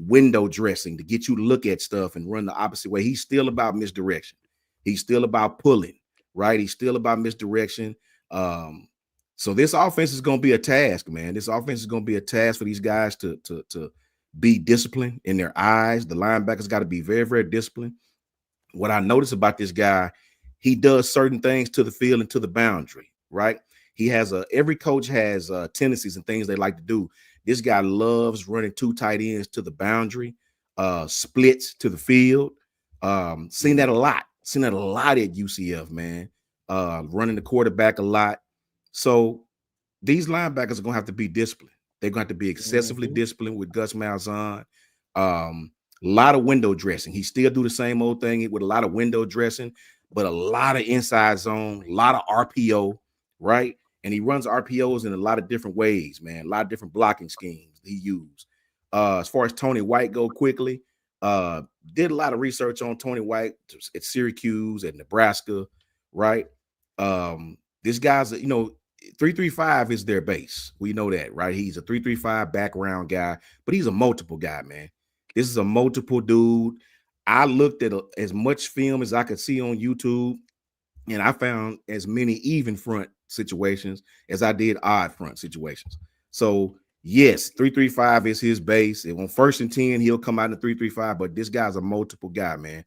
window dressing to get you to look at stuff and run the opposite way. He's still about misdirection. He's still about pulling, right? He's still about misdirection. So this offense is going to be a task, man. This offense is going to be a task for these guys to be disciplined in their eyes. The linebackers got to be very, very disciplined. What I notice about this guy, he does certain things to the field and to the boundary, right? He has every coach has tendencies and things they like to do. This guy loves running two tight ends to the boundary, splits to the field. Seen that a lot. Seen that a lot at UCF, man. Running the quarterback a lot. So these linebackers are going to have to be disciplined. They're going to have to be excessively disciplined with Gus Malzahn. A lot of window dressing. He still do the same old thing with a lot of window dressing, but a lot of inside zone, a lot of RPO, right? And he runs RPOs in a lot of different ways, man. A lot of different blocking schemes he used. As far as Tony White go quickly, did a lot of research on Tony White at Syracuse, at Nebraska, right? This guy's, 3-3-5 is their base. We know that, right? He's a 3-3-5 background guy, but he's a multiple guy, man. This is a multiple dude. I looked at as much film as I could see on YouTube, and I found as many even front situations as I did odd front situations. So, yes, 3-3-5 is his base. And on 1st and 10, he'll come out in the 3-3-5, but this guy's a multiple guy, man.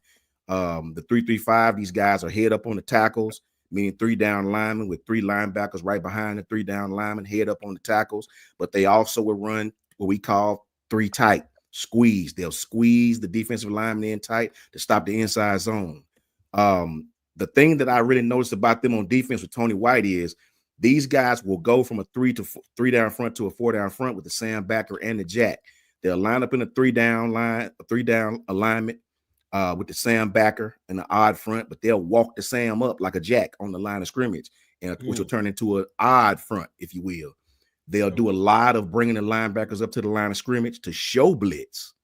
The 3-3-5, these guys are head up on the tackles, meaning 3 down linemen with 3 linebackers right behind the 3 down linemen, head up on the tackles. But they also will run what we call 3 tight, squeeze. They'll squeeze the defensive lineman in tight to stop the inside zone. The thing that I really noticed about them on defense with Tony White is these guys will go from a 3 down front to a 4 down front with the Sam backer and the jack. They'll line up in a 3 down line, a 3 down alignment with the Sam backer and the odd front, but they'll walk the Sam up like a jack on the line of scrimmage, which will turn into an odd front, if you will. They'll do a lot of bringing the linebackers up to the line of scrimmage to show blitz,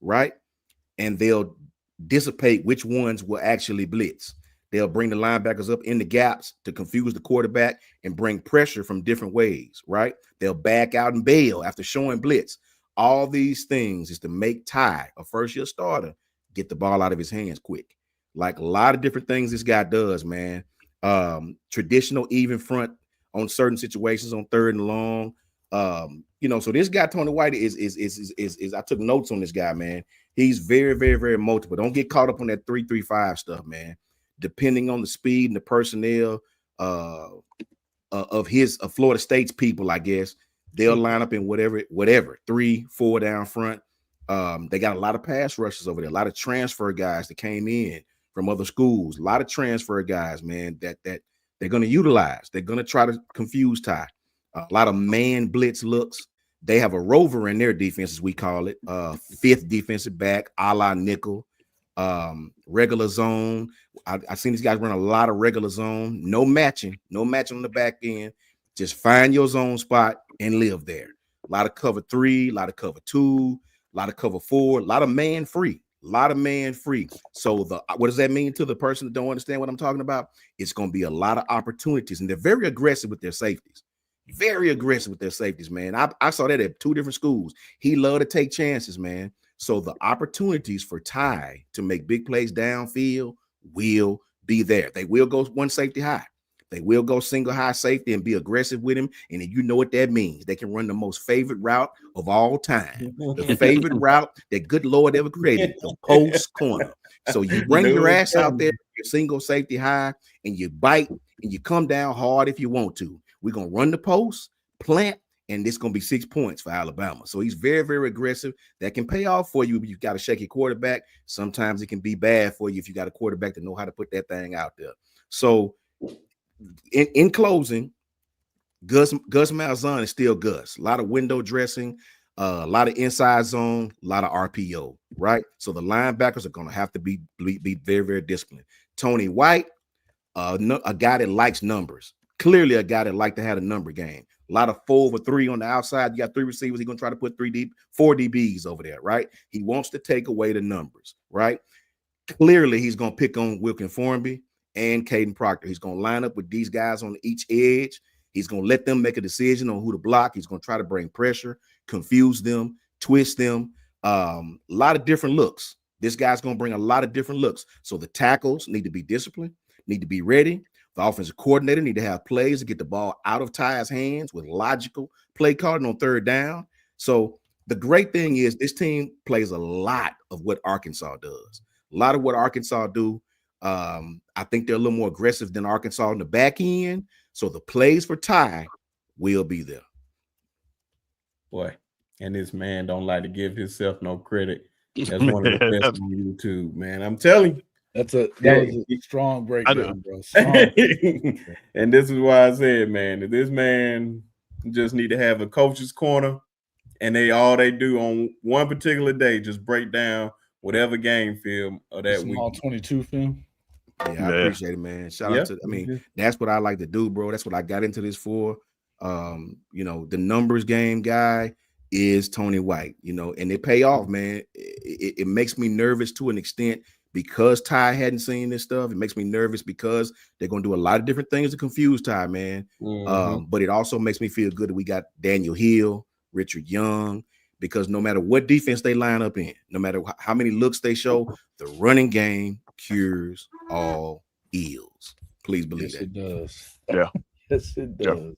right? And they'll dissipate which ones will actually blitz. They'll bring the linebackers up in the gaps to confuse the quarterback and bring pressure from different ways, right? They'll back out and bail after showing blitz. All these things is to make Ty, a first-year starter, get the ball out of his hands quick. Like a lot of different things this guy does, man. Traditional even front on certain situations on 3rd and long. So this guy, Tony White, is I took notes on this guy, man. He's very, very, very multiple. Don't get caught up on that 3-3-5 stuff, man. Depending on the speed and the personnel of Florida State's people, I guess, they'll line up in whatever, 3-4 down front. They got a lot of pass rushers over there, a lot of transfer guys that came in from other schools, a lot of transfer guys, man, that they're going to utilize. They're going to try to confuse Ty. A lot of man blitz looks. They have a rover in their defense, as we call it, 5th defensive back, a la nickel, regular zone. I've seen these guys run a lot of regular zone, no matching on the back end. Just find your zone spot and live there. A lot of cover 3, a lot of cover 2, a lot of cover 4, a lot of man free. So what does that mean to the person that don't understand what I'm talking about? It's going to be a lot of opportunities, and they're very aggressive with their safeties. Man. I saw that at 2 different schools. He loved to take chances, man. So the opportunities for Ty to make big plays downfield will be there. They will go 1 safety high. They will go single high safety and be aggressive with him. And you know what that means. They can run the most favorite route of all time. The favorite route that good Lord ever created, the post corner. So you bring your ass out there, your single safety high, and you bite and you come down hard if you want to. We're going to run the post, plant, and it's going to be 6 points for Alabama. So he's very, very aggressive. That can pay off for you if you've got a shaky quarterback. Sometimes it can be bad for you if you got a quarterback that know how to put that thing out there. So in closing, Gus Malzahn is still Gus. A lot of window dressing, a lot of inside zone, a lot of RPO, right? So the linebackers are going to have to be very, very disciplined. Tony White, a guy that likes numbers. Clearly a guy that like to have a number game. A lot of 4 over 3 on the outside. You got 3 receivers. He's going to try to put 4 DBs over there, right? He wants to take away the numbers, right? Clearly he's going to pick on Wilkin Formby and Caden Proctor. He's going to line up with these guys on each edge. He's going to let them make a decision on who to block. He's going to try to bring pressure, confuse them, twist them. A lot of different looks. This guy's going to bring a lot of different looks. So the tackles need to be disciplined, need to be ready. The offensive coordinator need to have plays to get the ball out of Ty's hands with logical play calling on third down. So the great thing is this team plays a lot of what Arkansas does. A lot of what Arkansas do. I think they're a little more aggressive than Arkansas in the back end. So the plays for Ty will be there. Boy, and this man don't like to give himself no credit. That's one of the best on YouTube, man. I'm telling you. That was a strong breakdown, bro. Strong. And this is why I said, man, that this man just need to have a coach's corner, and all they do on one particular day just break down whatever game film of that week. All 22 film. Yeah, I appreciate it, man. Shout out to, I mean, that's what I like to do, bro. That's what I got into this for. You know, the numbers game guy is Tony White, you know, and they pay off, man. It makes me nervous to an extent because Ty hadn't seen this stuff. It makes me nervous because they're going to do a lot of different things to confuse Ty, man. But it also makes me feel good that we got Daniel Hill, Richard Young, because no matter what defense they line up in, no matter how many looks they show, the running game cures all ills. Please believe that. It does. Yeah. Yes, it does. Yeah.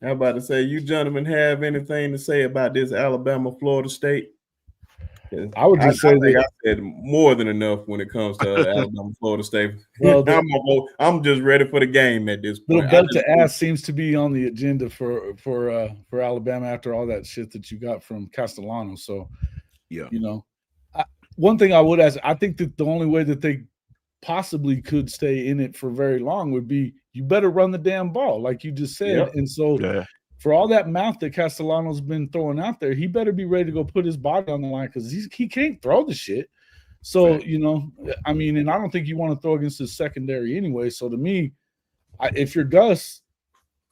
I'm about to say, you gentlemen have anything to say about this Alabama-Florida State? I would just say that I said more than enough when it comes to Alabama-Florida State. Well, I'm just ready for the game at this point. Little belt to ass seems to be on the agenda for Alabama after all that shit that you got from Castellano. So, yeah, you know, one thing I would ask, I think that the only way that they possibly could stay in it for very long would be you better run the damn ball, like you just said. Yep. And so for all that mouth that Castellano's been throwing out there, he better be ready to go put his body on the line because he can't throw the shit. So, you know, I mean, and I don't think you want to throw against his secondary anyway. So to me, if you're Gus,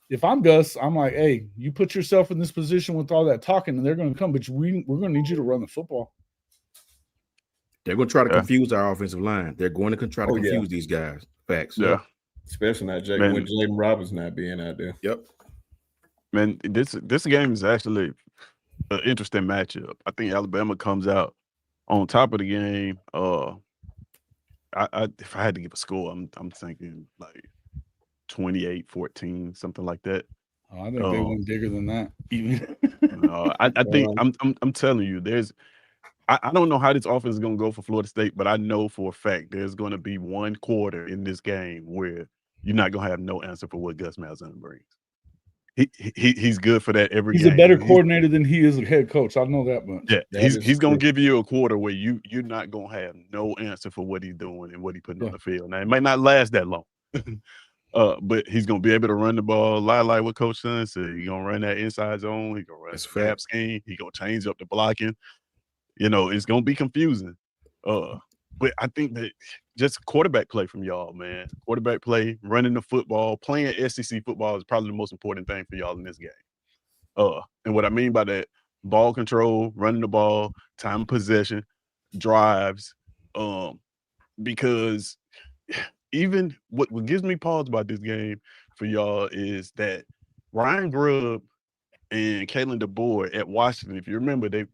if I'm Gus, I'm like, hey, you put yourself in this position with all that talking and they're going to come, but we're going to need you to run the football. They're going to try to confuse our offensive line. They're going to try to confuse these guys. Facts. Yeah. Especially not when Jaden Roberts not being out there. Yep. Man, this game is actually an interesting matchup. I think Alabama comes out on top of the game. If I had to give a score, I'm thinking like 28-14, something like that. Oh, I think they went bigger than that. Even. I think I'm telling you, I don't know how this offense is going to go for Florida State, but I know for a fact there's going to be one quarter in this game where you're not going to have no answer for what Gus Malzahn brings. He's good for that every game. He's a better coordinator than he is a head coach. I know that much. Yeah, he's going to give you a quarter where you're not going to have no answer for what he's doing and what he's putting on the field. Now, it might not last that long, but he's going to be able to run the ball like what Coach Sun said. He's going to run that inside zone. He's going to run the gap scheme. He's going to change up the blocking. You know, it's going to be confusing. But I think that just quarterback play from y'all, man. Quarterback play, running the football, playing SEC football is probably the most important thing for y'all in this game. And what I mean by that, ball control, running the ball, time of possession, drives. Because even what gives me pause about this game for y'all is that Ryan Grubb and Kalen DeBoer at Washington, if you remember, they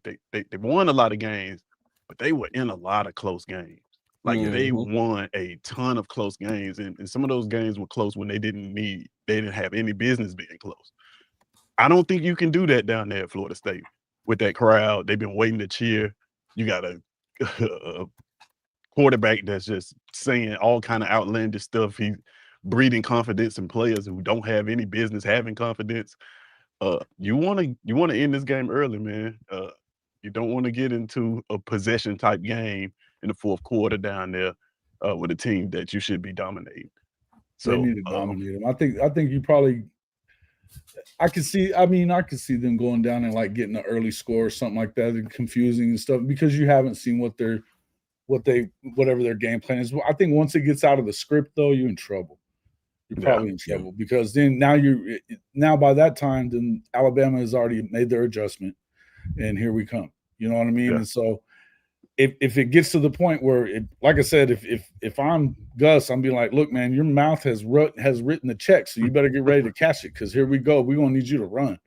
won a lot of games, but they were in a lot of close games. Like they won a ton of close games, and some of those games were close when they didn't have any business being close. I don't think you can do that down there at Florida State with that crowd. They've been waiting to cheer. You got a quarterback that's just saying all kind of outlandish stuff. He's breeding confidence in players who don't have any business having confidence. You want to end this game early, man. You don't want to get into a possession type game in the fourth quarter down there with a team that you should be dominating. So they need to dominate them. I think you probably. I could see them going down and like getting an early score or something like that, and confusing and stuff because you haven't seen whatever their game plan is. I think once it gets out of the script, though, you're in trouble. You're probably in trouble because then now by that time, then Alabama has already made their adjustment, and here we come. You know what I mean? Yeah. And so if it gets to the point where, like I said, if I'm Gus, I'm being like, look, man, your mouth has written the check, so you better get ready to cash it because here we go. We're gonna need you to run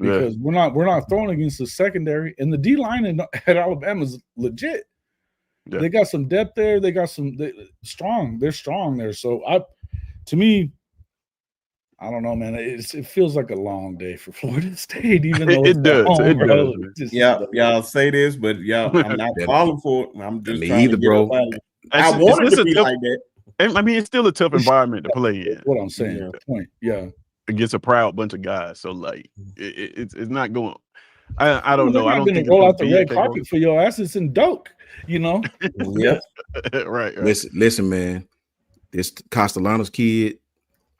because we're not throwing against the secondary, and the D line at Alabama is legit. Yeah. They got some depth there. They got strong. They're strong there. So to me, I don't know, man. It feels like a long day for Florida State, even though it does. It does. Y'all say this, but y'all, I'm not falling for it. I'm just trying to get bro. up out of it. I want it to be like that. I mean, it's still a tough environment to play in. What I'm saying, the point, against a proud bunch of guys. So like, it's not going. I don't know. I don't think roll out the red carpet for your ass. It's in Doak, you know. Yeah, right. Listen, man. This Castellanos kid,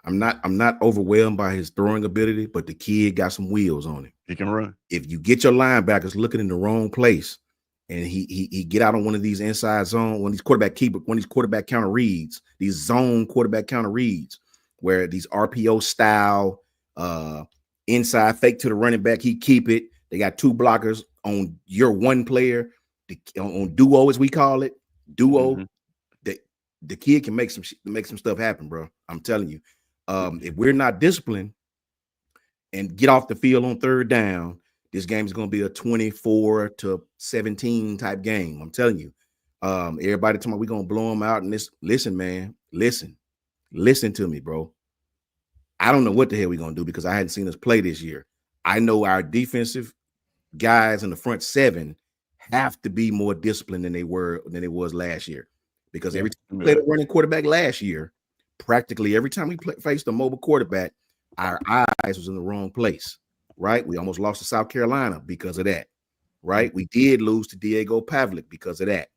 I'm not overwhelmed by his throwing ability, but the kid got some wheels on him. He can run. If you get your linebackers looking in the wrong place, and he get out on one of these inside zone, one of these quarterback counter reads, these zone quarterback counter reads, where these RPO style inside fake to the running back, he keep it. They got two blockers on your one player, on duo as we call it, duo. Mm-hmm. The kid can make some stuff happen, bro. I'm telling you. If we're not disciplined and get off the field on third down, this game is going to be a 24-17 type game. I'm telling you. Everybody talking about we're going to blow them out. And listen, man, listen to me, bro. I don't know what the hell we're going to do because I hadn't seen us play this year. I know our defensive guys in the front seven have to be more disciplined than it was last year. Because every time we played a running quarterback last year, practically every time we faced a mobile quarterback, our eyes was in the wrong place, right? We almost lost to South Carolina because of that, right? We did lose to Diego Pavlik because of that.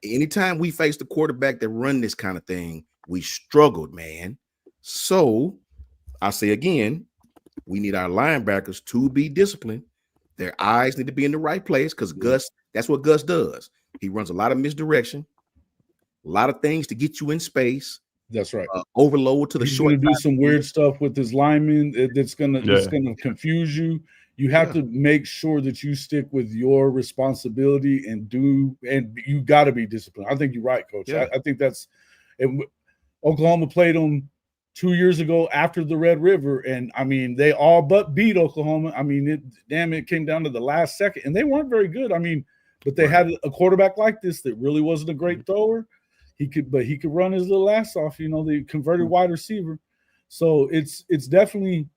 Anytime we faced a quarterback that run this kind of thing, we struggled, man. So I say again, we need our linebackers to be disciplined. Their eyes need to be in the right place because Gus, that's what Gus does. He runs a lot of misdirection. A lot of things to get you in space. That's right. Overload to the short. He's going to do some weird stuff with his linemen that's going to confuse you. You have to make sure that you stick with your responsibility and you got to be disciplined. I think you're right, Coach. Yeah. I think that's Oklahoma played them 2 years ago after the Red River, and I mean they all but beat Oklahoma. I mean, it came down to the last second, and they weren't very good. I mean, but they had a quarterback like this that really wasn't a great thrower. He could run his little ass off, you know, the converted wide receiver. So it's definitely,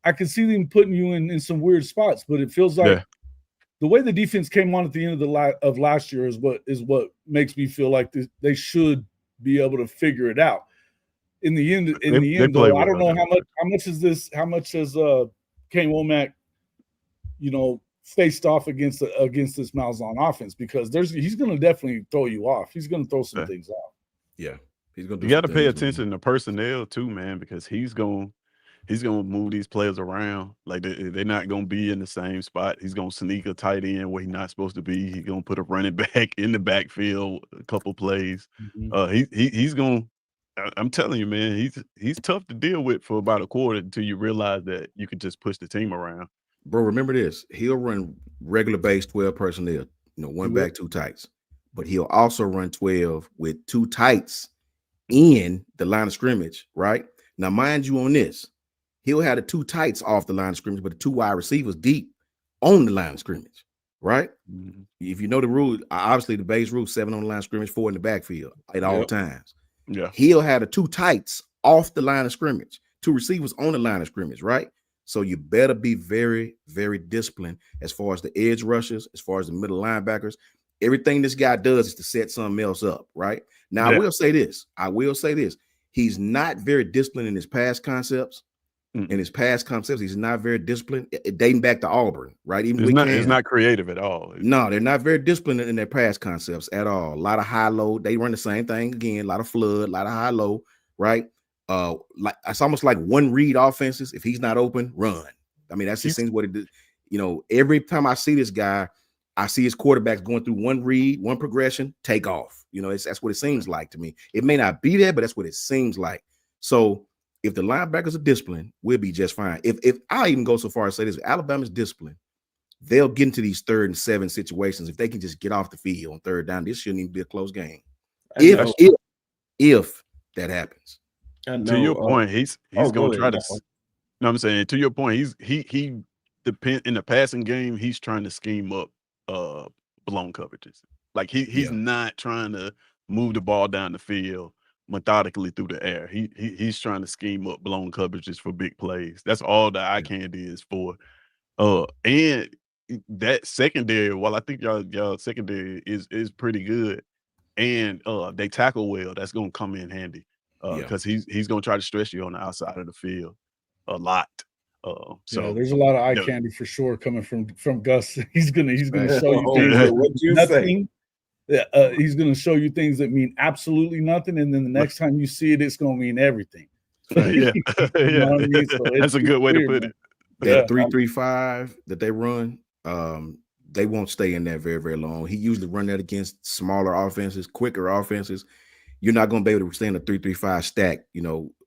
I can see them putting you in some weird spots, but it feels like the way the defense came on at the end of last year is what makes me feel like they should be able to figure it out. In the end, though, I don't know how much has Kane Womack, you know, faced off against this Malzahn offense, because he's going to definitely throw you off. He's going to throw some things out. Yeah, he's going to. You got to pay attention to personnel too, man, because he's going to move these players around. Like they're not going to be in the same spot. He's going to sneak a tight end where he's not supposed to be. He's going to put a running back in the backfield a couple plays. Mm-hmm. He's going to. I'm telling you, man, he's tough to deal with for about a quarter until you realize that you can just push the team around. Bro, remember this. He'll run regular base 12 personnel, you know, one back, two tights. But he'll also run 12 with two tights in the line of scrimmage, right? Now, mind you on this, he'll have the two tights off the line of scrimmage, but the two wide receivers deep on the line of scrimmage, right? Mm-hmm. If you know the rule, obviously the base rule, 7 on the line of scrimmage, 4 in the backfield at all times. Yeah. He'll have the two tights off the line of scrimmage, two receivers on the line of scrimmage, right? So you better be very, very disciplined as far as the edge rushers, as far as the middle linebackers. Everything this guy does is to set something else up, right? Now, I will say this. He's not very disciplined in his pass concepts. In his past concepts, he's not very disciplined, dating back to Auburn, right? Even it's not creative at all. No, they're not very disciplined in their past concepts at all. A lot of high low. They run the same thing again. A lot of flood, a lot of high low, right? Like it's almost like one read offenses. If he's not open, run. I mean, that's just things what it does. You know, every time I see this guy, I see his quarterbacks going through one read, one progression, take off. You know, that's what it seems like to me. It may not be there, but that's what it seems like. So if the linebackers are disciplined, we'll be just fine. If I even go so far as to say this, if Alabama's disciplined, they'll get into these 3rd and 7 situations. If they can just get off the field on 3rd down, this shouldn't even be a close game. If that happens. To your point, he's going to try to No, I'm saying, to your point, he depend in the passing game, he's trying to scheme up blown coverages. Like he's not trying to move the ball down the field methodically through the air. He's trying to scheme up blown coverages for big plays. That's all the eye candy is for. And that secondary, while I think y'all secondary is pretty good, and they tackle well, that's gonna come in handy. Because he's gonna try to stress you on the outside of the field a lot. So there's a lot of eye candy for sure coming from Gus. He's gonna show you things that what you nothing. He's gonna show you things that mean absolutely nothing, and then the next time you see it, it's gonna mean everything. Yeah, You know what I mean? So that's a good way to put it. That 3-3-5 that they run, they won't stay in there very, very long. He usually run that against smaller offenses, quicker offenses. You're not going to be able to stay in a 3-3-5 stack,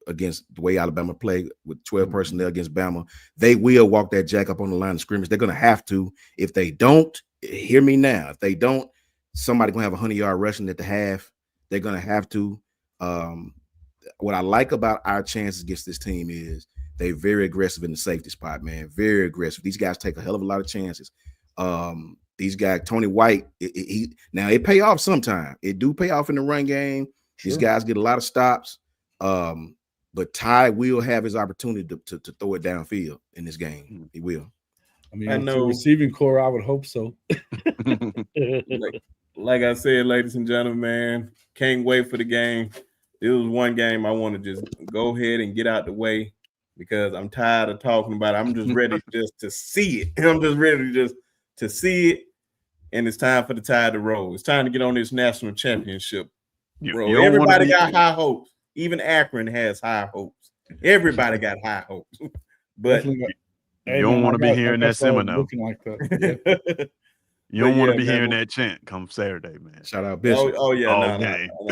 against the way Alabama play with 12 personnel against Bama. They will walk that jack up on the line of scrimmage. They're going to have to. If they don't, hear me now. If they don't, somebody going to have 100-yard rushing at the half. They're going to have to. What I like about our chances against this team is they're very aggressive in the safety spot, man. Very aggressive. These guys take a hell of a lot of chances. These guys, Tony White, it pay off sometime. It do pay off in the run game. Sure. These guys get a lot of stops. But Ty will have his opportunity to throw it downfield in this game. He will. I mean, I know receiving core, I would hope so. like I said, ladies and gentlemen, man, can't wait for the game. It was one game I want to just go ahead and get out the way because I'm tired of talking about it. I'm just ready just to see it. I'm just ready to see it, and it's time for the Tide to roll. It's time to get on this national championship, bro. Everybody got high hopes. Even Akron has high hopes. Everybody got high hopes. But you don't want to be hearing that Seminole. Like that. Yeah. You don't want to be hearing that chant come Saturday, man. Shout out Bishop. Oh yeah, no,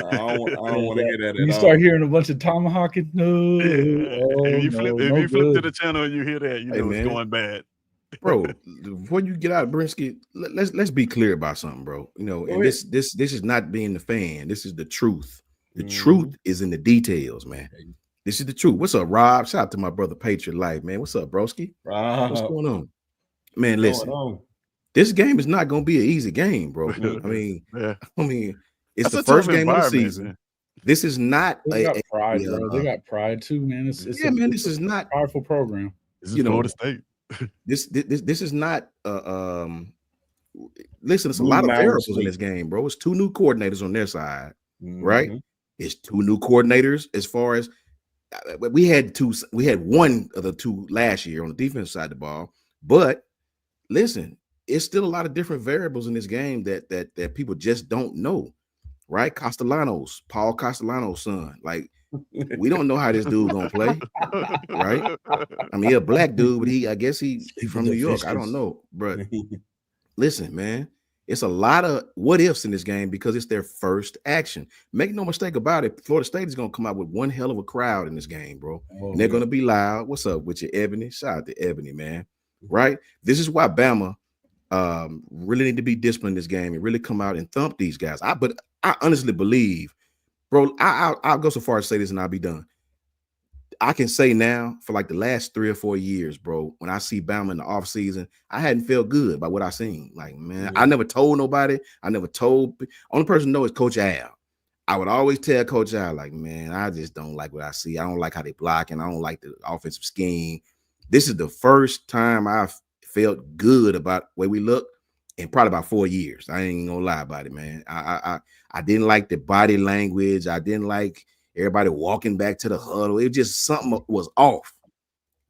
I don't want to hear that at all. You start hearing a bunch of tomahawking. No, if you flip to the channel and you hear that, it's going bad. Bro, before you get out, Brinsky, let's be clear about something, bro. And this is not being the fan. This is the truth. The truth is in the details, man. This is the truth. What's up, Rob? Shout out to my brother Patriot Life, man. What's up, broski? Rob. What's going on? Man, listen. This game is not going to be an easy game, bro. I mean, it's the first game of the season. Man. This is not they got pride, bro. They got pride too, man. This is not a powerful program. This is Florida State. This is not listen, it's a lot of variables in this game, bro. It's two new coordinators on their side, right? It's two new coordinators as far as we had one of the two last year on the defense side of the ball, but listen, it's still a lot of different variables in this game that people just don't know, right? Paul Castellanos' son. Like, we don't know how this dude gonna play, right? I mean, he's a black dude, but I guess he's from New York. I don't know, but listen, man, it's a lot of what ifs in this game because it's their first action. Make no mistake about it, Florida State is gonna come out with one hell of a crowd in this game, bro. And they're gonna be loud. What's up with you, Ebony? Shout out to Ebony, man. Right? This is why Bama really need to be disciplined in this game and really come out and thump these guys. But I honestly believe, bro, I'll go so far as to say this and I'll be done. I can say now for like the last 3 or 4 years, bro, when I see Bama in the offseason, I hadn't felt good about what I seen. Like, man, I never told nobody. Only person know is Coach Al. I would always tell Coach Al, like, man, I just don't like what I see. I don't like how they block and I don't like the offensive scheme. This is the first time I've felt good about the way we look in probably about 4 years. I ain't gonna lie about it, man. I didn't like the body language. I didn't like everybody walking back to the huddle. It just something was off.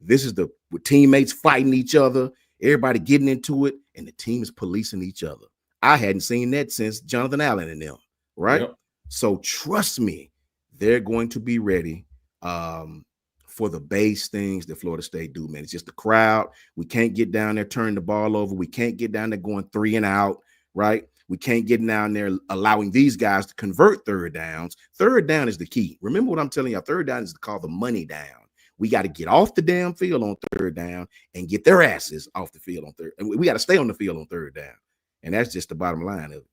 This is with teammates fighting each other, everybody getting into it, and the team is policing each other. I hadn't seen that since Jonathan Allen and them, right? Yep. So trust me, they're going to be ready for the base things that Florida State do, man. It's just the crowd. We can't get down there turning the ball over. We can't get down there going 3 and out, right? We can't get down there allowing these guys to convert third downs. Third down is the key. Remember what I'm telling you. Third down is called the money down. We got to get off the damn field on third down and get their asses off the field on third. And we got to stay on the field on third down. And that's just the bottom line of it.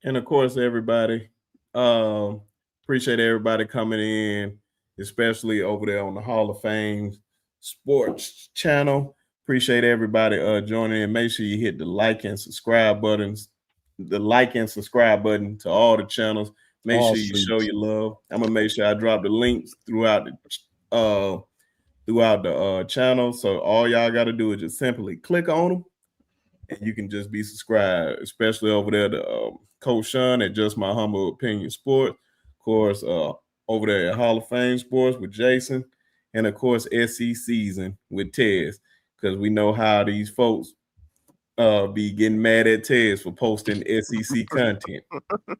And of course, everybody, appreciate everybody coming in, especially over there on the Hall of Fame Sports channel. Appreciate everybody joining in. Make sure you hit the like and subscribe buttons. The like and subscribe button to all the channels. Make All sure you streams. show your love. I'm gonna make sure I drop the links throughout the channel. So all y'all got to do is just simply click on them, and you can just be subscribed. Especially over there to Coach Sean at Just My Humble Opinion Sports. Of course, over there at Hall of Fame Sports with Jason, and of course SC Season with Tez, because we know how these folks be getting mad at Tez for posting SEC content.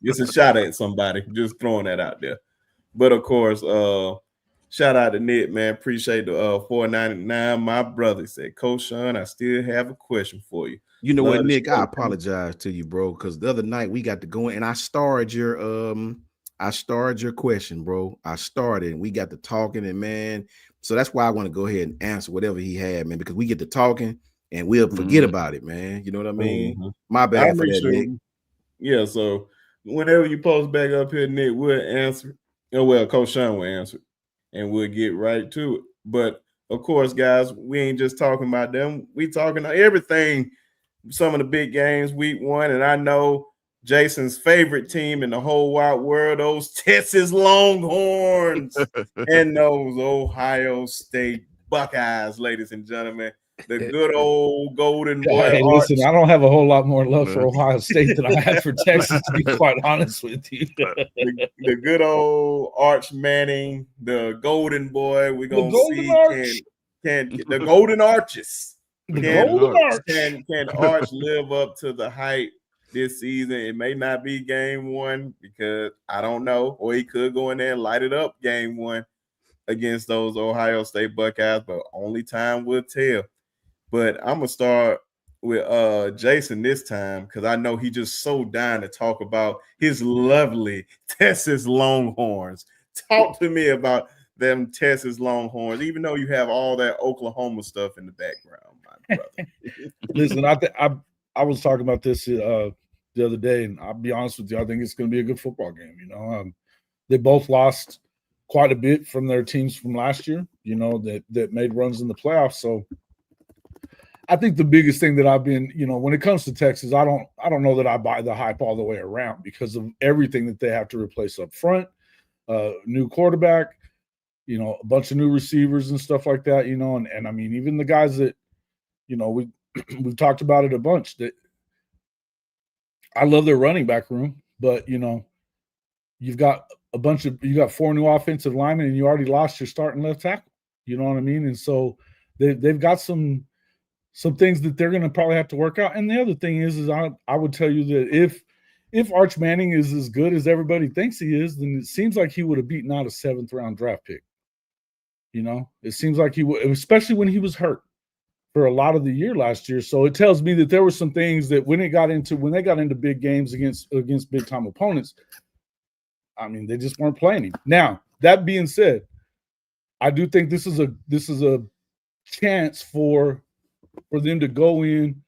It's a shot at somebody, just throwing that out there. But of course, shout out to Nick, man. Appreciate the $4.99. My brother said, Coach Sean, I still have a question for you. You know Love what, the Nick? show, I man. apologize to you, bro, because the other night we got to go in and I starred your question, bro. I started and we got to talking, and man, so that's why I want to go ahead and answer whatever he had, man, because we get to talking and we'll forget about it, man. You know what I mean? Mhm. My I'll bad for make that, sure. Nick. Yeah, so whenever you post back up here, Nick, we'll answer. Oh, well, Coach Sean will answer, and we'll get right to it. But of course, guys, we ain't just talking about them. We talking about everything, some of the big games week 1. And I know Jason's favorite team in the whole wide world, those Texas Longhorns and those Ohio State Buckeyes, ladies and gentlemen. The good old golden boy. Hey, listen, I don't have a whole lot more love for Ohio State than I have for Texas, to be quite honest with you. the good old Arch Manning, the golden boy. We're gonna golden see arch. can the golden arches. The Can golden arch. can Arch live up to the hype this season? It may not be game 1 because I don't know, or he could go in there and light it up game 1 against those Ohio State Buckeyes, but only time will tell. But I'm gonna start with Jason this time, because I know he just so dying to talk about his lovely Texas Longhorns. Talk to me about them Texas Longhorns, even though you have all that Oklahoma stuff in the background, my brother. Listen, I was talking about this the other day, and I'll be honest with you, I think it's going to be a good football game. You know, they both lost quite a bit from their teams from last year, you know, that made runs in the playoffs. So I think the biggest thing that I've been, you know, when it comes to Texas, I don't know that I buy the hype all the way around because of everything that they have to replace up front, new quarterback, you know, a bunch of new receivers and stuff like that, you know, and I mean, even the guys that, you know, we've talked about it a bunch, that I love their running back room, but you know, you got 4 new offensive linemen and you already lost your starting left tackle. You know what I mean? And so they've got some things that they're going to probably have to work out. And the other thing is I would tell you that if Arch Manning is as good as everybody thinks he is, then it seems like he would have beaten out a 7th round draft pick. You know, it seems like he would, especially when he was hurt for a lot of the year last year. So it tells me that there were some things that when they got into big games against big time opponents, I mean, they just weren't playing him. Now, that being said, I do think this is a chance for them to go in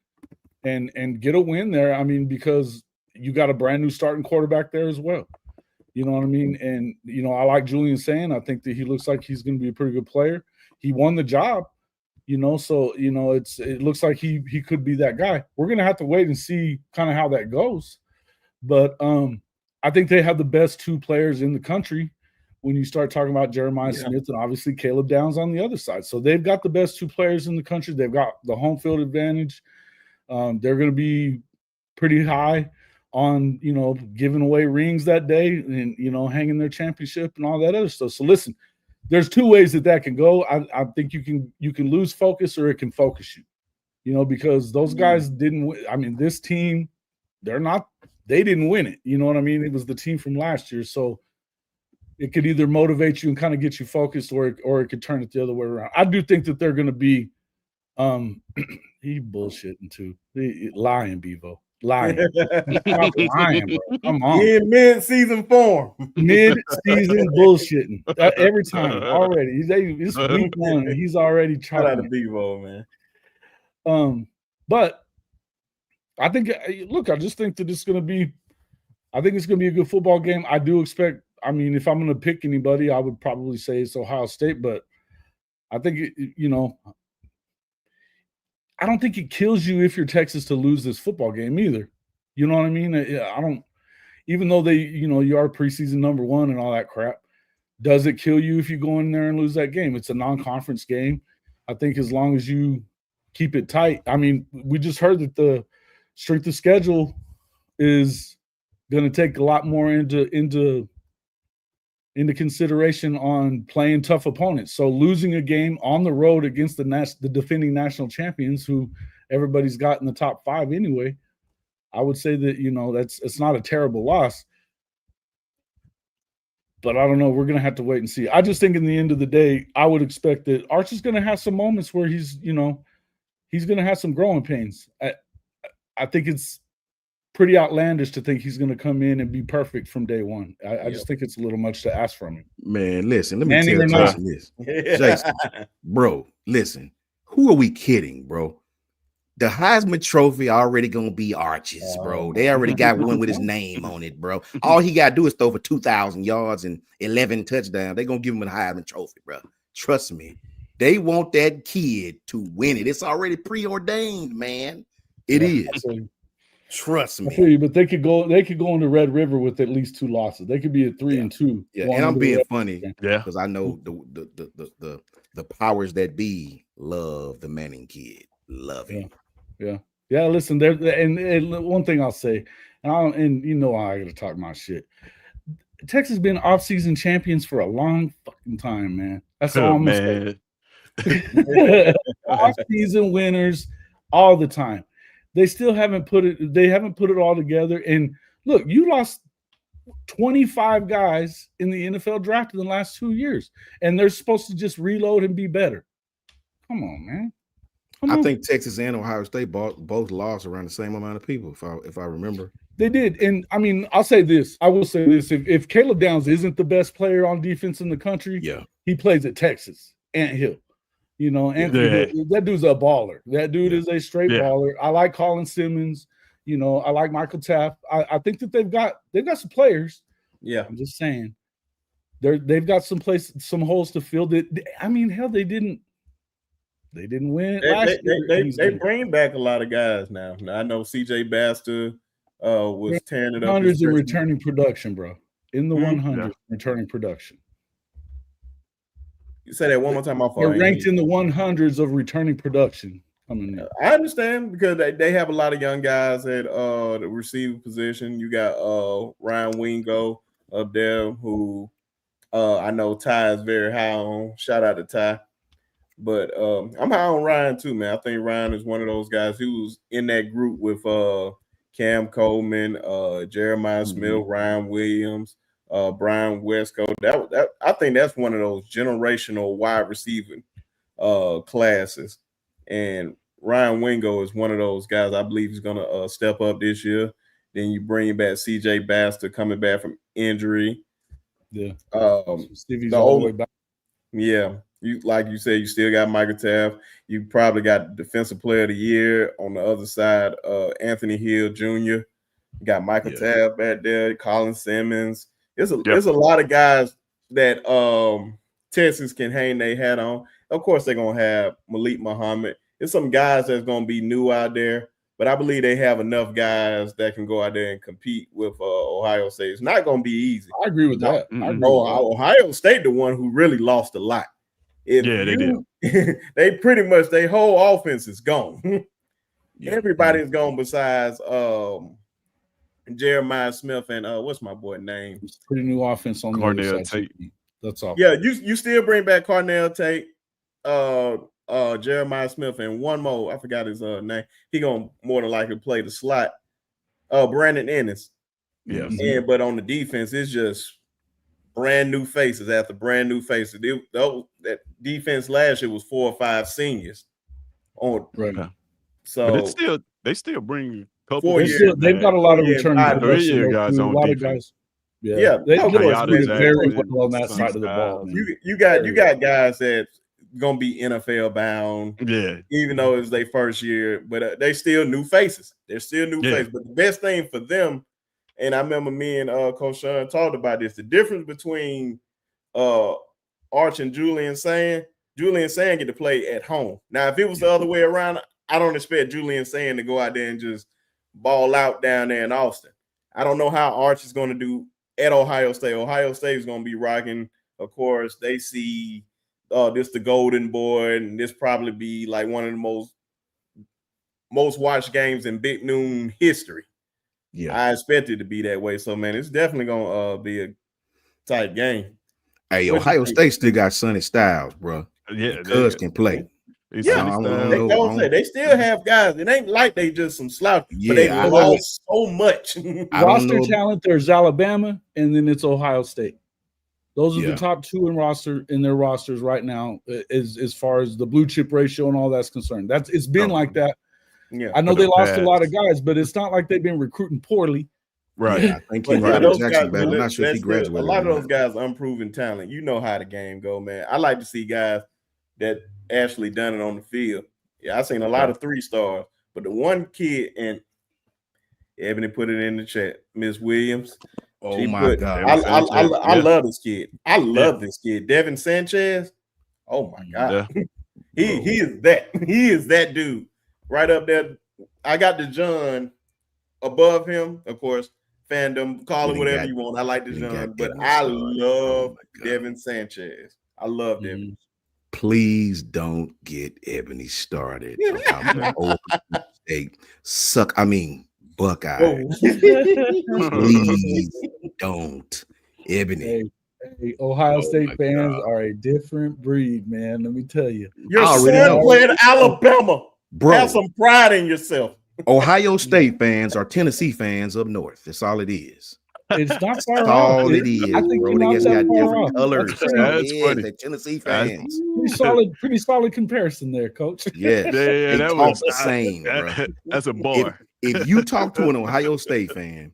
and get a win there. I mean, because you got a brand new starting quarterback there as well. You know what I mean? And, you know, I like Julian saying, I think that he looks like he's going to be a pretty good player. He won the job, you know, so, you know, it looks like he could be that guy. We're going to have to wait and see kind of how that goes. But I think they have the best 2 players in the country when you start talking about Jeremiah Smith and obviously Caleb Downs on the other side. So they've got the best 2 players in the country. They've got the home field advantage. They're going to be pretty high on, you know, giving away rings that day and, you know, hanging their championship and all that other stuff. So listen, there's 2 ways that can go. I think you can lose focus or it can focus you, you know, because those guys didn't win. I mean, this team, they didn't win it. You know what I mean? It was the team from last year. So it could either motivate you and kind of get you focused or it could turn it the other way around. I do think that they're going to be he bullshitting too. Lying, Bevo. Lying. Stop lying, bro. Come on. In mid-season form. Mid-season bullshitting. Every time already. It's week 1 and he's already Shout out to talking. Bevo, man. But I think, look, I just think that it's going to be a good football game. I do expect, I mean, if I'm going to pick anybody, I would probably say it's Ohio State, but I think, I don't think it kills you if you're Texas to lose this football game either. You know what I mean? I don't, even though you are preseason number 1 and all that crap, does it kill you if you go in there and lose that game? It's a non-conference game. I think as long as you keep it tight. I mean, we just heard that the strength of schedule is going to take a lot more into consideration on playing tough opponents. So losing a game on the road against the defending national champions, who everybody's got in the top 5 anyway, I would say that, it's not a terrible loss. But I don't know. We're going to have to wait and see. I just think in the end of the day, I would expect that Arch is going to have some moments where he's going to have some growing pains. I think it's pretty outlandish to think he's going to come in and be perfect from day one. I just think it's a little much to ask from him. Man, listen, let me tell Jason this. Jason, bro, listen. Who are we kidding, bro? The Heisman Trophy already gonna be Arch's, bro. They already got one with his name on it, bro. All he gotta do is throw for 2,000 yards and 11 touchdowns. They're gonna give him a Heisman Trophy, bro. Trust me. They want that kid to win it. It's already preordained, man. It is. Trust me. But they could go into Red River with at least 2 losses. They could be at 3-2. Yeah, and I'm being funny, because I know the powers that be love the Manning kid. Love him. Yeah. Listen, there and one thing I'll say, and you know I gotta talk my shit. Texas been off-season champions for a long fucking time, man. That's all I'm gonna say. Off-season winners all the time. They still haven't put it all together. And look, you lost 25 guys in the NFL draft in the last 2 years, and they're supposed to just reload and be better. Come on, man. I think Texas and Ohio State both lost around the same amount of people, if I remember. They did. And I mean, I will say this. If Caleb Downs isn't the best player on defense in the country, he plays at Texas. Ant Hill. Anthony Hill, that dude's a baller. That dude is a straight baller. I like Colin Simmons. I like Michael Taft. I think that they've got some players. Yeah. I'm just saying. They've got some holes to fill. I mean, hell, they didn't win last year. They bring back a lot of guys now. I know CJ Baxter was tearing it up. Hundreds in returning production, bro. In the 100s returning production. You say that one more time. They're ranked in the 100s of returning production. I understand, because they have a lot of young guys at the receiver position. You got Ryan Wingo up there, who I know Ty is very high on. Shout out to Ty. But I'm high on Ryan too, man. I think Ryan is one of those guys who was in that group with Cam Coleman, Jeremiah Smith, Ryan Williams, Brian Westco. That I think that's one of those generational wide receiving classes. And Ryan Wingo is one of those guys I believe he's going to step up this year. Then you bring back CJ Baxter coming back from injury. Yeah. Stevie's all the way back. Yeah. Like you said, you still got Michael Taft. You probably got Defensive Player of the Year on the other side. Anthony Hill Jr. You got Michael Taft back there. Colin Simmons. There's a lot of guys that Texas can hang their hat on. Of course, they're gonna have Malik Muhammad. There's some guys that's gonna be new out there, but I believe they have enough guys that can go out there and compete with Ohio State. It's not gonna be easy. I agree with that. Ohio State, the one who really lost a lot. They did. They pretty much, their whole offense is gone. Everybody's gone besides Jeremiah Smith and what's my boy name? It's pretty new offense on Cornell Tate. That's all. Yeah, you still bring back Cornell Tate, Jeremiah Smith, and one more. I forgot his name. He gonna more than likely play the slot. Brandon Ennis. Yes. But on the defense, it's just brand new faces after brand new faces. That defense last year was 4 or 5 seniors. So but they still bring a couple. They've got a lot of returning 3-year guys on defense. Guys. They very well on that side of the ball. You got guys that gonna be NFL bound. Yeah, even though it's their first year, but they still new faces. They're still new faces. But the best thing for them, and I remember me and Coach Sean talked about this. The difference between Arch and Julian saying Julian Sand get to play at home. Now, if it was the other way around, I don't expect Julian Sand to go out there and just ball out down there in Austin. I don't know how Arch is going to do at Ohio State. Ohio State is going to be rocking. Of course, they see this the Golden Boy, and this probably be like one of the most watched games in Big Noon history. Yeah, I expect it to be that way. So, man, it's definitely going to be a tight game. hey, Ohio State still got Sonny Styles, bro. Yeah, Cuz can play. Yeah, they still have guys. It ain't like they just some slouch, but they lost so much. Roster talent, there's Alabama, and then it's Ohio State. Those are the top two in their rosters right now, as far as the blue chip ratio and all that's concerned. It's been like that. Yeah, I know they lost a lot of guys, but it's not like they've been recruiting poorly. Right. I think Jackson back. I'm not sure if he graduated. A lot of those guys unproven talent. You know how the game go, man. I like to see guys that actually done it on the field. Yeah, I seen a lot of 3-stars, but the one kid, and Ebony put it in the chat, Miss Williams. Oh my God. I love this kid. I love this kid. Devin Sanchez. Oh my God. Yeah. He is that. He is that dude. Right up there. I got the John above him, of course. Fandom, call it whatever you want. I like the John, but I love Devin Sanchez. I love Devin. Please don't get Ebony started. Buckeyes. Please don't. Ebony. Hey, Ohio State fans are a different breed, man. Let me tell you. Your son played Alabama. Bro, have some pride in yourself. Ohio State fans are Tennessee fans up north. That's all it is. It's not far That's all it is, I think bro. They just got different colors. That's funny. They're Tennessee fans. Pretty solid comparison there, Coach. Yeah, that was the same, bro. That's a bar. If you talk to an Ohio State fan,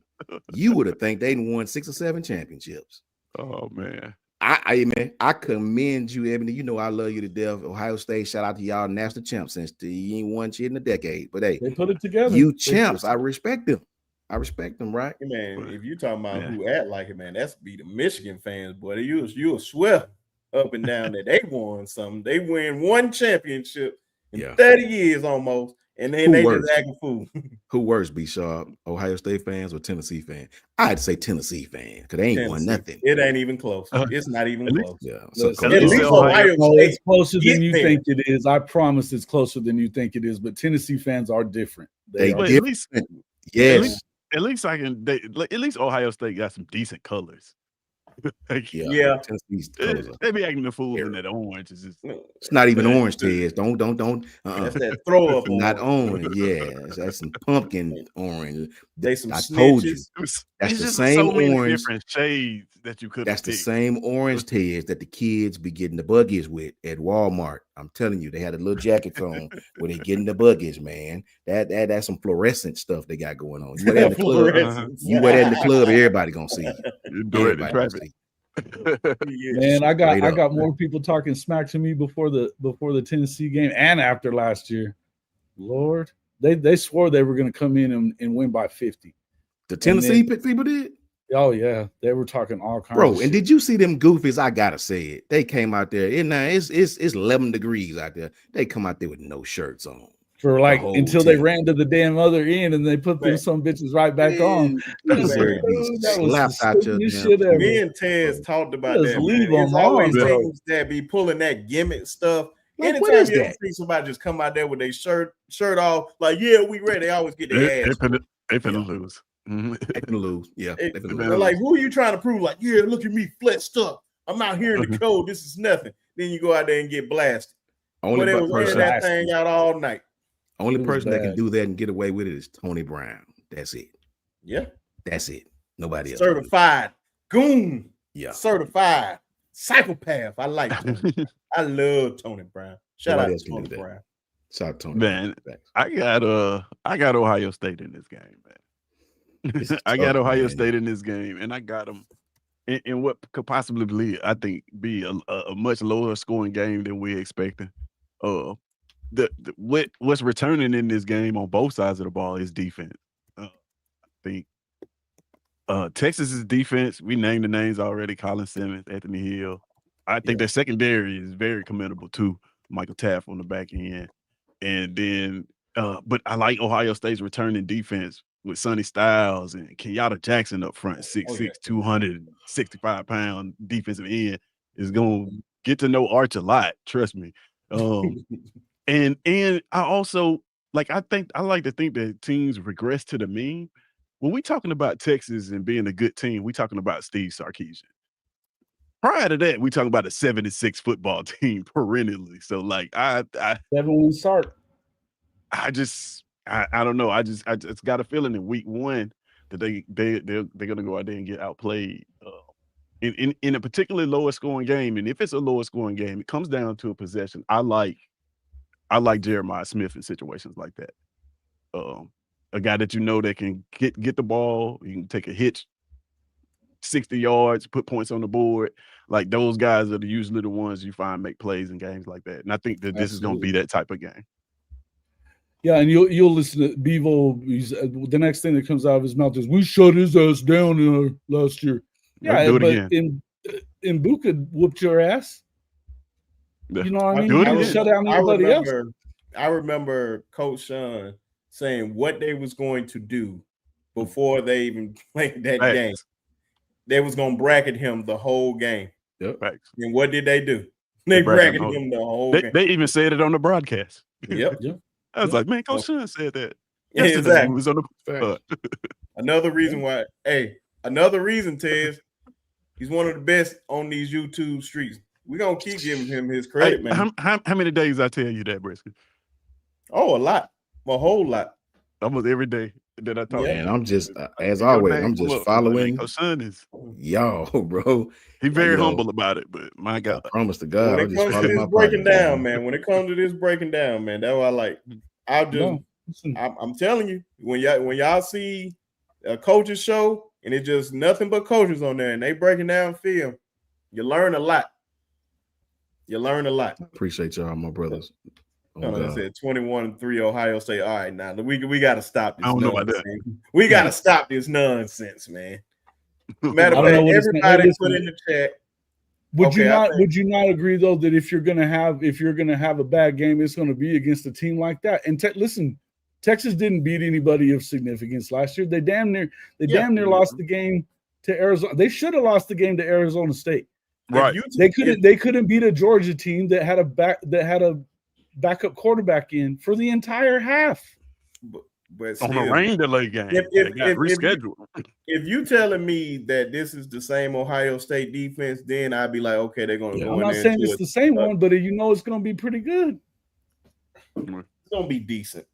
you would have think they'd won 6 or 7 championships. Oh man. I commend you, Ebony. You know I love you to death. Ohio State, shout out to y'all, national champs since you ain't won shit in a decade. But hey, they put it together. You champs, I respect them. Right? Man, if you talking about who act like it, man, that's be the Michigan fans, boy. You'll swear up and down that they won something. They win 1 championship in 30 years almost. And then they just act a fool. Who worse, B Sharpe? Ohio State fans or Tennessee fans? I'd say Tennessee fans because they ain't won nothing. It ain't even close. It's not even close. Yeah. So at least Ohio State's closer than you think it is. I promise it's closer than you think it is. But Tennessee fans are different. They are different. Yes. At least at least Ohio State got some decent colors. Yeah. They be acting the fool in that orange. It's not even orange, Tez. Don't. That's that throw up. Not orange. Yeah, that's some pumpkin orange. They some. I told you. That's the same so many orange. Different shades that you could. That's the same orange, Tez, that the kids be getting the buggies with at Walmart. I'm telling you, they had a little jackets on where they getting the buggies, man. That's some fluorescent stuff they got going on. You wear that in the club. You wear that in the club, everybody gonna see you. You do it in traffic. Man, I got more people talking smack to me before the Tennessee game and after last year. Lord, they swore they were going to come in and win by 50. The Tennessee people did. Oh yeah, they were talking all kinds. Bro, of and did you see them goofies? I gotta say it. They came out there. It's 11 degrees out there. They come out there with no shirts on. For like until they ran to the damn other end and they put them some bitches right back on. That was out your me and Tez talked about that. It's always teams that be pulling that gimmick stuff. Like, anytime you see somebody just come out there with their shirt off, like we ready. They always get their ass. They finna lose. They can lose. Yeah. They're like, who are you trying to prove? Like, look at me flexed up. I'm out here in the cold. This is nothing. Then you go out there and get blasted. Only they was wearing that thing out all night. Only person that can do that and get away with it is Tony Brown. That's it. Yeah. That's it. Nobody else. Certified goon. Yeah. Certified psychopath. I like that. I love Tony Brown. Shout out to Tony Brown. Shout out to Tony. Man, I got Ohio State in this game, man. I got Ohio State in this game, and I got them in what could possibly be, I think, be a much lower scoring game than we're expecting. What's returning in this game on both sides of the ball is defense. I think Texas's defense, we named the names already: Colin Simmons, Anthony Hill, I think their secondary is very commendable too. Michael Taft on the back end. And then but I like Ohio State's returning defense with Sonny Styles and Kenyatta Jackson up front, 6'6", 265-pound defensive end is gonna get to know Arch a lot. Trust me. And I also I like to think that teams regress to the mean. When we talking about Texas and being a good team, we talking about Steve Sarkisian. Prior to that, we talking about a 7-6 football team perennially. So I 7-1 start. I don't know. I just got a feeling in week 1 that they're gonna go out there and get outplayed in a particularly lower scoring game. And if it's a lower scoring game, it comes down to a possession. I like Jeremiah Smith in situations like that. A guy that that can get the ball, you can take a hitch 60 yards, put points on the board. Like those guys are usually the ones you find make plays in games like that. And I think that this is going to be that type of game. Yeah, and you'll listen to Bevo. The next thing that comes out of his mouth is, "We shut his ass down last year." Yeah, do it but again. in Buka whooped your ass. You know what I mean? Do it You again. shut down anybody else. I remember Coach Sean saying what they was going to do before they even played that game. They was going to bracket him the whole game. Yep. And what did they do? They bracketed him the whole game. They even said it on the broadcast. Yep. I was like, man, Coach Sean said that. Exactly. Was on the Another reason why, Tez, he's one of the best on these YouTube streets. We're going to keep giving him his credit, man. How many days I tell you that, Brisket? Oh, a lot. A whole lot. Almost every day that I talk. And I'm just, as always, I'm just following y'all, bro. He's very humble about it, but my God. I promise to God. When it comes to this breaking down, man, that's what I like. I'm telling you, when y'all see a coach's show and it's just nothing but coaches on there and they breaking down film, you learn a lot. Appreciate y'all, my brothers. I said 21-3 Ohio State. All right, now we got to stop this. I don't know about that. We got to stop this nonsense, man. Matter of fact, everybody put in the chat. Would you not agree though that if you're gonna have a bad game, it's gonna be against a team like that? And listen, Texas didn't beat anybody of significance last year. They damn near lost the game to Arizona. They should have lost the game to Arizona State. Right. They couldn't beat a Georgia team that had a backup quarterback in for the entire half. But on a rain delay game, if you telling me that this is the same Ohio State defense, then I'd be like, okay, they're going to go in there. I'm not saying it's the same one, but it's going to be pretty good. It's going to be decent.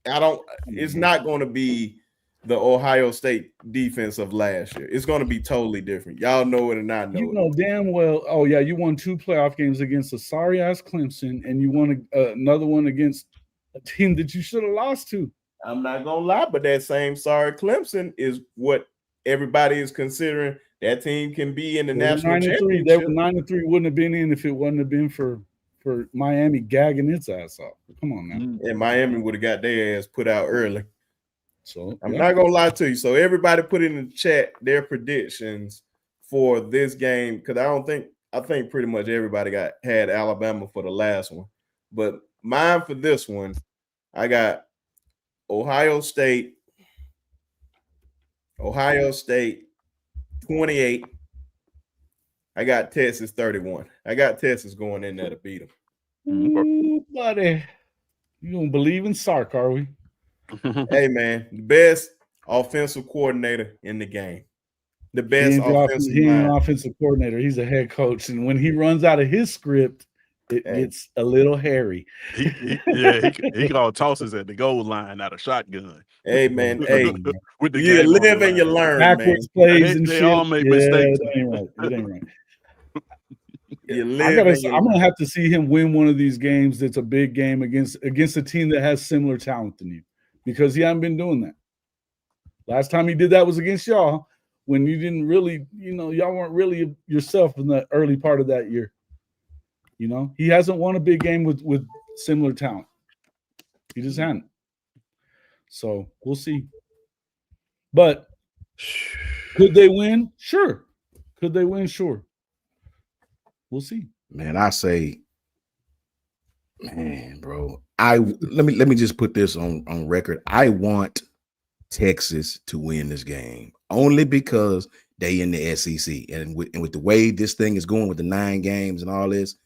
It's not going to be the Ohio State defense of last year. It's going to be totally different. Y'all know it and I know it. You know damn well. Oh yeah, you won 2 playoff games against a sorry ass Clemson, and you won another one against a team that you should have lost to. I'm not gonna lie, but that same sorry Clemson is what everybody is considering that team can be in the national championship. They were 9-3. Wouldn't have been in if it wouldn't have been for Miami gagging its ass off. Come on now. And Miami would have got their ass put out early. So I'm not gonna lie to you. So everybody put in the chat their predictions for this game, because I think pretty much everybody had Alabama for the last one, but mine for this one, I got Ohio State 28. I got Texas 31. I got Texas going in there to beat them. Ooh, buddy, you don't believe in Sark, are we? Hey man, the best offensive coordinator in the game. The best offensive coordinator. He's a head coach, and when he runs out of his script, it gets a little hairy. He can all tosses at the goal line out of shotgun. Hey man, with the you live and you learn. Backwards plays and they shit. all make mistakes. It ain't right. I'm gonna have to see him win one of these games. That's a big game against a team that has similar talent than you, because he hasn't been doing that. Last time he did that was against y'all, when you didn't really, y'all weren't really yourself in the early part of that year. He hasn't won a big game with similar talent. He just hadn't. So we'll see. But could they win? Sure. Could they win? Sure. We'll see. Man, I say, man, bro. Let me just put this on record. I want Texas to win this game only because they in the SEC, and with the way this thing is going with the 9 games and all this,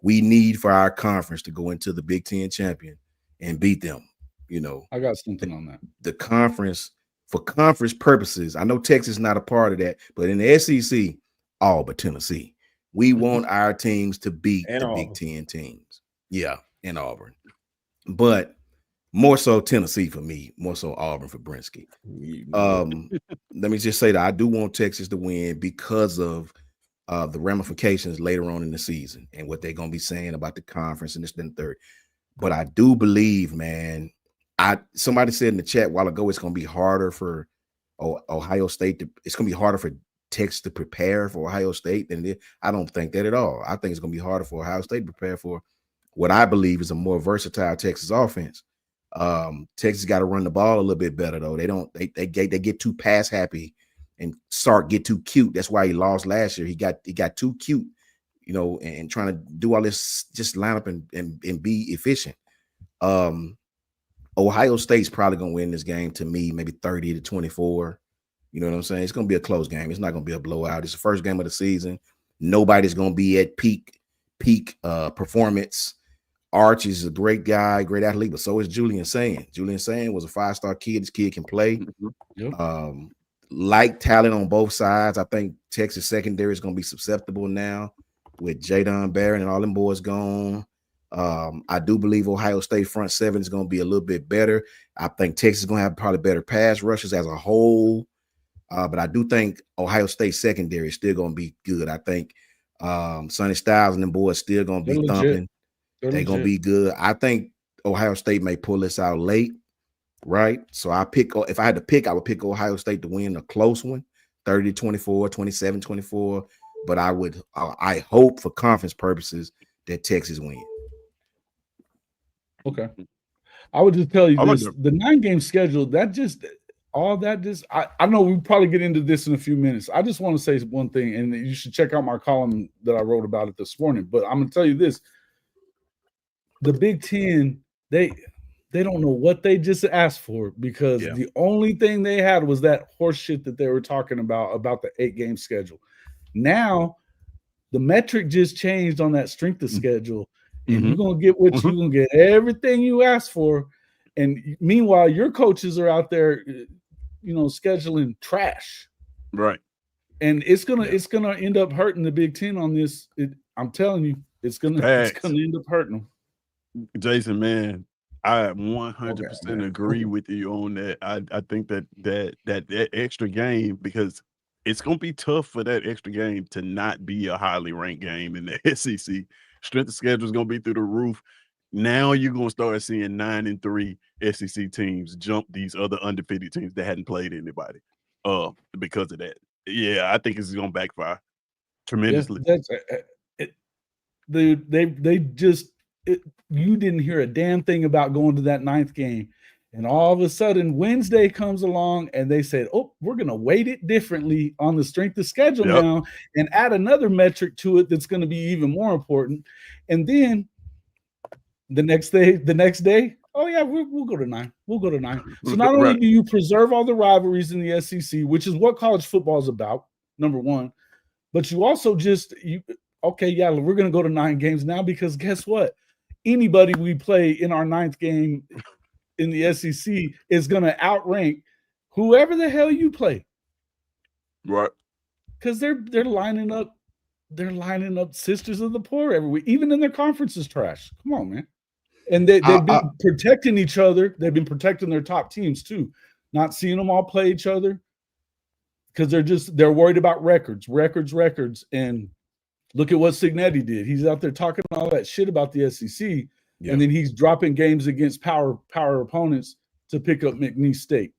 we need for our conference to go into the Big Ten champion and beat them. You know, I got something on that. The conference, for conference purposes, I know Texas is not a part of that, but in the SEC, all but Tennessee, we want our teams to beat And the Auburn. Big Ten teams. Yeah, and Auburn, but more so Tennessee for me, more so Auburn for Brinsky. Let me just say that I do want Texas to win because of the ramifications later on in the season and what they're going to be saying about the conference and this and third. But I do believe, man, somebody said in the chat a while ago, it's going to be harder for Ohio State it's going to be harder for Texas to prepare for Ohio State than it is. I don't think that at all. I think it's going to be harder for Ohio State to prepare for what I believe is a more versatile Texas offense. Texas got to run the ball a little bit better though. They get too pass happy and Sark get too cute. That's why he lost last year. He got too cute, you know, and trying to do all this, just line up and be efficient. Ohio State's probably gonna win this game to me, maybe 30-24. You know what I'm saying? It's gonna be a close game. It's not gonna be a blowout. It's the first game of the season. Nobody's gonna be at peak performance. Arch is a great guy, great athlete, but so is Julian Sand. Julian Sand was a 5-star kid. This kid can play. Yep. Like talent on both sides. I think Texas secondary is going to be susceptible now with Jadon Barron and all them boys gone. I do believe Ohio State front 7 is going to be a little bit better. I think Texas is going to have probably better pass rushes as a whole. But I do think Ohio State secondary is still going to be good. I think Sonny Styles and them boys still going to be thumping. They're going to be good. I think Ohio State may pull this out late, right? So if I had to pick, I would pick Ohio State to win a close one, 30-24, 27-24. But I hope for conference purposes that Texas win. Okay. I would just tell you this, the 9-game schedule, I know we'll probably get into this in a few minutes. I just want to say one thing, and you should check out my column that I wrote about it this morning. But I'm going to tell you this. The Big Ten, they don't know what they just asked for, because the only thing they had was that horse shit that they were talking about the 8-game schedule. Now, the metric just changed on that strength of schedule, and you're going to get what you're going to get everything you asked for. And meanwhile, your coaches are out there, scheduling trash. Right. And it's gonna end up hurting the Big Ten on this. I'm telling you, it's gonna end up hurting them. Jason, man, I 100% agree with you on that. I think that extra game, because it's going to be tough for that extra game to not be a highly ranked game in the SEC. Strength of schedule is going to be through the roof. Now you're going to start seeing 9-3 SEC teams jump these other undefeated teams that hadn't played anybody because of that. Yeah, I think it's going to backfire tremendously. You didn't hear a damn thing about going to that 9th game. And all of a sudden, Wednesday comes along and they said, oh, we're going to weight it differently on the strength of schedule now and add another metric to it that's going to be even more important. And then the next day, oh, yeah, we'll go to 9. We'll go to 9. So not only do you preserve all the rivalries in the SEC, which is what college football is about, number one, but you also we're going to go to 9 games now, because guess what? Anybody we play in our 9th game in the SEC is going to outrank whoever the hell you play. Right. Because they're lining up sisters of the poor every week, even in their conferences trash. Come on, man. And they've been protecting each other. They've been protecting their top teams too, not seeing them all play each other, because they're worried about records. And look at what Signetti did. He's out there talking all that shit about the SEC, and then he's dropping games against power opponents to pick up McNeese State.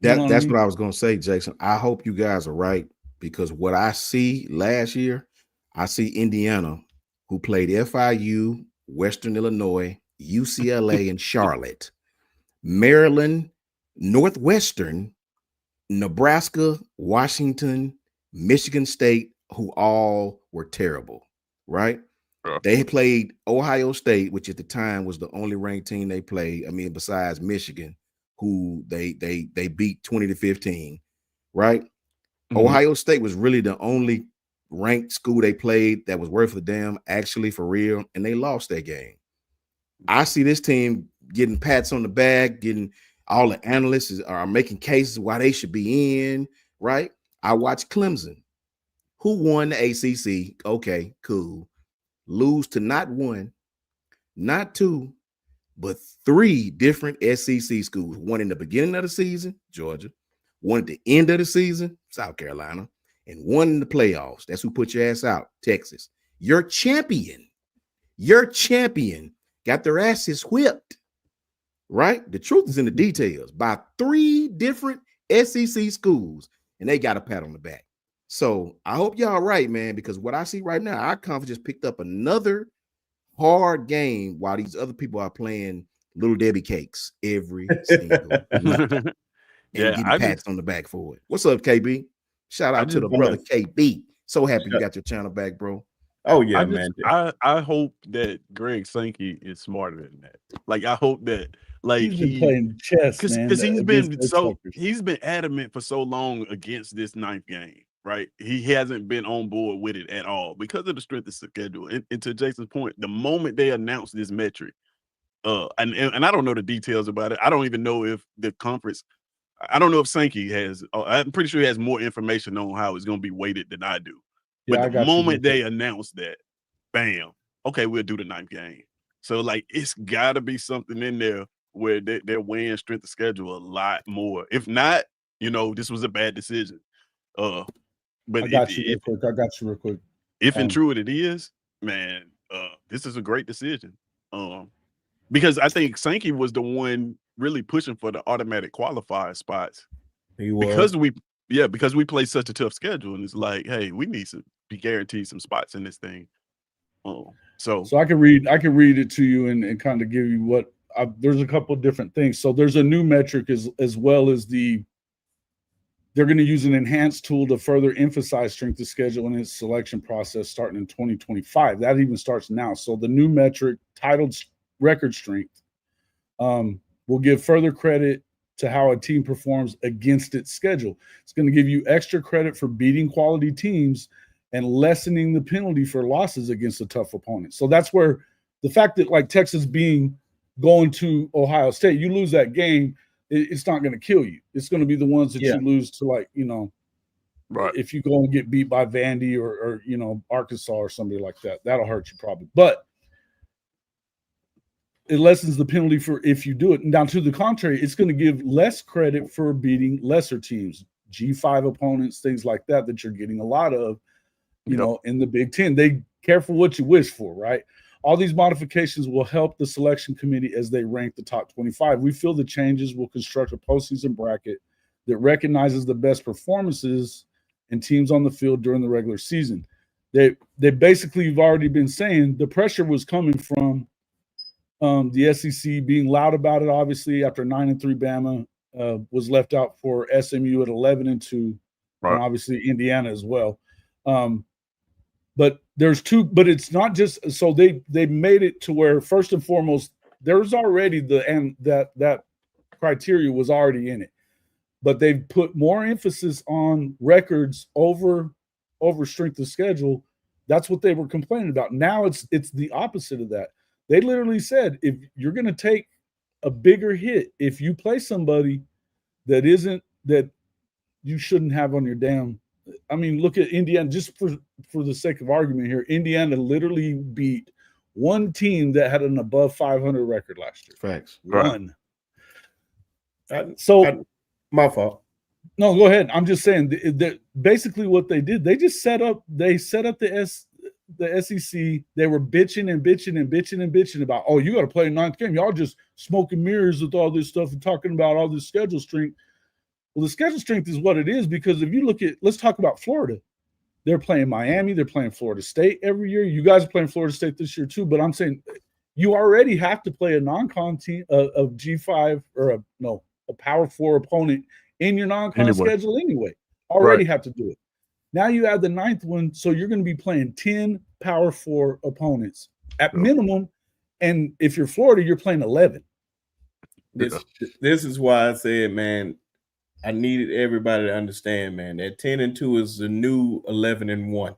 That's what I was going to say, Jason. I hope you guys are right, because what I see last year, I see Indiana, who played FIU, Western Illinois, UCLA, and Charlotte, Maryland, Northwestern, Nebraska, Washington, Michigan State, who all were terrible. right? They played Ohio State, which at the time was the only ranked team they played. I mean, besides Michigan, who they beat 20-15, right? Ohio State was really the only ranked school they played that was worth a damn, actually, for real, and they lost that game. I see this team getting pats on the back, getting all the analysts are making cases why they should be in, right? I watched Clemson, who won the ACC. Okay, cool. Lose to not one, not two, but three different SEC schools. One in the beginning of the season, Georgia, one at the end of the season, South Carolina, and one in the playoffs. That's who put your ass out, Texas. Your champion got their asses whipped, right? The truth is in the details by three different SEC schools, and they got a pat on the back. So I hope y'all right, man, because what I see right now, our conference just picked up another hard game while these other people are playing Little Debbie cakes every single week and getting pats on the back for it. What's up, KB? Shout out to the brother KB. So happy you got your channel back, bro. Oh yeah, man. I hope that Greg Sankey is smarter than that. Like, I hope that he's been playing chess, man. Because he's been adamant for so long against this 9th game, right? He hasn't been on board with it at all because of the strength of the schedule. And to Jason's point, the moment they announced this metric, and I don't know the details about it. I don't even know if the conference. I don't know if Sankey has. I'm pretty sure he has more information on how it's going to be weighted than I do. But the moment they announced that, bam, okay, we'll do the 9th game. So, like, it's got to be something in there where they're weighing strength of schedule a lot more. If not, this was a bad decision. But I got you real quick. If in truth it is, man, this is a great decision. Because I think Sankey was the one really pushing for the automatic qualifier spots. He was. Because we play such a tough schedule, and it's like, hey, we need to be guaranteed some spots in this thing. So I can read it to you and kind of give you what there's a couple of different things. So there's a new metric as well as they're going to use an enhanced tool to further emphasize strength of schedule in its selection process starting in 2025. That even starts now. So the new metric titled record strength will give further credit to how a team performs against its schedule. It's going to give you extra credit for beating quality teams and lessening the penalty for losses against a tough opponent. So that's where the fact that, like, Texas going to Ohio State, you lose that game, it's not going to kill you. It's going to be the ones that you lose to, like, right. If you go and get beat by Vandy or Arkansas or somebody like that, that'll hurt you probably. But it lessens the penalty for if you do it. Now, to the contrary, it's going to give less credit for beating lesser teams, G5 opponents, things like that you're getting a lot of, in the Big Ten. They careful what you wish for, right? All these modifications will help the selection committee as they rank the top 25. We feel the changes will construct a postseason bracket that recognizes the best performances and teams on the field during the regular season. They basically, you've already been saying, the pressure was coming from the SEC being loud about it, obviously, after 9-3 Bama was left out for SMU at 11-2, right. And obviously Indiana as well. But it's not just so they made it to where, first and foremost, there's already that criteria was already in it, but they've put more emphasis on records over strength of schedule. That's what they were complaining about. Now it's the opposite of that. They literally said, if you're going to take a bigger hit, if you play somebody that you shouldn't have on your damn. I mean, look at Indiana, just for the sake of argument here. Indiana literally beat one team that had an above 500 record last year. Facts. One. My fault. No, go ahead. I'm just saying that basically what they did, they set up the SEC. They were bitching about, oh, you got to play a 9th game. Y'all just smoking mirrors with all this stuff and talking about all this schedule strength. Well, the schedule strength is what it is, because if you look at, let's talk about Florida. They're playing Miami. They're playing Florida State every year. You guys are playing Florida State this year too, but I'm saying you already have to play a non-con team of G5 or a Power 4 opponent in your non-con schedule anyway. Already have to do it. Now you add the 9th one, so you're going to be playing 10 Power 4 opponents at minimum. And if you're Florida, you're playing 11. This is why I said, man, I needed everybody to understand, man, that 10-2 is the new 11-1.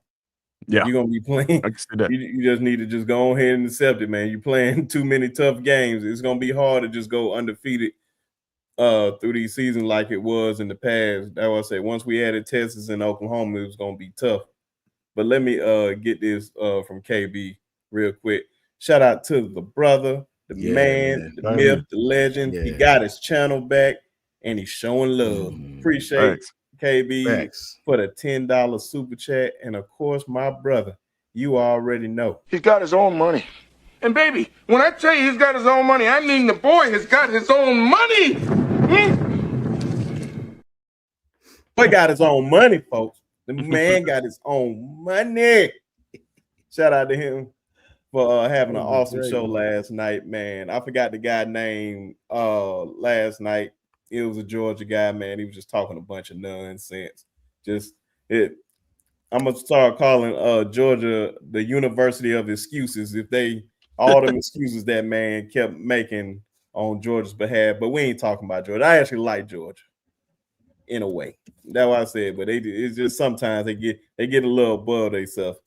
Yeah, you're gonna be playing. I can see that. You just need to just go ahead and accept it, man. You're playing too many tough games. It's gonna be hard to just go undefeated through these seasons like it was in the past. That's why I say once we added Texas and Oklahoma, it was gonna be tough. But let me get this from KB real quick. Shout out to the brother, the man, the myth, the legend. He got his channel back and he's showing love. Appreciate KB for the $10 super chat. And of course, my brother, you already know. He's got his own money. And baby, when I tell you he's got his own money, I mean the boy has got his own money. Boy got his own money, folks. The man got his own money. Shout out to him for having an awesome show last night, man. I forgot the guy name last night. It was a Georgia guy, man. He was just talking a bunch of nonsense. I'm gonna start calling Georgia the University of Excuses if they all them excuses that man kept making on Georgia's behalf. But we ain't talking about Georgia. I actually like Georgia in a way. That's what I said. But it's just sometimes they get a little above themselves.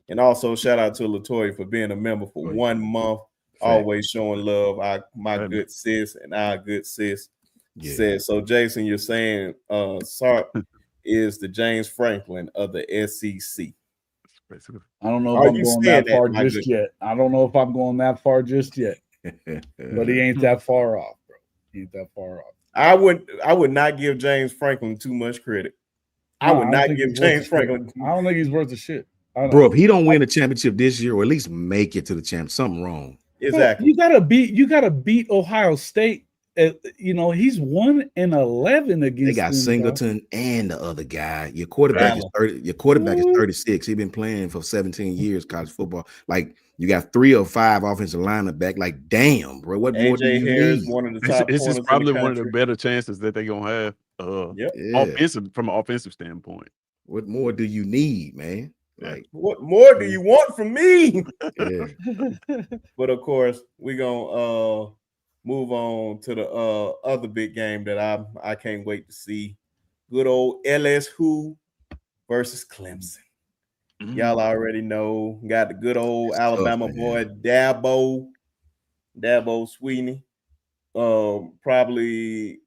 And also shout out to Latoya for being a member for 1 month, always showing love. My good sis and our good sis said. So Jason, you're saying Sharpe is the James Franklin of the SEC. I don't know if I'm going that far just yet. I don't know if I'm going that far just yet. But he ain't that far off, bro. He ain't that far off. I would not give James Franklin too much credit. I would not give James Franklin. I don't think he's worth a shit. Bro, if he don't win a championship this year, or at least make it to the champ, something wrong. Exactly. You gotta beat Ohio State. He's 1-11 against. They got Singleton and the other guy. Your quarterback is 30. Your quarterback is 36. He's been playing for 17 years college football. Like you got 3 or 5 offensive linemen back. Like damn, bro, what more do you need? One of the top. This is probably one of the better chances that they're gonna have. Offensive from an offensive standpoint. What more do you need, man? Like what more do you want from me? But of course, we're gonna move on to the other big game that I can't wait to see. Good old LSU versus Clemson. Y'all already know. Got the good old Alabama boy Dabo Sweeney. Probably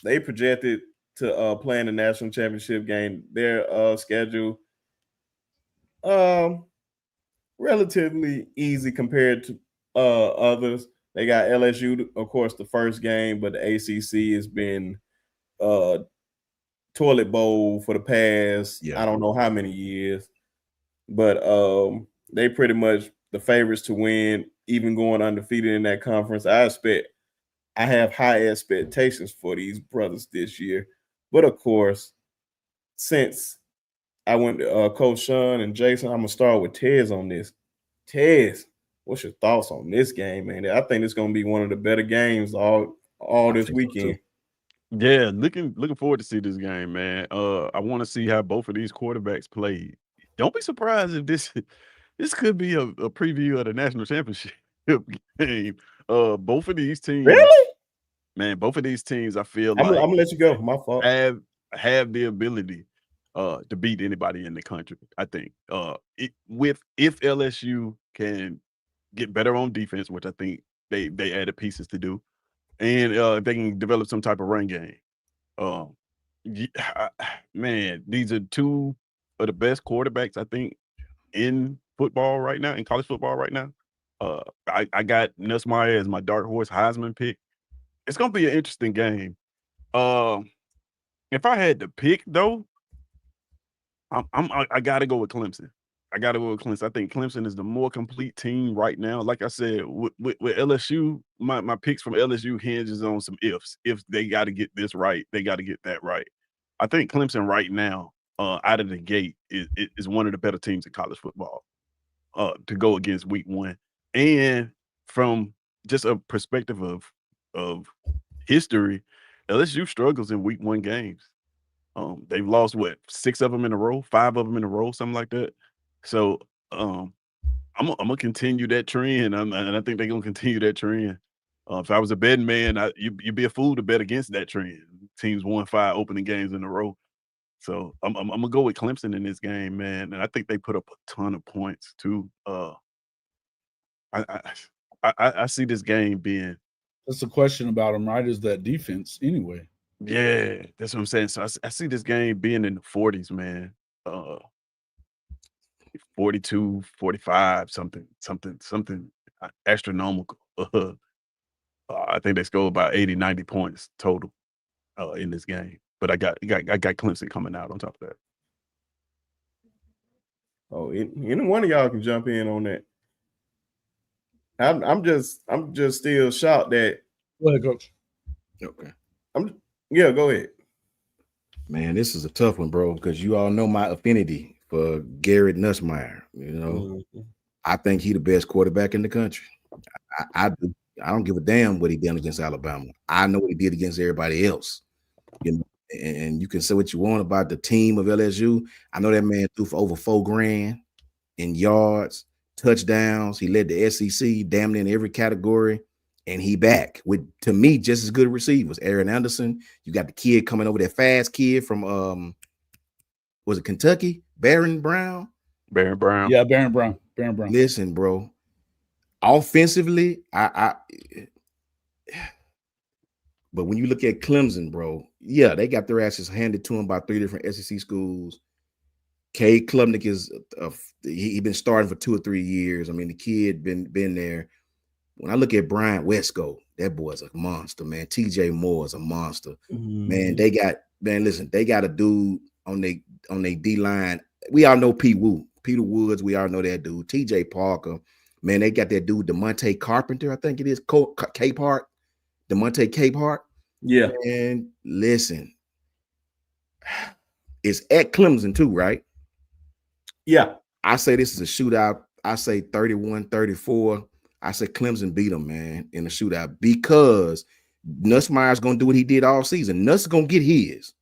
they projected to play in the national championship game. Their schedule relatively easy compared to others. They got LSU, of course, the first game, but the ACC has been toilet bowl for the past I don't know how many years. But they pretty much the favorites to win, even going undefeated in that conference. I have high expectations for these brothers this year. But of course, since I went to Coach Sean and Jason, I'm gonna start with Tez on this. Tez, what's your thoughts on this game, man? I think it's gonna be one of the better games all this weekend. Yeah, looking forward to see this game, man. I want to see how both of these quarterbacks play. Don't be surprised if this could be a preview of the national championship game. Both of these teams, really, man. Both of these teams, I feel I'm gonna let you go. My fault. Have the ability to beat anybody in the country. I think if LSU can get better on defense, which I think they added pieces to do, and they can develop some type of run game. Man, these are two of the best quarterbacks I think in football right now, in college football right now. I got Nussmeier as my dark horse Heisman pick. It's gonna be an interesting game. If I had to pick though, I gotta go with Clemson. I think Clemson is the more complete team right now. Like I said, with LSU, my picks from LSU hinges on some ifs. If they got to get this right, they got to get that right. I think Clemson right now, out of the gate, is one of the better teams in college football to go against week 1. And from just a perspective of history, LSU struggles in week 1 games. They've lost 6 of them in a row, 5 of them in a row, something like that. So I'm gonna continue that trend, and I think they're gonna continue that trend. If I was a betting man, you'd be a fool to bet against that trend. Teams won 5 opening games in a row. So I'm gonna go with Clemson in this game, man, and I think they put up a ton of points too. I see this game being. That's the question about them, right? Is that defense anyway? Yeah, that's what I'm saying. So I see this game being in the 40s, man. 42, 45, something astronomical. I think they score about 80, 90 points total in this game. But I got Clemson coming out on top of that. Oh, any one of y'all can jump in on that. I'm just still shocked that. Go ahead, Coach. Okay. Go ahead. Man, this is a tough one, bro, because you all know my affinity for Garrett Nussmeier. You know, I think he's the best quarterback in the country. I do. I don't give a damn what he did against Alabama. I know what he did against everybody else. You know, and you can say what you want about the team of LSU. I know that man threw for over $4,000 in yards, touchdowns. He led the SEC damn near in every category. And he back with, to me, just as good receivers. Aaron Anderson. You got the kid coming over, that fast kid from was it Kentucky? Barron Brown. Yeah, Barron Brown. Listen, bro. Offensively, but when you look at Clemson, bro, yeah, they got their asses handed to them by 3 different SEC schools. Cade Klubnik is he been starting for 2 or 3 years. I mean, the kid been there. When I look at Brian Wesco, that boy's a monster, man. TJ Moore is a monster. Man, they got a dude on they D-line. We all know Peter Woods, we all know that dude. TJ Parker. Man, they got that dude, DeMonte Carpenter, I think it is, Capehart. DeMonte Capehart. Yeah. And listen, it's at Clemson too, right? Yeah. I say this is a shootout. I say 31-34. I say Clemson beat them, man, in the shootout, because Nussmeier's going to do what he did all season. Nuss is going to get his.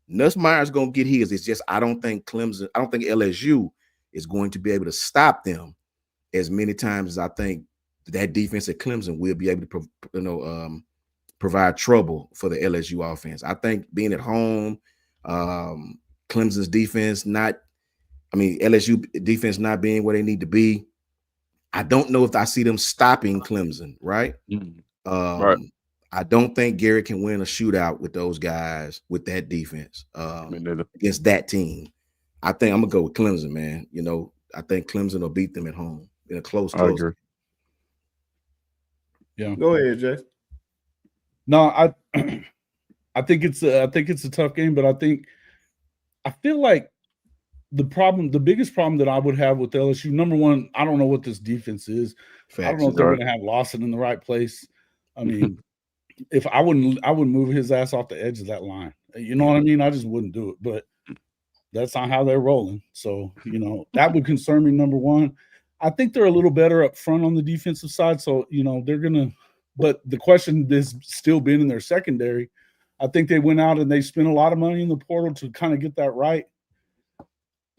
Nussmeier's going to get his. It's just I don't think LSU is going to be able to stop them as many times as I think that defense at Clemson will be able to provide trouble for the LSU offense. I think being at home, Clemson's defense LSU defense not being where they need to be. I don't know if I see them stopping Clemson, right? Right. I don't think Garrett can win a shootout with those guys with that defense against that team. I think I'm gonna go with Clemson, man. You know, I think Clemson will beat them at home in a close. I agree. Yeah. Go ahead, Jay. No, I think it's a tough game, but I feel like the biggest problem that I would have with LSU, number one, I don't know what this defense is. I don't know if they're going to have Lawson in the right place. I mean, if I wouldn't move his ass off the edge of that line. You know what I mean? I just wouldn't do it. But that's not how they're rolling. So, you know, that would concern me, number one. I think they're a little better up front on the defensive side. So, you know, they're going to – but the question has still been in their secondary. I think they went out and they spent a lot of money in the portal to kind of get that right.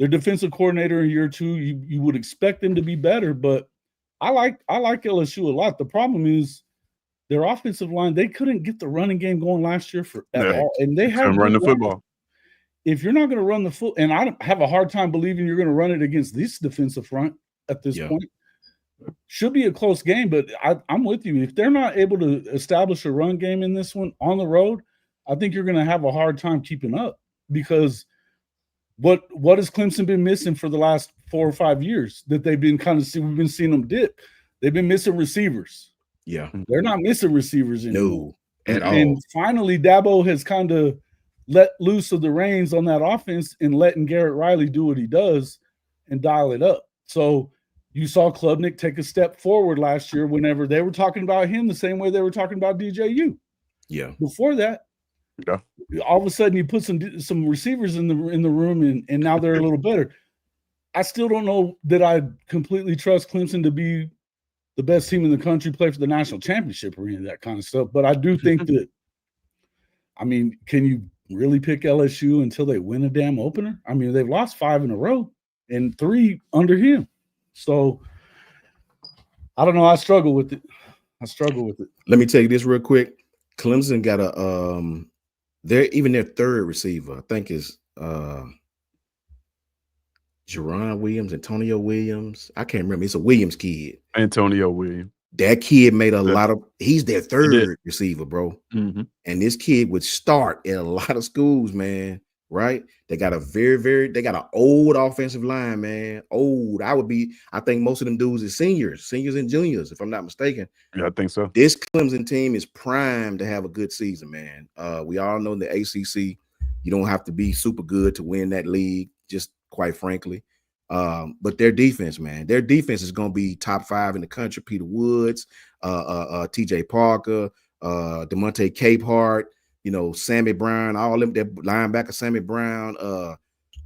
Their defensive coordinator in year 2, you would expect them to be better, but I like LSU a lot. The problem is their offensive line, they couldn't get the running game going last year at all. And they had to run the football. If you're not going to run the foot, and I have a hard time believing you're going to run it against this defensive front at this point. Should be a close game, but I'm with you. If they're not able to establish a run game in this one on the road, I think you're going to have a hard time keeping up, because what has Clemson been missing for the last 4 or 5 years that they've been we've been seeing them dip? They've been missing receivers. Yeah. They're not missing receivers anymore. No, at all. And finally, Dabo has kind of let loose of the reins on that offense and letting Garrett Riley do what he does and dial it up. So you saw Klubnik take a step forward last year whenever they were talking about him the same way they were talking about DJU. Yeah. Before that, all of a sudden you put some receivers in the room and now they're a little better. I still don't know that I completely trust Clemson to be the best team in the country, play for the national championship or any of that kind of stuff. But I do think that, I mean, can you really pick LSU until they win a damn opener? I mean, they've lost 5 in a row and 3 under him. So I don't know. I struggle with it. Let me tell you this real quick. Clemson got a their third receiver, I think, is Jerron Williams, Antonio Williams. I can't remember. It's a Williams kid. Antonio Williams. That kid made he's their third receiver, bro. Mm-hmm. And this kid would start at a lot of schools, man. Right? They got they got an old offensive line, man. Old. I think most of them dudes is seniors and juniors, if I'm not mistaken. Yeah, I think so. This Clemson team is primed to have a good season, man. We all know in the ACC, you don't have to be super good to win that league, just quite frankly. But their defense, man, is going to be top 5 in the country. Peter Woods, TJ Parker, DeMonte Capehart, Sammy Brown, all them, that linebacker Sammy Brown,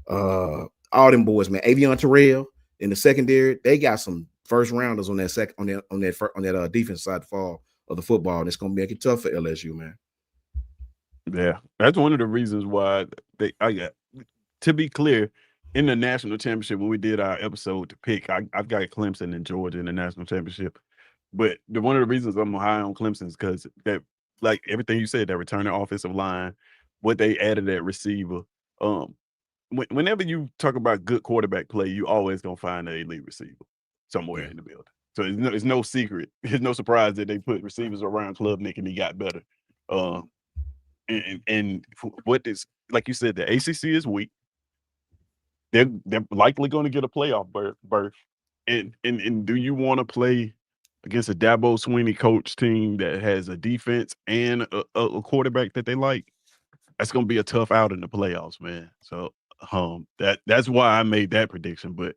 all them boys, man. Avion Terrell in the secondary, they got some first rounders on that defense side of the football, and it's going to make it tough for LSU, man. Yeah, that's one of the reasons why to be clear, in the national championship, when we did our episode to pick, I've got Clemson and Georgia in the national championship. But one of the reasons I'm high on Clemson is because that, like everything you said, that returning offensive line, what they added at receiver. Whenever you talk about good quarterback play, you always gonna find an elite receiver somewhere in the building. So it's no secret. It's no surprise that they put receivers around Klubnik and he got better. And what is, like you said, the ACC is weak. They're likely going to get a playoff berth. And do you want to play against a Dabo Swinney coach team that has a defense and a quarterback that they like? That's going to be a tough out in the playoffs, man. So that's why I made that prediction. But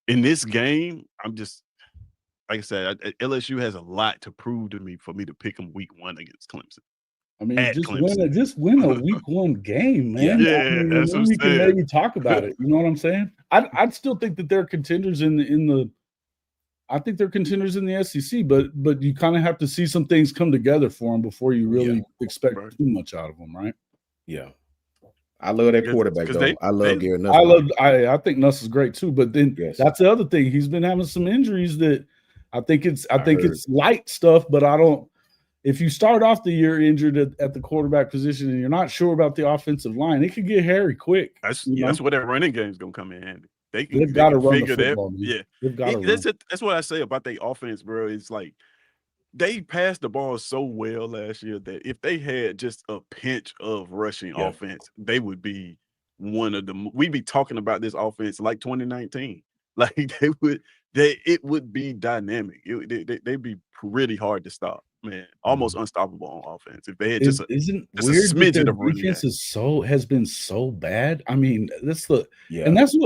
in this game, I'm just, like I said, LSU has a lot to prove to me for me to pick them week 1 against Clemson. I mean, just win a week 1 game, man. Yeah, I mean, that's what I'm we can saying. maybe talk about it. You know what I'm saying? I'd still think that they're contenders in the. I think they're contenders in the SEC, but you kind of have to see some things come together for them before you really expect too much out of them, right? Yeah. I love that quarterback though. I love Gary Nuss. I think Nuss is great too. But then that's the other thing. He's been having some injuries that I think it's light stuff, but I don't. If you start off the year injured at the quarterback position and you're not sure about the offensive line, it could get hairy quick. That's where that running game is gonna come in handy. They've got to run the football. Yeah, they've got to. That's what I say about their offense, bro. It's like they passed the ball so well last year that if they had just a pinch of rushing offense, they would be one of them. We'd be talking about this offense like 2019. Like it would be dynamic. They'd be pretty hard to stop, man. Almost unstoppable on offense. If they had just isn't just weird a smidgen that of their defense has been so bad. I mean, and that's what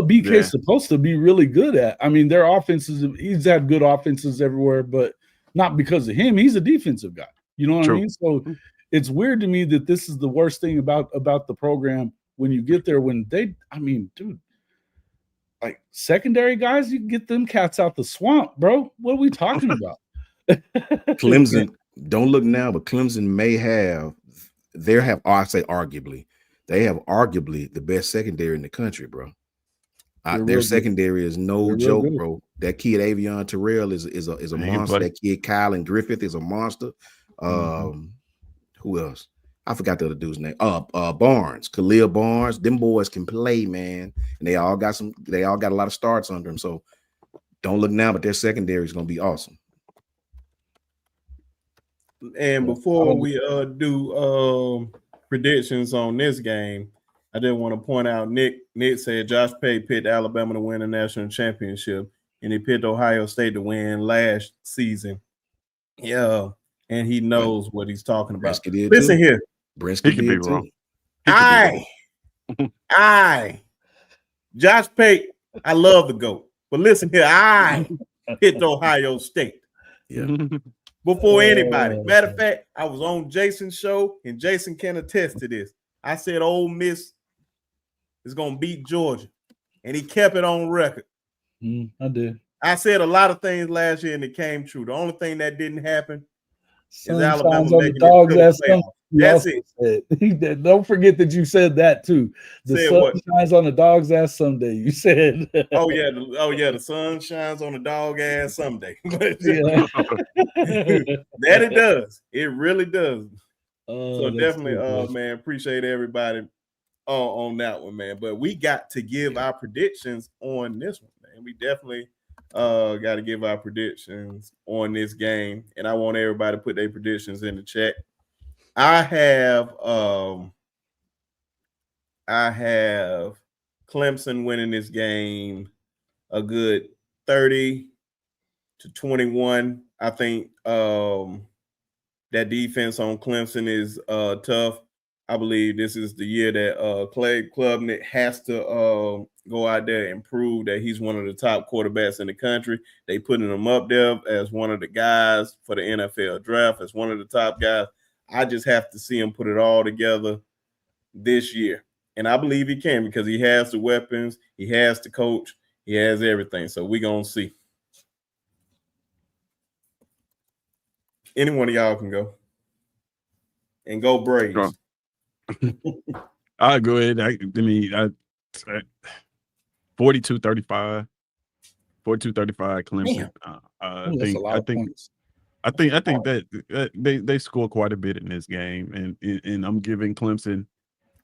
BK is supposed to be really good at. I mean, their offenses, he's had good offenses everywhere, but not because of him. He's a defensive guy. You know what I mean? So it's weird to me that this is the worst thing about the program when you get there. Dude, like secondary guys, you can get them cats out the swamp, bro. What are we talking about? Clemson, don't look now, but Clemson arguably the best secondary in the country, bro. Their secondary is no joke, bro. That kid Avion Terrell is a monster. That kid Kylan Griffith is a monster. Who else? I forgot the other dude's name. Barnes, Khalil Barnes. Them boys can play, man, and they all got a lot of starts under them. So don't look now, but their secondary is gonna be awesome. And before we do predictions on this game, I did want to point out Nick said Josh Pate picked Alabama to win the national championship, and he picked Ohio State to win last season. Yeah, and he knows what he's talking about. Listen here. Brinsky could be wrong. Josh Pate, I love the GOAT. But listen here, I picked Ohio State. Yeah. Before anybody. Matter of fact, I was on Jason's show, and Jason can attest to this. I said Ole Miss is going to beat Georgia, and he kept it on record. I did. I said a lot of things last year, and it came true. The only thing that didn't happen is Alabama making the dogs. That's it. Said, don't forget that you said that too. The Said sun what? shines on a dog's ass someday. You said, Oh yeah, the sun shines on a dog ass someday. But yeah. that it does. It really does. So That's definitely, good, man, appreciate everybody on that one, man. But we got to give our predictions on this one, man. We definitely got to give our predictions on this game, and I want everybody to put their predictions in the chat. I have Clemson winning this game a good 30-21. I think that defense on Clemson is tough. I believe this is the year that Clay Klubnik has to go out there and prove that he's one of the top quarterbacks in the country. They putting him up there as one of the guys for the NFL draft, as one of the top guys. I just have to see him put it all together this year. And I believe he can because he has the weapons, he has the coach, he has everything. So we're going to see. Any one of y'all can go. And go Braves. Sure. I'll go ahead. I mean, 42-35. 42-35 Clemson. I think that they score quite a bit in this game, and I'm giving Clemson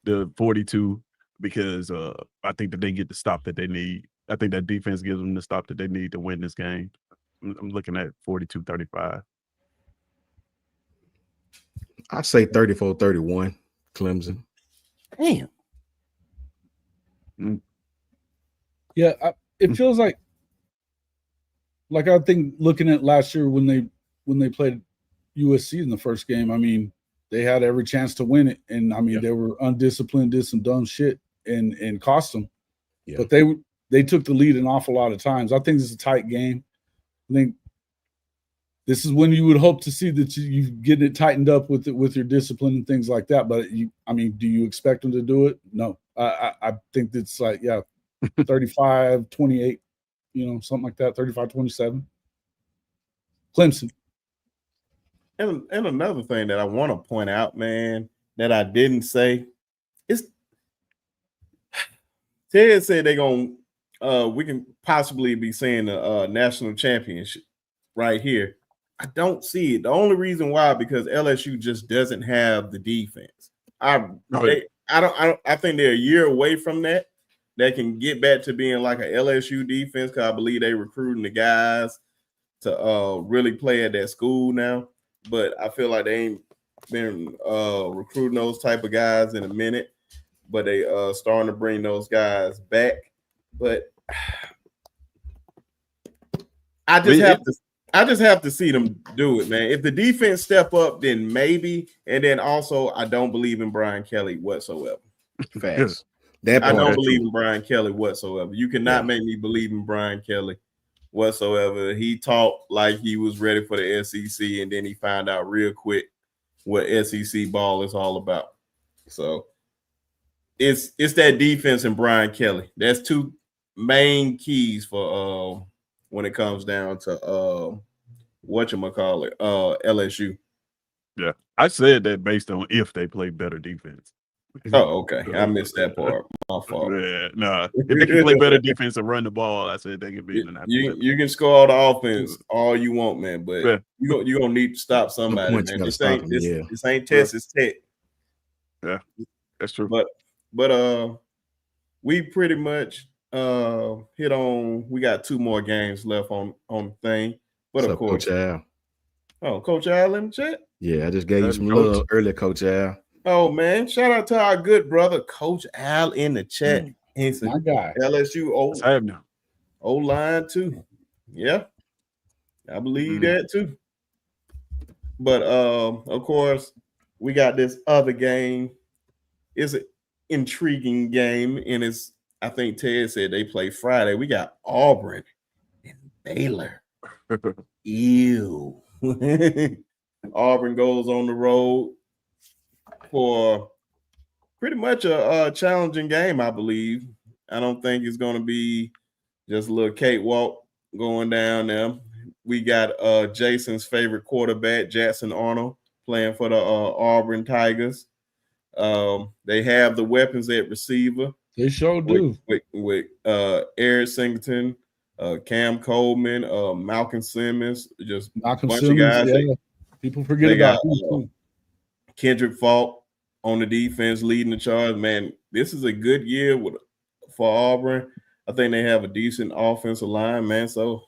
the 42 because I think that they get the stop that they need. I think that defense gives them the stop that they need to win this game. I'm looking at 42-35. I say 34-31 Clemson. Damn. Yeah, it feels like I think looking at last year when they played USC in the first game, I mean, they had every chance to win it, and I mean they were undisciplined, did some dumb shit, and cost them. Yeah. But they took the lead an awful lot of times. I think it's a tight game. I think this is when you would hope to see that you get it tightened up with your discipline and things like that. But do you expect them to do it? No. I think it's like 35-28, something like that. 35-27. Clemson. And another thing that I want to point out, man, that I didn't say is Ted said they're going we can possibly be seeing a national championship right here. I don't see it. The only reason why, because LSU just doesn't have the defense. I think they're a year away from that. They can get back to being like a LSU defense because I believe they recruiting the guys to really play at that school now. But I feel like they ain't been recruiting those type of guys in a minute. But they starting to bring those guys back. But I just have to see them do it, man. If the defense step up, then maybe. And then also, I don't believe in Brian Kelly whatsoever. Facts. I don't believe in Brian Kelly whatsoever. You cannot make me believe in Brian Kelly whatsoever. He talked like he was ready for the SEC, and then he found out real quick what SEC ball is all about. So it's that defense and Brian Kelly. That's two main keys for when it comes down to LSU. Yeah, I said that based on if they play better defense. Oh, okay. I missed that part. My fault. Yeah, nah. If they can play better defense and run the ball, I said they can be in the You can score all the offense all you want, man, but you're gonna need to stop somebody, man. This ain't Texas Tech. Yeah, that's true. But we pretty much hit on. We got two more games left on the thing. But of course, Coach Al. Oh, Coach Al in the chat? Yeah, I just gave you some love earlier, Coach Al. Oh man, shout out to our good brother, Coach Al in the chat. My guy. LSU O-line too. Yeah, I believe that too. But of course, we got this other game. It's an intriguing game, and it's, I think Ted said they play Friday. We got Auburn and Baylor. Ew. Auburn goes on the road for pretty much a challenging game, I believe. I don't think it's going to be just a little cakewalk going down there. We got Jason's favorite quarterback, Jackson Arnold, playing for the Auburn Tigers. They have the weapons at receiver. They sure do. With Eric Singleton, Cam Coleman, Malcolm Simmons, just Malcolm a bunch Simmons, of guys. yeah. People forget They about got him. Kendrick Falk on the defense leading the charge. Man, this is a good year for Auburn. I think they have a decent offensive line, man. So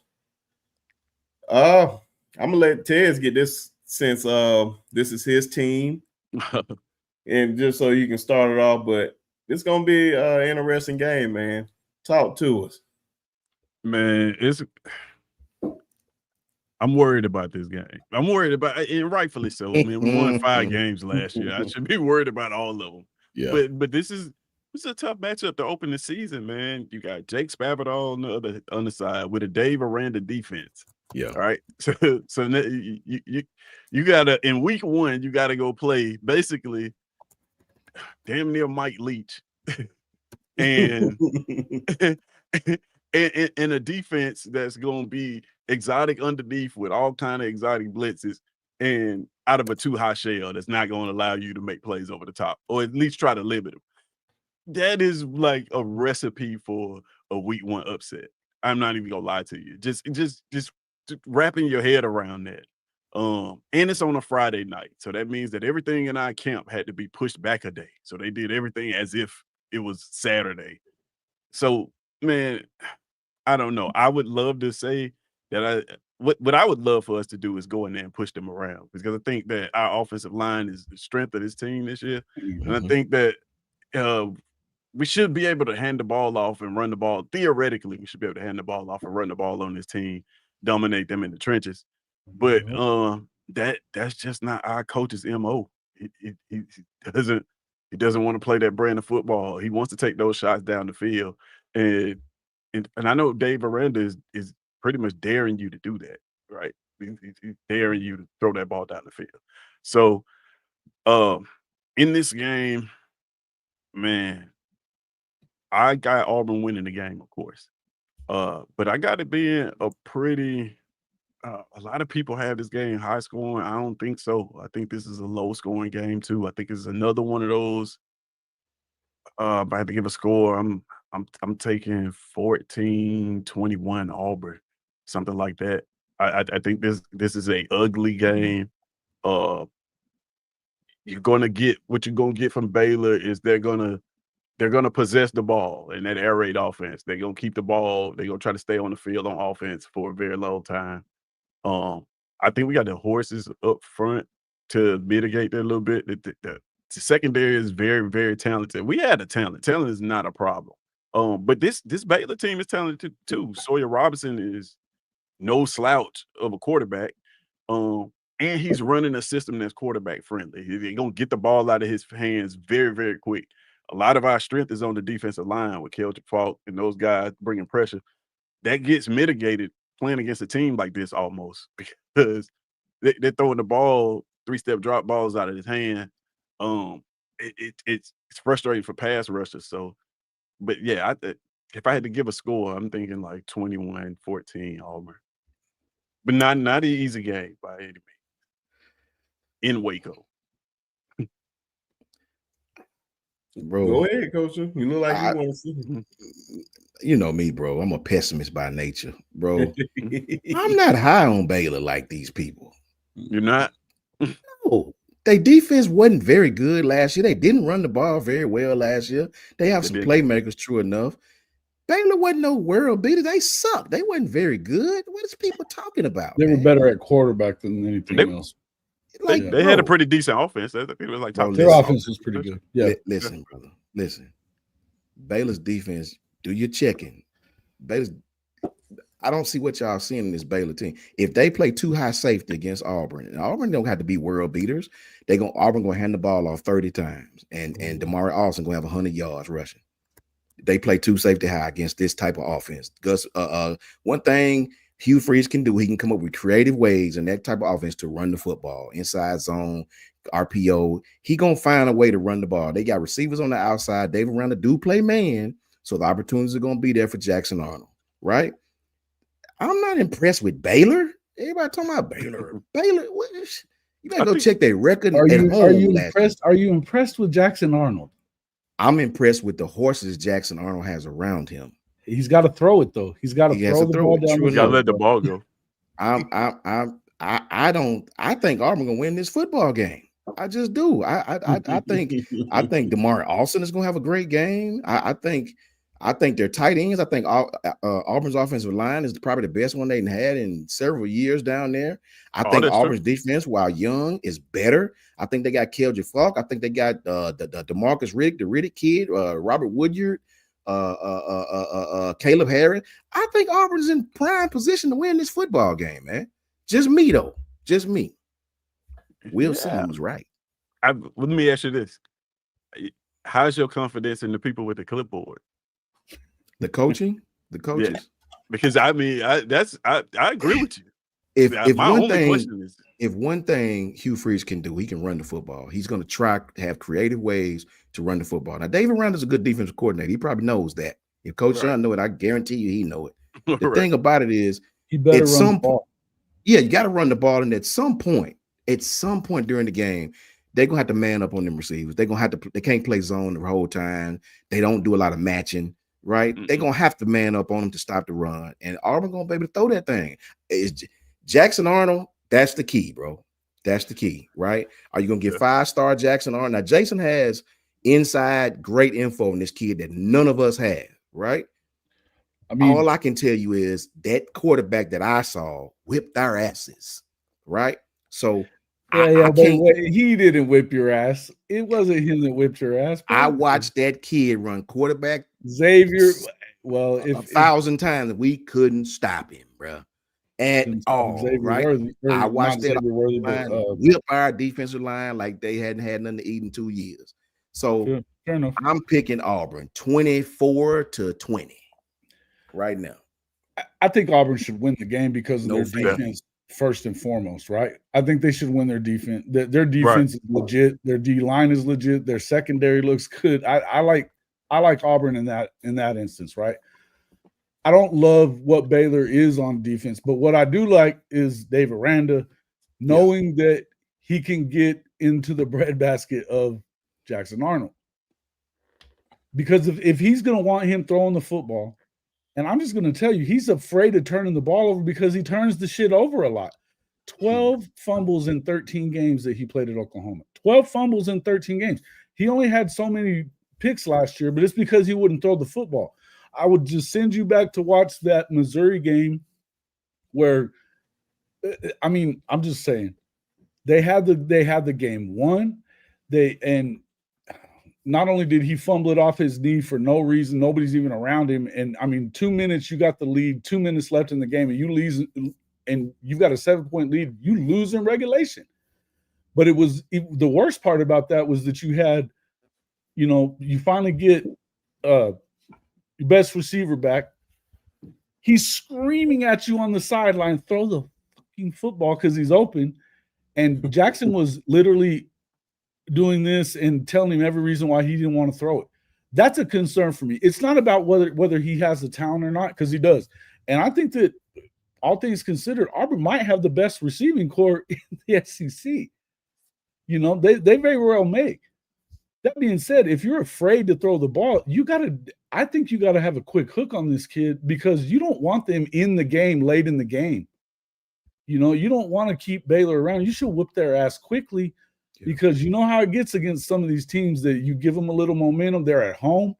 I'm gonna let Tez get this since this is his team. And just so you can start it off, but it's gonna be an interesting game, man. Talk to us. Man, I'm worried about this game. I'm worried about it, and rightfully so. I mean, we won 5 games last year. I should be worried about all of them. Yeah. But this is a tough matchup to open the season, man. You got Jake Spavital on the other side with a Dave Aranda defense. Yeah. All right. So you gotta, in week 1, you gotta go play basically damn near Mike Leach. And in a defense that's going to be exotic underneath with all kind of exotic blitzes and out of a too high shell that's not going to allow you to make plays over the top or at least try to limit them. That is like a recipe for a week 1 upset. I'm not even gonna lie to you. Just wrapping your head around that. And it's on a Friday night, so that means that everything in our camp had to be pushed back a day. So they did everything as if it was Saturday. So, man, I don't know. I would love to say that what I would love for us to do is go in there and push them around because I think that our offensive line is the strength of this team this year. And I think that we should be able to hand the ball off and run the ball. Theoretically, we should be able to hand the ball off and run the ball on this team, dominate them in the trenches. But that's just not our coach's MO. He doesn't want to play that brand of football. He wants to take those shots down the field. And I know Dave Aranda is pretty much daring you to do that, right? He's daring you to throw that ball down the field. So in this game, man, I got Auburn winning the game, of course. But I got it being a pretty a lot of people have this game high scoring. I don't think so. I think this is a low scoring game too. I think it's another one of those. If I had to give a score, I'm taking 14-21 Auburn, something like that. I think this is a ugly game. You're gonna get what you're gonna get from Baylor is they're gonna possess the ball in that air raid offense. They're gonna keep the ball. They're gonna try to stay on the field on offense for a very long time. I think we got the horses up front to mitigate that a little bit. The secondary is very, very talented. We had the talent. Talent is not a problem. But this Baylor team is talented too. Sawyer Robinson is no slouch of a quarterback. And he's running a system that's quarterback friendly. He's gonna get the ball out of his hands very, very quick. A lot of our strength is on the defensive line with Kendrick Falk and those guys bringing pressure. That gets mitigated playing against a team like this almost because they're throwing the ball, 3-step drop balls out of his hand. It's frustrating for pass rushers. So, but yeah, if I had to give a score, I'm thinking like 21-14 Auburn, but not an easy game by any means in Waco. Bro, go ahead, Coach. You look like you want to see. You know me, bro. I'm a pessimist by nature, bro. I'm not high on Baylor like these people. You're not? No, their defense wasn't very good last year. They didn't run the ball very well last year. They have some playmakers, true enough. Baylor wasn't no world beater. They sucked. They wasn't very good. What is people talking about? They were better at quarterback than anything else. Like they had a pretty decent offense. It was like top their offense was pretty good. Yeah. Listen, brother. Listen. Baylor's defense, do your checking. I don't see what y'all seeing in this Baylor team. If they play too high safety against Auburn, and Auburn don't have to be world beaters, Auburn gonna hand the ball off 30 times, and Damari Austin gonna have 100 yards rushing. They play too safety high against this type of offense. Gus, one thing Hugh Freeze can do, he can come up with creative ways in that type of offense to run the football, inside zone, RPO. He gonna find a way to run the ball. They got receivers on the outside. David Randa do play man, so the opportunities are gonna be there for Jackson Arnold, right? I'm not impressed with Baylor. Everybody talking about Baylor. Baylor, You better go check their record Are at you home. impressed? Are you impressed with Jackson Arnold? I'm impressed with the horses Jackson Arnold has around him. He's got to throw it though. He's got to throw the ball down the You gotta field. let the ball go. I think Auburn gonna win this football game. I just do. I think DeMar Alston is gonna have a great game. I think their tight ends. I think Auburn's offensive line is probably the best one they've had in several years down there. I think Auburn's defense, while young, is better. I think they got Keldrick Falk. I think they got the DeMarcus Riddick, the Riddick kid, Robert Woodyard, Caleb Harris. I think Auburn's in prime position to win this football game, man. Just me, though. Just me. We'll see who's right. Let me ask you this. How's your confidence in the people with the clipboard? The coaches. Yeah. Because I agree with you. If one thing Hugh Freeze can do, he can run the football. He's going to try to have creative ways to run the football. Now, David Randall's a good defensive coordinator. He probably knows that. If Coach Sean know it, I guarantee you he know it. The thing about it is, he better run the ball. Yeah, you got to run the ball, and at some point during the game, they're gonna have to man up on them receivers. They're gonna have to. They can't play zone the whole time. They don't do a lot of matching, right? They're gonna have to man up on them to stop the run, and Auburn gonna be able to throw that thing. It's Jackson Arnold. That's the key, bro. That's the key, right? Are you gonna get 5-star Jackson Arnold? Now, Jason has inside great info on this kid that none of us have, right? I mean, all I can tell you is that quarterback that I saw whipped our asses, right? So but he didn't whip your ass. It wasn't him that whipped your ass. Bro. I watched that kid run quarterback Xavier. Well, 1,000 times we couldn't stop him, bro. At all, Xavier right? I watched that whip our defensive line like they hadn't had nothing to eat in 2 years. So fair enough. I'm picking Auburn 24-20 right now. I think Auburn should win the game because of their defense first and foremost, right? I think they should win their defense. Their defense is legit. Their D line is legit. Their secondary looks good. I like Auburn in that instance, right? I don't love what Baylor is on defense, but what I do like is Dave Aranda knowing that he can get into the breadbasket of Jackson Arnold. Because if he's going to want him throwing the football, and I'm just going to tell you, he's afraid of turning the ball over because he turns the shit over a lot. 12 fumbles in 13 games that he played at Oklahoma. 12 fumbles in 13 games. He only had so many picks last year, but it's because he wouldn't throw the football. I would just send you back to watch that Missouri game where, I mean, I'm just saying, they had the game won. And not only did he fumble it off his knee for no reason, nobody's even around him. And I mean, 2 minutes, you got the lead, 2 minutes left in the game, and you lose, and you've got a 7-point lead, you lose in regulation. But the worst part about that was that you had, you finally get your best receiver back. He's screaming at you on the sideline, throw the fucking football because he's open. And Jackson was literally doing this and telling him every reason why he didn't want to throw it. That's a concern for me. It's not about whether he has the talent or not, because he does. And I think that all things considered, Auburn might have the best receiving core in the SEC. They very well may. That being said, if you're afraid to throw the ball, I think you got to have a quick hook on this kid because you don't want them in the game late in the game. You don't want to keep Baylor around. You should whip their ass quickly. Because you know how it gets against some of these teams that you give them a little momentum. They're at home.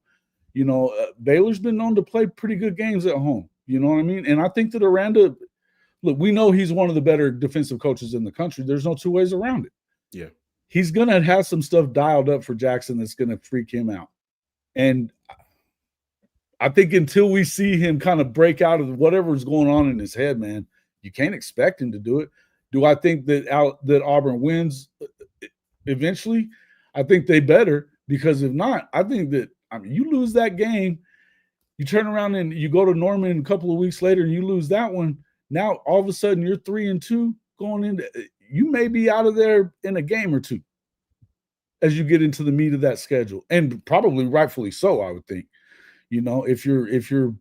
Baylor's been known to play pretty good games at home. You know what I mean? And I think that Aranda, look, we know he's one of the better defensive coaches in the country. There's no two ways around it. Yeah. He's going to have some stuff dialed up for Jackson that's going to freak him out. And I think until we see him kind of break out of whatever's going on in his head, man, you can't expect him to do it. Do I think that Auburn wins eventually? I think they better, because if not, I think that you lose that game, you turn around and you go to Norman a couple of weeks later and you lose that one. Now all of a sudden you're 3-2 going into. You may be out of there in a game or two as you get into the meat of that schedule, and probably rightfully so. I would think, if you're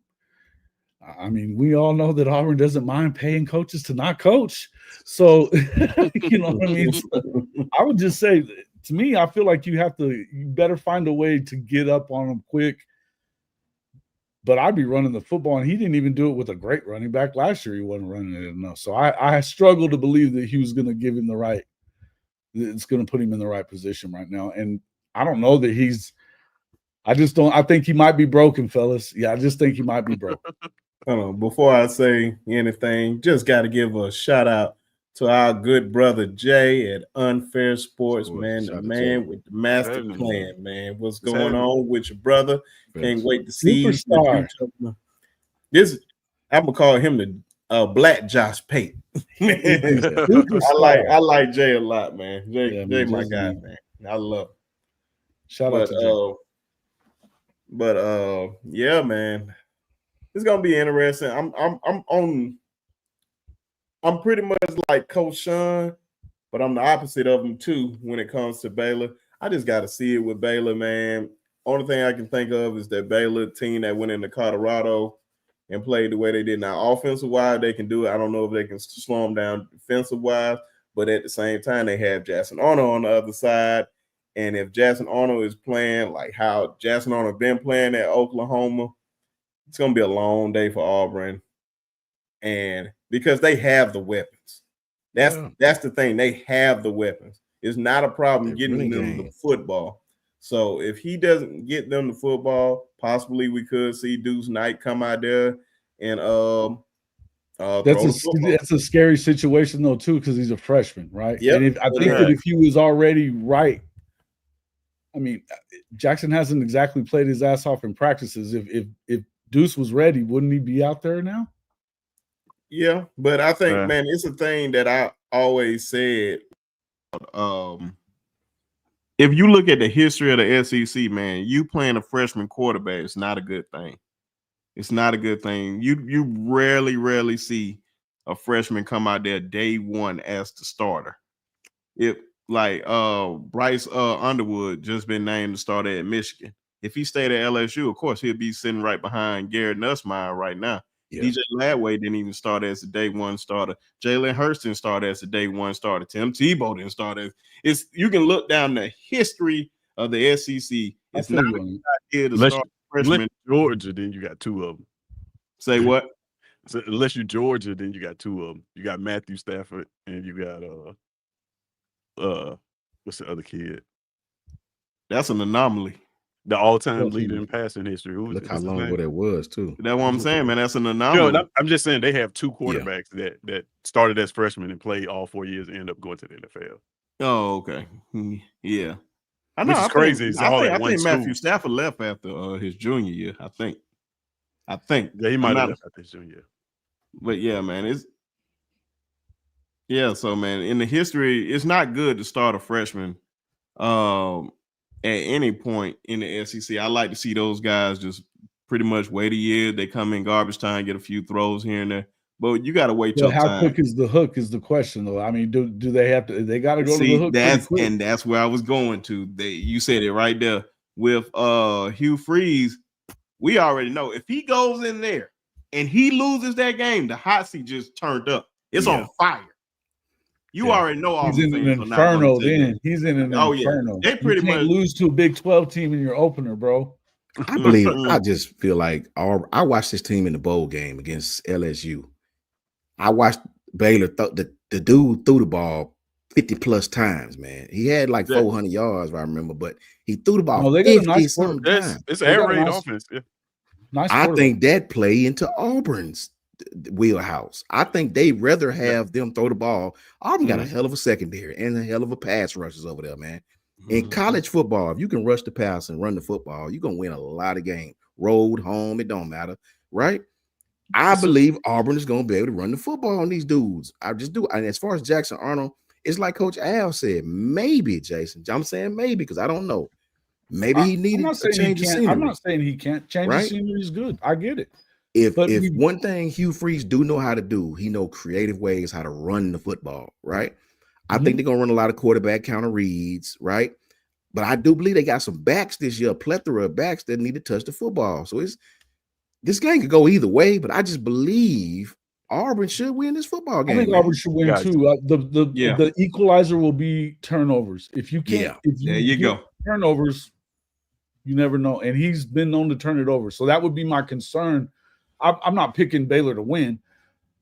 I mean, we all know that Auburn doesn't mind paying coaches to not coach. So, you know what I mean? So I would just say, to me, I feel like you better find a way to get up on them quick. But I'd be running the football, and he didn't even do it with a great running back. Last year, he wasn't running it enough. So I struggle to believe that he was going to give him it's going to put him in the right position right now. And I don't know that I think he might be broken, fellas. Yeah, I just think he might be broken. Before I say anything, just got to give a shout out to our good brother Jay at Unfair Sports, man. The man with the master plan, man. What's going on with your brother? Can't wait to see Superstar. I'm gonna call him the Black Josh Pate. I like Jay a lot, man. Jay my guy, man. I love him. Shout out to Jay. But yeah, man. It's gonna be interesting. I'm pretty much like Coach Sean, but I'm the opposite of him too when it comes to Baylor. I just got to see it with Baylor, man. Only thing I can think of is that Baylor team that went into Colorado and played the way they did. Now, offensive-wise, they can do it. I don't know if they can slow them down defensive-wise, but at the same time, they have Jackson Arnold on the other side. And if Jackson Arnold is playing like how Jackson Arnold been playing at Oklahoma, it's going to be a long day for Auburn. And because they have the weapons. That's the thing. They have the weapons. It's not a problem getting them the football. So if he doesn't get them the football, possibly we could see Deuce Knight come out there and that's a scary situation though too, because he's a freshman, right? Yep. And I think that if he was already right, I mean, Jackson hasn't exactly played his ass off in practices. If Deuce was ready, wouldn't he be out there now? Yeah, but I think, man, it's a thing that I always said. If you look at the history of the SEC, man, you playing a freshman quarterback is not a good thing. It's not a good thing. You rarely see a freshman come out there day one as the starter. If like Bryce Underwood just been named the starter at Michigan. If he stayed at LSU, of course, he'll be sitting right behind Garrett Nussmeier right now. Yeah. DJ Ladway didn't even start as a day one starter. Jalen Hurst didn't start as a day one starter. Tim Tebow didn't start as. You can look down the history of the SEC. It's not a good idea to start freshman. Georgia, then you got two of them. Say what? So unless you're Georgia, then you got two of them. You got Matthew Stafford and you got what's the other kid? That's an anomaly. The all-time leader in passing history. Look how long ago that was, too. That's what I'm saying, man. That's an anomaly. I'm just saying they have two quarterbacks that started as freshmen and played all 4 years and end up going to the NFL. Oh, okay. Yeah. I know. Which is crazy. I think Matthew Stafford left after his junior year, I think. Yeah, he might have left after his junior year. But, yeah, man, so, man, in the history, it's not good to start a freshman at any point in the SEC. I like to see those guys just pretty much wait a year. They come in garbage time, get a few throws here and there. But you got to wait your time. How quick is the hook is the question, though. I mean, do they have to – they got to go to the hook and that's where I was going to. You said it right there. With Hugh Freeze, we already know if he goes in there and he loses that game, the hot seat just turned up. It's on fire. You already know all he's in an inferno then. He's in an inferno. They pretty much lose to a Big 12 team in your opener, bro. I just feel like I watched this team in the bowl game against LSU. I watched Baylor. The dude threw the ball 50 plus times, man. He had like 400 yards, if I remember, but he threw the ball 50 some times. It's air raid offense. Yeah. Nice. I think that play into Auburn's wheelhouse. I think they rather have them throw the ball. Auburn got a hell of a secondary and a hell of a pass rushers over there, man. In college football, if you can rush the pass and run the football, you're gonna win a lot of games. Road, home, it don't matter, right? I believe Auburn is gonna be able to run the football on these dudes. I just do. And as far as Jackson Arnold, it's like Coach Al said, maybe Jason. I'm saying maybe because I don't know. Maybe he needed to change the scenery. I'm not saying he can't change the scenery. Is good. I get it. If one thing Hugh Freeze do know how to do, he know creative ways how to run the football, right? I think they're gonna run a lot of quarterback counter reads, right? But I do believe they got some backs this year, a plethora of backs that need to touch the football. So this game could go either way, but I just believe Auburn should win this football game. I think Auburn should win too. The equalizer will be turnovers. If you can't, if you get turnovers, you never know. And he's been known to turn it over. So that would be my concern. I'm not picking Baylor to win.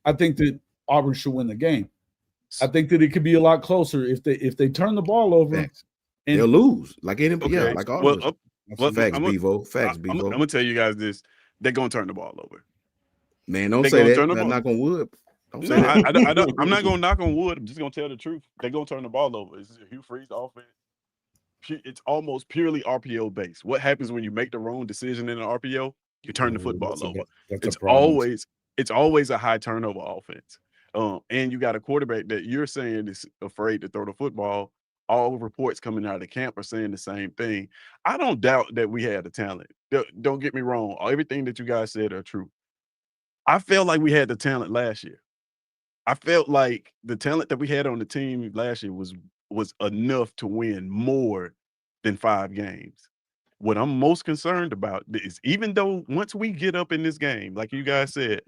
I think that Auburn should win the game. I think that it could be a lot closer if they turn the ball over. Facts. And they'll lose. Like anybody, okay. like Auburn. Facts, Bevo. Facts, Bevo. I'm gonna tell you guys this: they're gonna turn the ball over. Man, don't say that. I'm not gonna wood. I'm not gonna knock on wood. I'm just gonna tell the truth. They're gonna turn the ball over. It's Hugh Freeze offense. It's almost purely RPO based. What happens when you make the wrong decision in an RPO? You turn the football over. It's always a high turnover offense. And you got a quarterback that you're saying is afraid to throw the football. All reports coming out of the camp are saying the same thing. I don't doubt that we had the talent. Don't get me wrong. Everything that you guys said are true. I felt like we had the talent last year. I felt like the talent that we had on the team last year was enough to win more than 5 games. What I'm most concerned about is, even though once we get up in this game, like you guys said,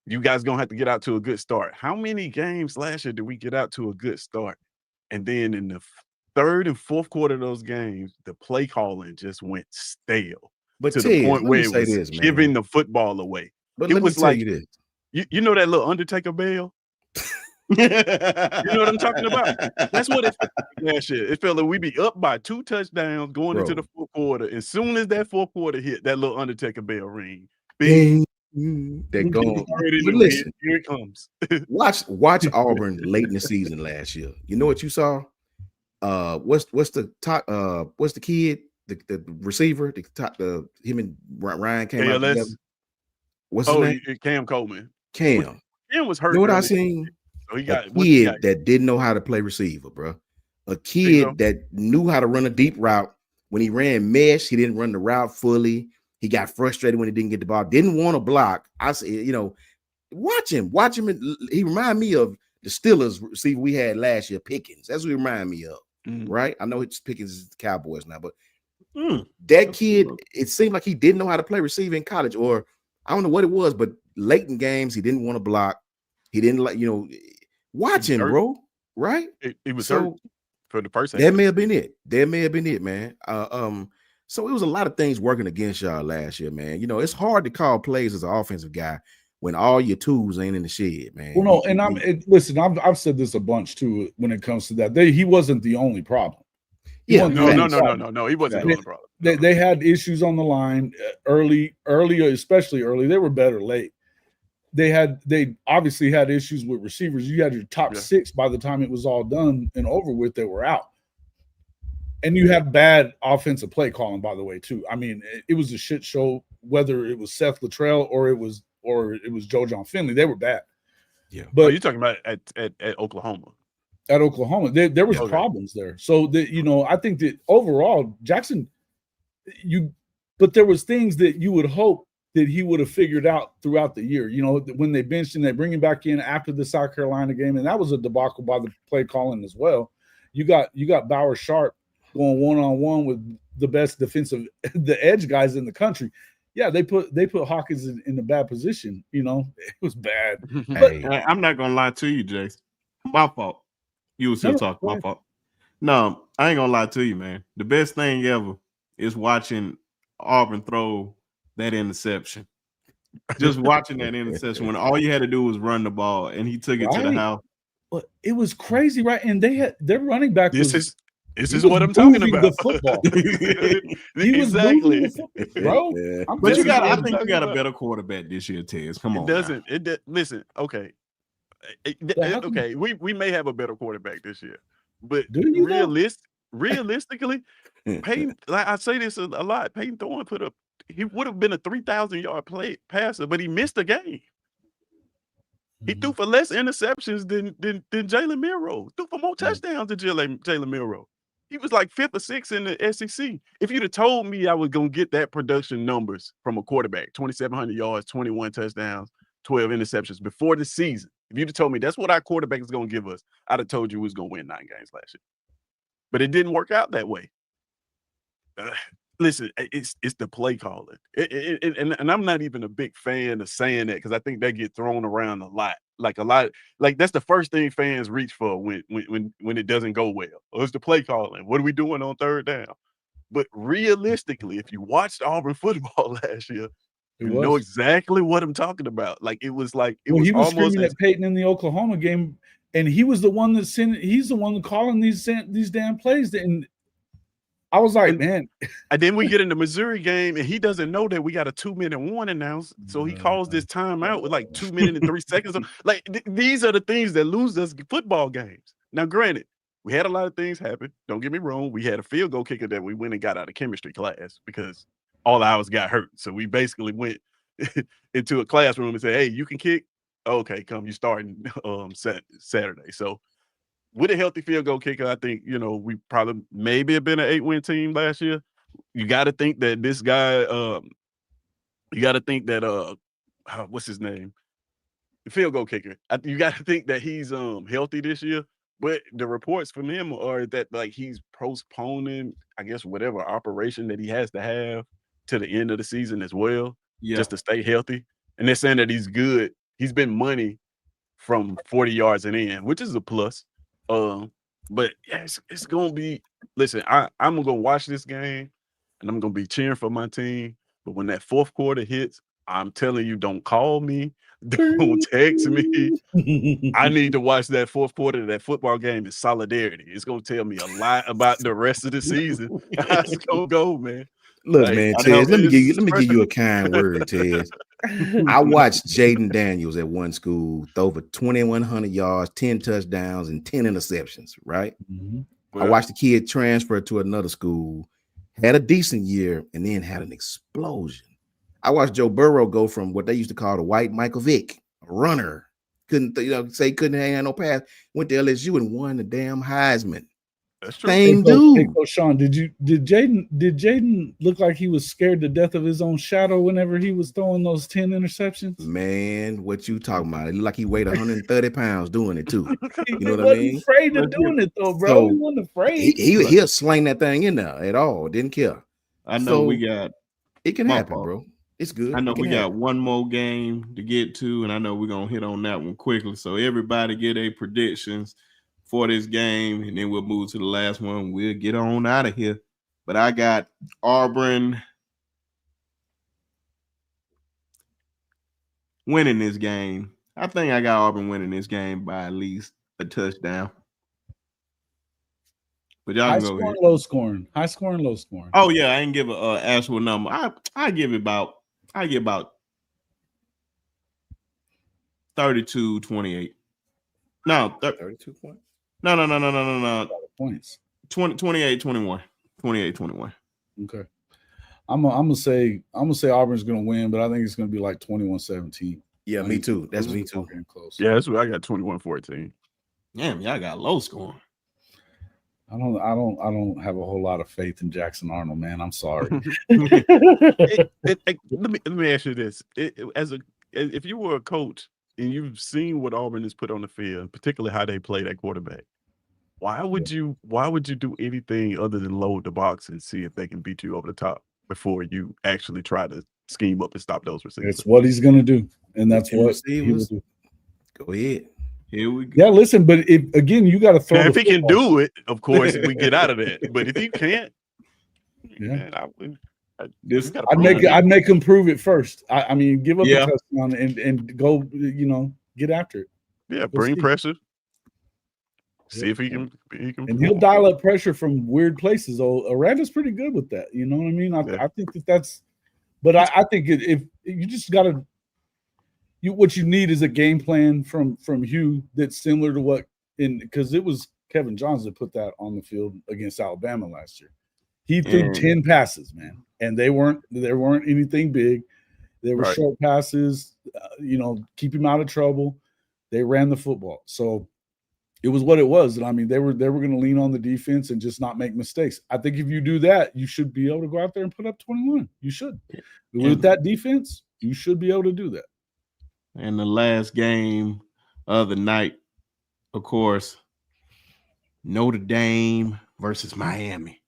you guys gonna have to get out to a good start. How many games last year did we get out to a good start? And then in the third and fourth quarter of those games, the play calling just went stale. But to the point where it was giving the football away. But it was like, you you know that little Undertaker bell? You know what I'm talking about? That's what it felt like last year. It felt like we'd be up by 2 touchdowns going into the fourth quarter. As soon as that fourth quarter hit, that little Undertaker bell ring. Bing. They're going. But listen, here it comes. watch Auburn late in the season last year. You know what you saw? What's the top? What's the kid? The receiver? Him and Ryan came out together. What's his name? Cam Coleman. Cam was hurt. You know what I seen? So he got a kid that didn't know how to play receiver, bro. A kid that knew how to run a deep route. When he ran mesh, he didn't run the route fully. He got frustrated when he didn't get the ball. Didn't want to block. I said, watch him. He reminded me of the Steelers receiver we had last year, Pickens. That's what he reminded me of, right? I know it's Pickens is the Cowboys now, but that kid, it seemed like he didn't know how to play receiver in college, or I don't know what it was, but late in games, he didn't want to block. He didn't watch him, bro. Right? It was hurt for the first half. That may have been it, man. So it was a lot of things working against y'all last year, man. It's hard to call plays as an offensive guy when all your tools ain't in the shed, man. Well, no, listen, I've said this a bunch too when it comes to that. He wasn't the only problem. No, he wasn't the only problem. They had issues on the line early, especially early. They were better late. They obviously had issues with receivers. You had your top 6 by the time it was all done and over with. They were out. And you have bad offensive play calling, by the way, too. I mean, it was a shit show, whether it was Seth Luttrell or it was Joe John Finley. They were bad. Yeah. But you're talking about at Oklahoma. At Oklahoma. There was problems there. So I think that overall, Jackson, but there was things that you would hope that he would have figured out throughout the year. When they benched him, they bring him back in after the South Carolina game, and that was a debacle by the play calling as well. You got Bauer Sharpe going one-on-one with the best the edge guys in the country. Yeah, they put Hawkins in a bad position. It was bad. But I'm not gonna lie to you, Jace. My fault. You were still talking. My fault. No, I ain't gonna lie to you, man. The best thing ever is watching Auburn throw that interception. Just watching that interception when all you had to do was run the ball, and he took it to the house. Well, it was crazy, right? And their running back. This is what I'm talking about. The football. He was exactly, bro. Yeah. But I think you got a better quarterback this year, Tez. Come on. Listen, okay. Okay, we may have a better quarterback this year, but realistically, Peyton, like I say this a lot, Peyton Thorne he would have been a 3,000-yard passer, but he missed a game. He threw for less interceptions than Jalen Milroe. Threw for more touchdowns than Jalen Milroe. He was like 5th or 6th in the SEC. If you'd have told me I was going to get that production numbers from a quarterback, 2,700 yards, 21 touchdowns, 12 interceptions before the season, if you'd have told me that's what our quarterback is going to give us, I'd have told you we was going to win 9 games last year. But it didn't work out that way. listen, it's the play calling. And I'm not even a big fan of saying that because I think they get thrown around a lot. Like that's the first thing fans reach for when it doesn't go well. Or it's the play calling. What are we doing on third down? But realistically, if you watched Auburn football last year, you know exactly what I'm talking about. Like it was he was almost screaming at Peyton in the Oklahoma game, and he was the one that sent. He's the one calling these damn plays. And I was like, man. And then we get in the Missouri game, and he doesn't know that we got a 2-minute warning now. So he calls this timeout with like 2 minutes and 3 seconds. Like these are the things that lose us football games. Now, granted, we had a lot of things happen. Don't get me wrong. We had a field goal kicker that we went and got out of chemistry class because all ours got hurt. So we basically went into a classroom and said, hey, you can kick. Okay, come, you starting Saturday. So with a healthy field goal kicker, I think, we probably maybe have been an 8-win team last year. You got to think that this guy, what's his name? The field goal kicker. You got to think that he's healthy this year. But the reports from him are that like he's postponing, I guess, whatever operation that he has to have to the end of the season as well, just to stay healthy. And they're saying that he's good. He's been money from 40 yards and in, which is a plus. But yeah, it's gonna be. Listen, I'm gonna watch this game, and I'm gonna be cheering for my team. But when that fourth quarter hits, I'm telling you, don't call me, don't text me. I need to watch that fourth quarter of that football game in solidarity. It's gonna tell me a lot about the rest of the season. How it's gonna go, man. Look, man, Tez, let me give you a kind word, Tez. I watched Jaden Daniels at one school throw for 2,100 yards, 10 touchdowns, and 10 interceptions, right? Mm-hmm. I watched the kid transfer to another school, had a decent year, and then had an explosion. I watched Joe Burrow go from what they used to call the white Michael Vick, a runner, couldn't hang on no pass, went to LSU and won the damn Heisman. That's true. Same dude. Hey, Sean, did Jaden look like he was scared to death of his own shadow whenever he was throwing those 10 interceptions? Man, what you talking about? It looked like he weighed 130 pounds doing it too. You know what I wasn't mean? Afraid of doing it though, bro. So he wasn't afraid. He'll sling that thing in there at all. Didn't care. I know it can happen, bro. It's good. I know we got one more game to get to, and I know we're gonna hit on that one quickly. So everybody get a predictions for this game, and then we'll move to the last one. We'll get on out of here. But I got Auburn winning this game. I think I got Auburn winning this game by at least a touchdown. But y'all can go ahead. Low scoring. High scoring, low scoring. Oh yeah, I didn't give an actual number. I get about 32-28. No, 32 points. No. Points. 28-21. 28-21. Okay. I'm gonna say Auburn's gonna win, but I think it's gonna be like 21-17. Yeah, me too. That's me too. Close. Yeah, that's what I got. 21-14. Damn, y'all got low scoring. I don't have a whole lot of faith in Jackson Arnold, man. I'm sorry. Let me ask you this: if you were a coach and you've seen what Auburn has put on the field, particularly how they play that quarterback, why would you do anything other than load the box and see if they can beat you over the top before you actually try to scheme up and stop those receivers? It's what he's gonna do, and that's what he will do. Go ahead. Here we go. Yeah, listen, but you got to throw. Now, if he can do it, of course, we get out of that. But if he can't, man, I'd make him prove it first. I mean, give up a touchdown and go, get after it. Yeah, bring pressure. See if he can. And he'll dial up pressure from weird places. Oh, Aranda's pretty good with that. You know what I mean? I think that's. But I think if you just got to. What you need is a game plan from Hugh that's similar to because it was Kevin Johns that put that on the field against Alabama last year. He threw 10 passes, man, and there weren't anything big. They were short passes, keep him out of trouble. They ran the football, so it was what it was. And I mean, they were going to lean on the defense and just not make mistakes. I think if you do that, you should be able to go out there and put up 21. You should. With that defense, you should be able to do that. And the last game of the night, of course, Notre Dame versus Miami.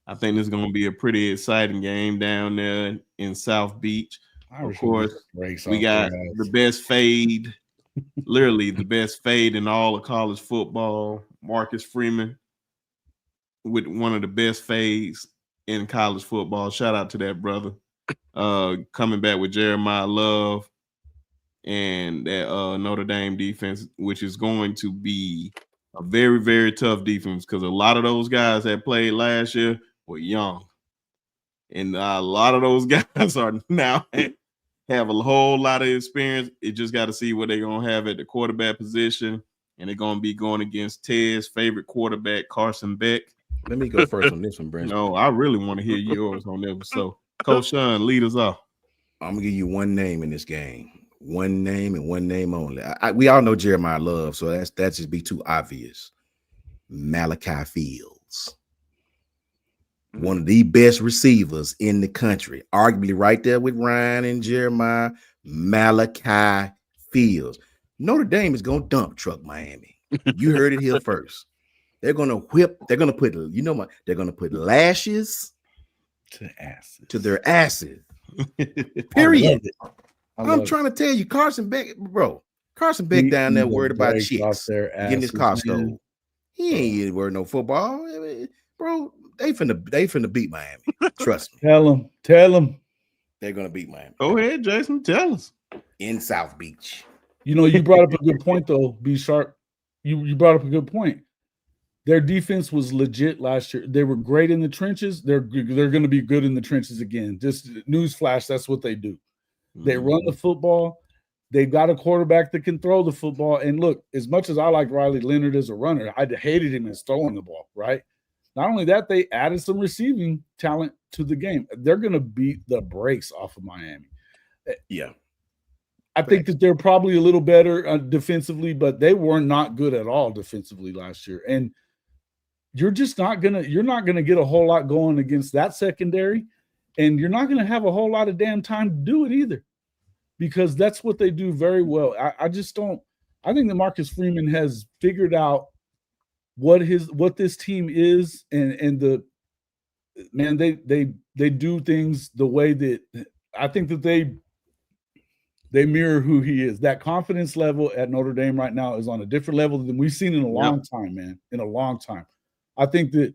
I think this is going to be a pretty exciting game down there in South Beach. Of course, we got the best fade, literally the best fade in all of college football. Marcus Freeman with one of the best fades in college football. Shout out to that brother. Coming back with Jeremiah Love and that Notre Dame defense, which is going to be a very, very tough defense because a lot of those guys that played last year were young. And a lot of those guys are now have a whole lot of experience. It just got to see what they're going to have at the quarterback position. And they're going to be going against Ted's favorite quarterback, Carson Beck. Let me go first on this one, Brent. No, I really want to hear yours on this. So, Coach Sean, lead us off. I'm going to give you one name in this game. One name and one name only. We all know Jeremiah Love, so that just be too obvious. Malachi Fields. One of the best receivers in the country, arguably right there with Ryan and Jeremiah. Malachi Fields. Notre Dame is going to dump truck Miami. You heard it here first. They're going to whip. They're going to put, they're going to put lashes to their asses. Period. I'm trying to tell you, Carson Beck, bro. Carson Beck down there worried about chicks getting his car stolen. He ain't worried no football, bro. They finna beat Miami. Trust me. Tell them. They're gonna beat Miami. Go ahead, Jason. Tell us. In South Beach. You brought up a good point though. Be Sharpe. You brought up a good point. Their defense was legit last year. They were great in the trenches. They're going to be good in the trenches again. Just newsflash, that's what they do. They run the football. They've got a quarterback that can throw the football. And look, as much as I like Riley Leonard as a runner, I hated him as throwing the ball, right? Not only that, they added some receiving talent to the game. They're going to beat the brakes off of Miami. Yeah. I think that they're probably a little better defensively, but they were not good at all defensively last year. And you're not gonna get a whole lot going against that secondary, and you're not gonna have a whole lot of damn time to do it either, because that's what they do very well. I think that Marcus Freeman has figured out what this team is, and they do things the way that I think that they mirror who he is. That confidence level at Notre Dame right now is on a different level than we've seen in a long time, man. In a long time. I think that,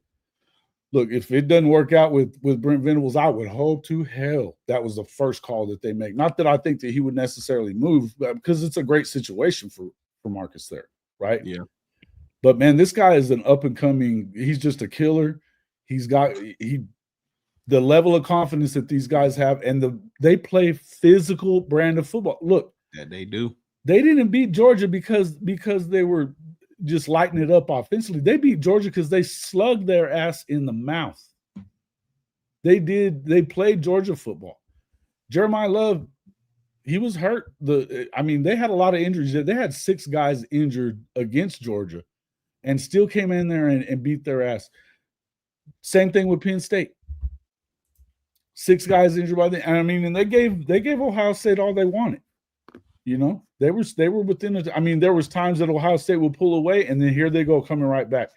look, if it doesn't work out with Brent Venables, I would hope to hell that was the first call that they make. Not that I think that he would necessarily move, but because it's a great situation for Marcus there, right? Yeah. But, man, this guy is an up-and-coming – he's just a killer. The level of confidence that these guys have, and they play physical brand of football. Look. That they do. They didn't beat Georgia because they were – just lighten it up offensively. They beat Georgia because they slugged their ass in the mouth. They played Georgia football. Jeremiah Love, he was hurt. They had a lot of injuries. They had 6 guys injured against Georgia and still came in there and beat their ass. Same thing with Penn State. 6 guys injured by and they gave Ohio State all they wanted. They were within it. There was times that Ohio State would pull away, and then here they go coming right back.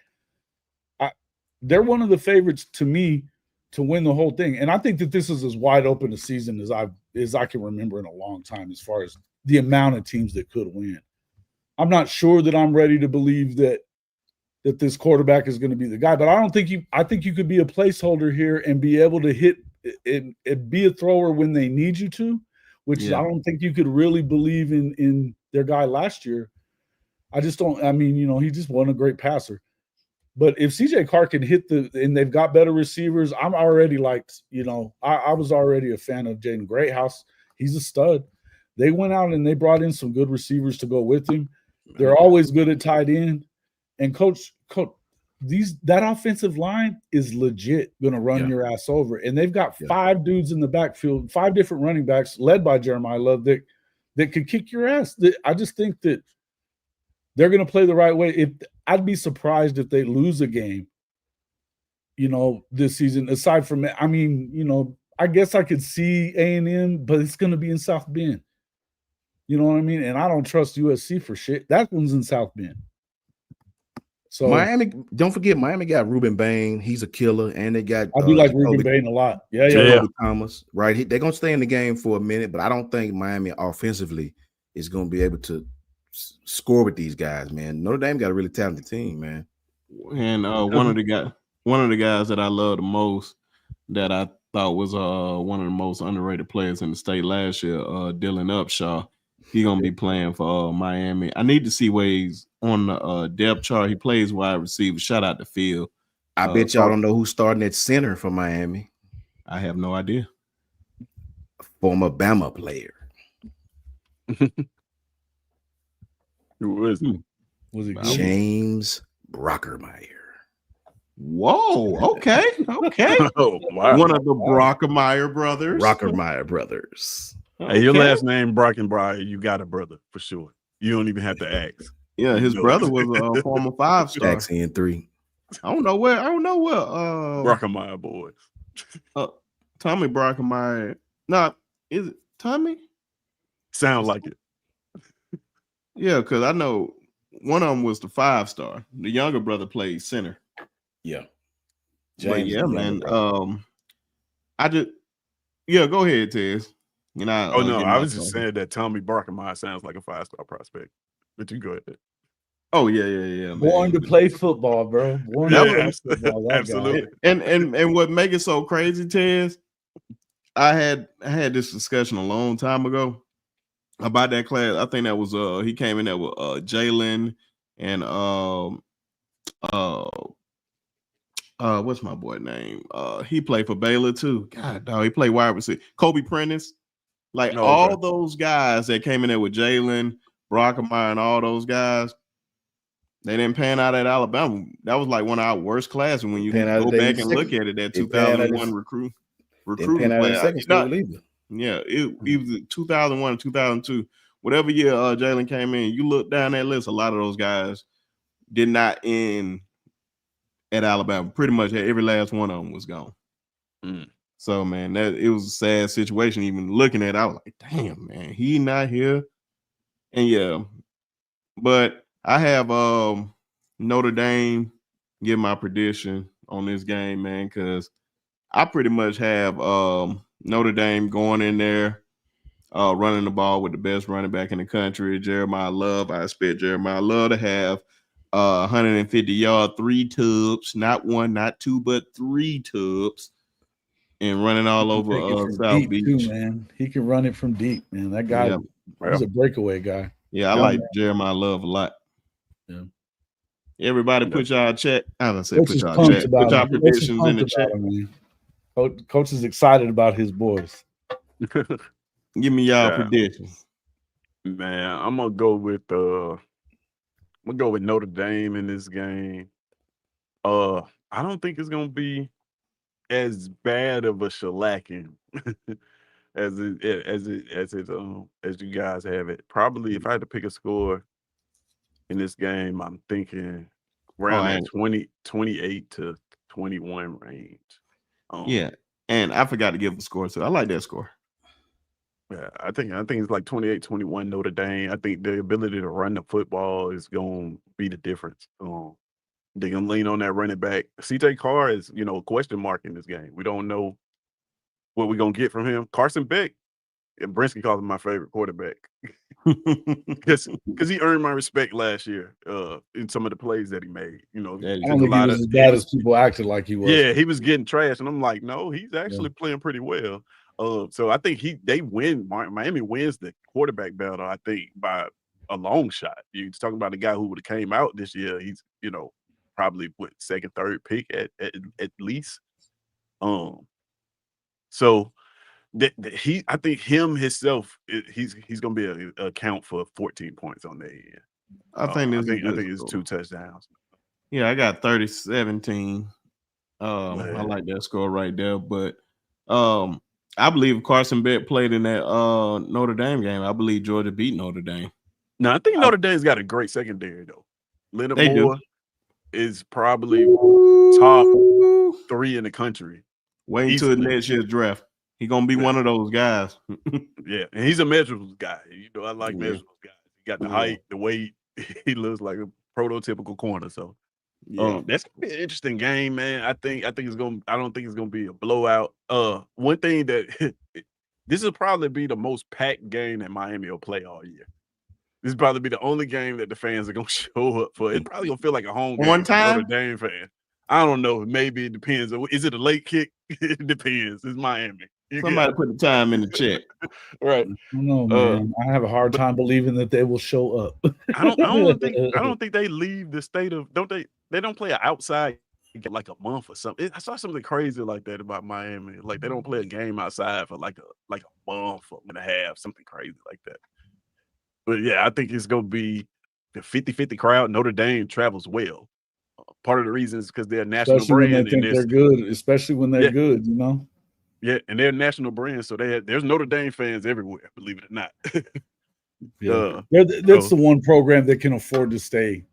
They're one of the favorites to me to win the whole thing, and I think that this is as wide open a season as I can remember in a long time, as far as the amount of teams that could win. I'm not sure that I'm ready to believe that this quarterback is going to be the guy, but I think you could be a placeholder here and be able to hit and be a thrower when they need you to. Which I don't think you could really believe in their guy last year. I just don't. He just wasn't a great passer. But if CJ Carr can hit and they've got better receivers, I'm already I was already a fan of Jaden Greathouse. He's a stud. They went out and they brought in some good receivers to go with him. They're always good at tight end. And coach, that offensive line is legit going to run your ass over. And they've got 5 dudes in the backfield, 5 different running backs led by Jeremiah Love that could kick your ass. I just think that they're going to play the right way. I'd be surprised if they lose a game, this season, aside from – I guess I could see A&M, but it's going to be in South Bend. You know what I mean? And I don't trust USC for shit. That one's in South Bend. So Miami, don't forget, Miami got Ruben Bain. He's a killer, and they got I do like Ruben Bain a lot. Yeah. Jacoby Thomas, right? They're gonna stay in the game for a minute, but I don't think Miami offensively is gonna be able to score with these guys, man. Notre Dame got a really talented team, man. And one of the guys that I love the most, that I thought was one of the most underrated players in the state last year, Dylan Upshaw. He's gonna be playing for Miami. I need to see where he's on the depth chart. He plays wide receiver. Shout out to Phil. I bet y'all don't know who's starting at center for Miami. I have no idea. A former Bama player. Who is it? Was it James Brockermeyer? Whoa, okay. Oh, wow. One of the Brockermeyer brothers. Brockermeyer brothers. Hey, your last name Brockenbriar, you got a brother for sure. You don't even have to ask. Yeah, his brother was a former 5-star. Jackson 3. I don't know where. Brockenmeyer boys. Tommy Brockermeyer. Nah, is it Tommy? Sound like it. Yeah, because I know one of them was the 5-star. The younger brother played center. Yeah. But yeah, man. Go ahead, Tez. I was just saying that Tommy Brockenmeyer sounds like a 5-star prospect. But you go ahead. Oh yeah. Born to play football, bro. Born to play football. Absolutely. And what makes it so crazy, Tez, I had this discussion a long time ago about that class. I think that was he came in there with Jalen and what's my boy name? He played for Baylor too. God, dog, he played wide receiver. Kobe Prentice. Like all those guys that came in there with Jalen, Brockermeyer, and all those guys, they didn't pan out at Alabama. That was like one of our worst classes when you go back and look at it. That 2001 recruiting class. Yeah, it was 2001 and 2002. Whatever year Jalen came in, you look down that list, a lot of those guys did not end at Alabama. Pretty much every last one of them was gone. So, man, it was a sad situation. Even looking at it, I was like, damn, man, he not here. And yeah, but I have Notre Dame give my prediction on this game, man, because I pretty much have Notre Dame going in there, running the ball with the best running back in the country, Jeremiah Love. I expect Jeremiah Love to have 150-yard 3 tubs, not 1, not 2, but 3 tubs. And running all over South Beach. Too, man. He can run it from deep, man. That guy is a breakaway guy. Yeah, I like Jeremiah Love a lot. Yeah. Everybody put y'all chat. I don't say put y'all chat. Put y'all predictions in the chat. Coach is excited about his boys. Give me y'all predictions. Man, I'm gonna go with Notre Dame in this game. I don't think it's gonna be as bad of a shellacking as you guys have it. Probably if I had to pick a score in this game, I'm thinking around that 28 to 21 range. Yeah, and I forgot to give the score, so I like that score. Yeah, I think it's like 28-21 Notre Dame. I think the ability to run the football is going to be the difference. They're going to lean on that running back. CJ Carr is, a question mark in this game. We don't know what we're going to get from him. Carson Beck, and Brinsky calls him my favorite quarterback because he earned my respect last year in some of the plays that he made. I don't think he was as bad as people acted like he was. Yeah, he was getting trashed, and I'm like, no, he's actually playing pretty well. So I think they win. Miami wins the quarterback battle, I think, by a long shot. You're talking about a guy who would have came out this year. He's, probably second, third pick at least. So I think him himself, he's gonna be a account for 14 points on their end. I think it's 2 touchdowns. Yeah, I got 30-17. I like that score right there, but I believe Carson Beck played in that Notre Dame game. I believe Georgia beat Notre Dame. No, I think Notre Dame's got a great secondary though. Leonard Moore is probably top 3 in the country. Wait until the next year's draft. He's gonna be one of those guys. Yeah, and he's a measurables guy. I like measurables guys. He got the height, the weight. He looks like a prototypical corner. So That's gonna be an interesting game, man. I think it's gonna. I don't think it's gonna be a blowout. One thing that this will probably be the most packed game that Miami will play all year. This will probably be the only game that the fans are gonna show up for. It's probably gonna feel like a home game. One time? For Notre Dame fan. I don't know. Maybe it depends. Is it a late kick? It depends. It's Miami. Somebody put the time in the chat. Right. No, man. I have a hard time believing that they will show up. I don't think they leave the state of. Don't they? They don't play an outside like a month or something. I saw something crazy like that about Miami. Like they don't play a game outside for like a month or and a half, something crazy like that. But yeah, I think it's gonna be the 50-50 crowd. Notre Dame travels well. Part of the reason is because they're a national Especially brand. when they think they're good, especially when they're good, you know. Yeah, and they're a national brand, so there's Notre Dame fans everywhere, believe it or not. That's the one program that can afford to stay.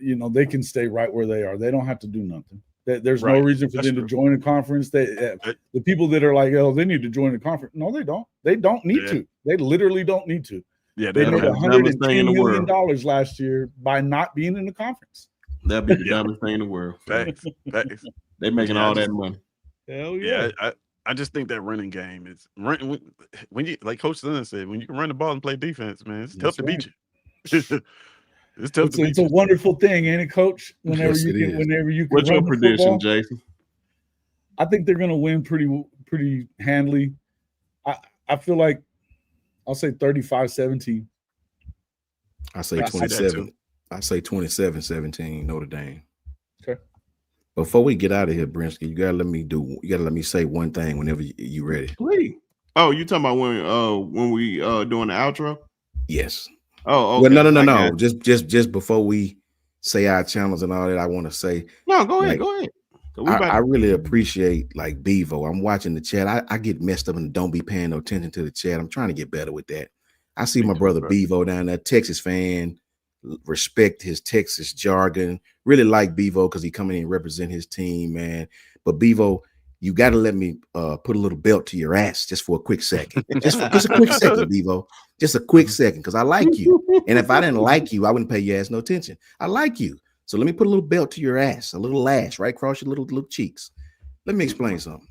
You know, they can stay right where they are. They don't have to do nothing. There's no reason for them to join a conference. The people that are like, oh, they need to join the conference. No, they don't. They don't need to. They literally don't need to. Yeah, they made $110 million last year by not being in the conference. That'd be the dumbest thing in the world. Facts. They're making all that money. Hell yeah. I just think that running game is when you, like Coach Dunn said, when you can run the ball and play defense, man, it's tough to beat you. It's tough to beat you. It's a wonderful thing, ain't it, Coach? Whenever you can. What's your prediction, Jason? I think they're going to win pretty handily. I feel like I'll say 35-17. I say 27. I say 27-17 Notre Dame. Okay. Before we get out of here, Brinsky, you gotta let me say one thing whenever you ready. Please. Oh, you talking about when we doing the outro? Yes. Oh, okay. Well, no. Just before we say our channels and all that, I want to say go ahead. I really appreciate like Bevo. I'm watching the chat. I get messed up and don't be paying no attention to the chat. I'm trying to get better with that. I see my brother Bevo down there, Texas fan. Respect his Texas jargon. Really like Bevo because he coming in and represent his team, man. But Bevo, you got to let me put a little belt to your ass just for a quick second. Just a quick second, Bevo. Just a quick second because I like you. And if I didn't like you, I wouldn't pay your ass no attention. I like you. So let me put a little belt to your ass, a little lash right across your little cheeks. Let me explain something.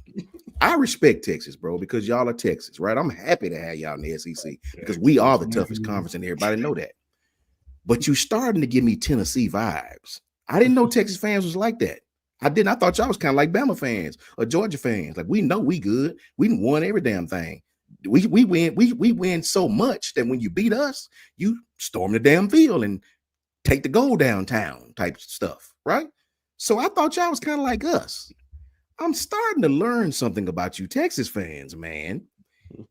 I respect Texas, bro, because y'all are Texas, right? I'm happy to have y'all in the SEC because we are the toughest conference and everybody know that. But you starting to give me Tennessee vibes. I didn't know Texas fans was like that. I didn't. I thought y'all was kind of like Bama fans or Georgia fans. Like we know we good. We won every damn thing. We win so much that when you beat us, you storm the damn field and take the goal downtown type stuff, right? So I thought y'all was kind of like us. I'm starting to learn something about you Texas fans, man.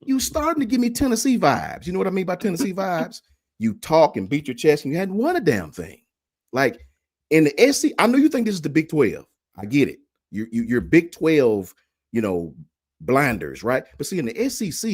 You starting to give me Tennessee vibes. You know what I mean by Tennessee vibes? You talk and beat your chest and you hadn't won a damn thing. Like in the SEC, I know you think this is the Big 12. I get it. You're Big 12, blinders, right? But see, in the SEC,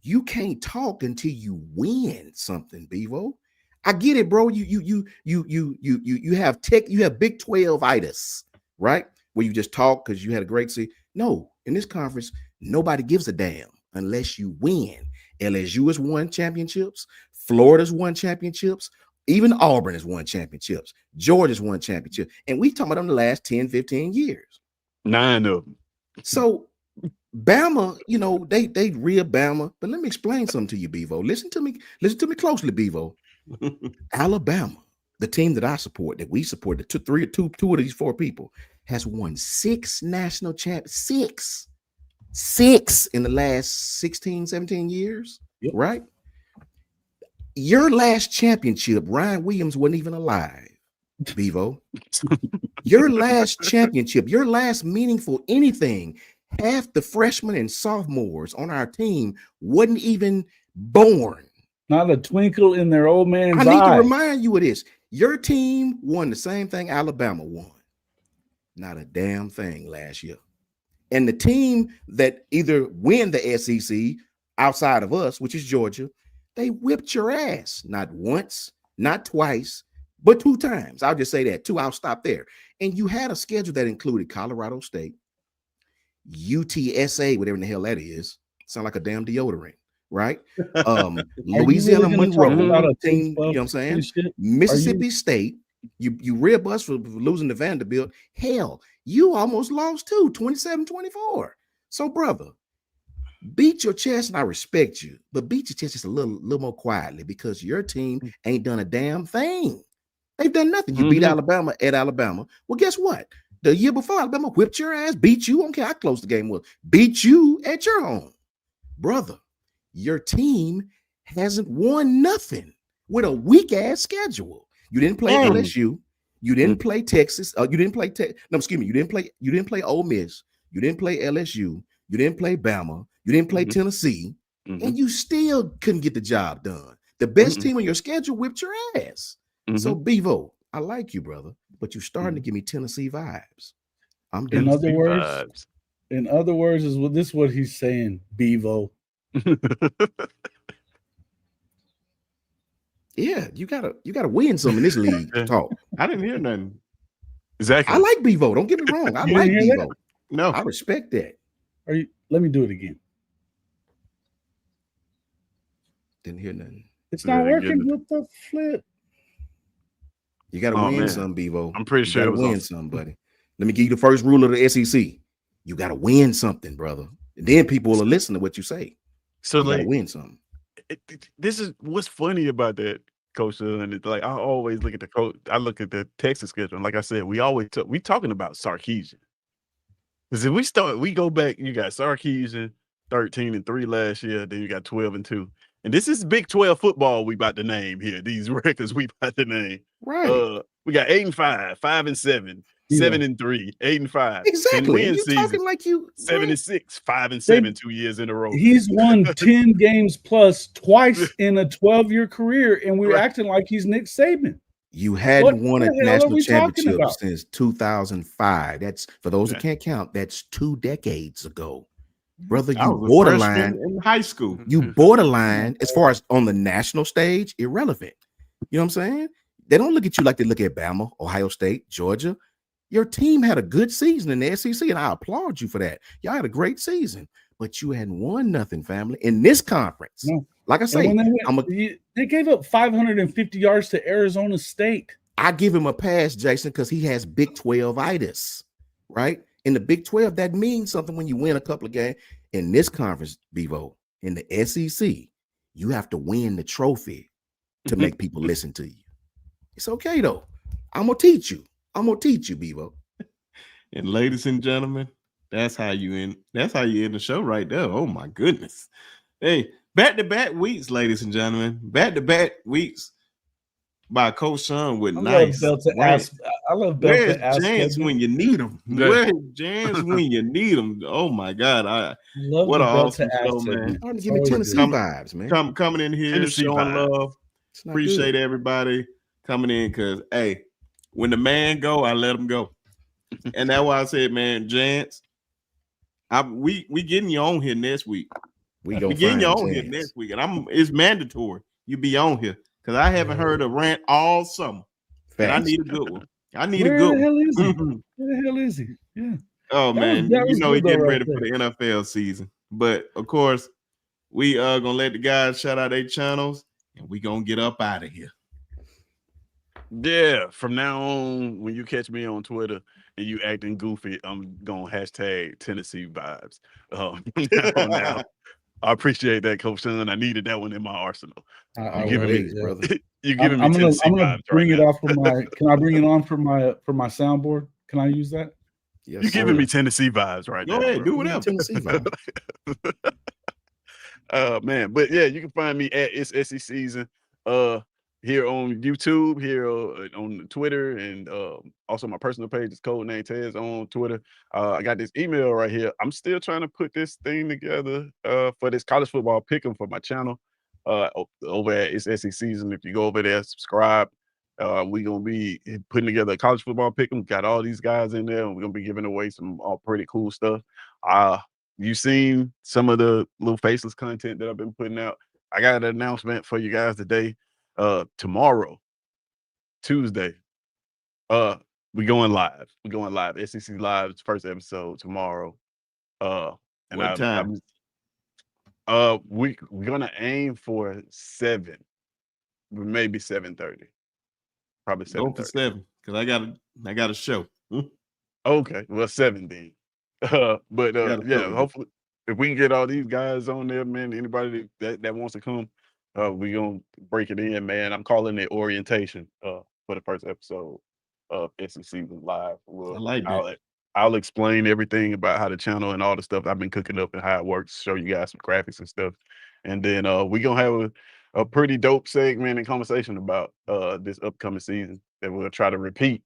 you can't talk until you win something, Bevo. I get it, bro. You have Big 12-itis, right? Where you just talk because you had a great season. No, in this conference, nobody gives a damn unless you win. LSU has won championships. Florida's won championships. Even Auburn has won championships. Georgia's won championships. And we talking about them the last 10, 15 years. 9 of them. So Bama, they real Bama. But let me explain something to you, Bevo. Listen to me closely, Bevo. Alabama, the team that I support, that we support, the two of these 4 people, has won 6 national championships. 6 in the last 16, 17 years, right? Your last championship, Ryan Williams wasn't even alive, Bevo. Your last championship, your last meaningful anything, half the freshmen and sophomores on our team wasn't even born. Not a twinkle in their old man's eye. I need to remind you of this. Your team won the same thing Alabama won. Not a damn thing last year. And the team that either win the SEC outside of us, which is Georgia, they whipped your ass. Not once, not twice, but 2 times. I'll just say that. 2, I'll stop there. And you had a schedule that included Colorado State, UTSA, whatever in the hell that is. Sound like a damn deodorant, right? Louisiana Monroe, team, you know what I'm saying? Mississippi State, You rib us for losing to Vanderbilt. Hell, you almost lost too, 27-24. So, brother, beat your chest, and I respect you, but beat your chest just a little more quietly, because your team ain't done a damn thing. They've done nothing. You beat Alabama at Alabama. Well, guess what? The year before, Alabama whipped your ass, beat you. I don't care how close the game was. Beat you at your home. Brother, your team hasn't won nothing with a weak-ass schedule. You didn't play LSU. You didn't play Texas. You didn't play You didn't play Ole Miss. You didn't play LSU. You didn't play Bama. You didn't play Tennessee. And you still couldn't get the job done. The best team on your schedule whipped your ass. So, Bevo, I like you, brother, but you're starting to give me Tennessee vibes. I'm done. In other words, this is what he's saying, Bevo. Yeah, you gotta win some in this league. Talk. I didn't hear nothing. Exactly. I like Bevo. Don't get me wrong. I like Bevo. No, I respect that. Let me do it again. Didn't hear nothing. It's not working with the flip. You got to win some, Bevo. I'm pretty sure you got to win some, buddy. Let me give you the first rule of the SEC. You got to win something, brother. And then people will listen to what you say. So you got to win something. This is what's funny about that, Coach. And it's like I always look at the coach. I look at the Texas schedule, and like I said, we talking about Sarkisian. Because if we go back, you got Sarkisian 13-3 last year, then you got 12-2. And this is Big 12 football we about to name here. These records we about to name. Right. We got 8-5, 5-7, 7-3, 8-5. Exactly. You're talking like you 7-6, 5-7, 2 years in a row. He's won 10 games plus twice in a 12-year career, and we're acting like he's Nick Saban. You hadn't won a national championship since 2005. That's, for those who can't count, that's 2 decades ago. Brother, you borderline in high school. You borderline as far as on the national stage, irrelevant. You know what I'm saying? They don't look at you like they look at Bama, Ohio State, Georgia. Your team had a good season in the SEC, and I applaud you for that. Y'all had a great season, but you hadn't won nothing, family, in this conference. No. Like I say, they gave up 550 yards to Arizona State. I give him a pass, Jason, because he has Big 12-itis, right? In the Big 12, that means something when you win a couple of games. In this conference, Bevo, in the SEC, you have to win the trophy to make people listen to you. It's okay, though. I'm going to teach you. Bevo. And ladies and gentlemen, that's how you end the show right there. Oh, my goodness. Hey, back-to-back weeks, ladies and gentlemen. Back-to-back weeks by Coach Sean with nice. I love Where's Jans when you need them? Where's Jans when you need them? Oh my God! What an awesome show, man! Give me Tennessee vibes, man. Coming in here, showing love. Appreciate everybody coming in, because hey, when the man go, I let him go, and that's why I said, man, Jans, we getting you on here next week. We getting you on here next week, and it's mandatory you be on here. Because I haven't heard a rant all summer. And I need a good one. Where the hell is he? Where the hell is he? Yeah. Oh, man. He's getting ready for the NFL season. But, of course, we are going to let the guys shout out their channels, and we going to get up out of here. Yeah. From now on, when you catch me on Twitter and you acting goofy, I'm going to hashtag Tennessee vibes. Now. I appreciate that, Coach Son. I needed that one in my arsenal. You're giving me Tennessee I'm gonna vibes bring right it now. off for my. Can I bring it on for my soundboard? Can I use that? Yes, You're giving me Tennessee vibes right now. Go ahead, do whatever. Tennessee vibes. Man, but yeah, you can find me at It's SEC Season. Here on YouTube, here on Twitter, and also my personal page is Codename Tez on Twitter. I got this email right here. I'm still trying to put this thing together for this college football pick'em for my channel over at It's SEC Season. If you go over there, subscribe. We're gonna be putting together a college football pick'em. Got all these guys in there, and we're gonna be giving away some pretty cool stuff. You've seen some of the little faceless content that I've been putting out. I got an announcement for you guys today. Tomorrow, Tuesday, we're going live. SEC Live's first episode tomorrow. And what time? We're gonna aim for 7, maybe 7:30. probably Go for 7:30. 7 because I got a show. Okay, well 7 then. But yeah, hopefully if we can get all these guys on there, man, anybody that wants to come, we gonna break it in, man. I'm calling it orientation for the first episode of SEC Live. I like that. I'll explain everything about how the channel and all the stuff I've been cooking up and how it works, show you guys some graphics and stuff. And then we gonna have a pretty dope segment and conversation about this upcoming season that we'll try to repeat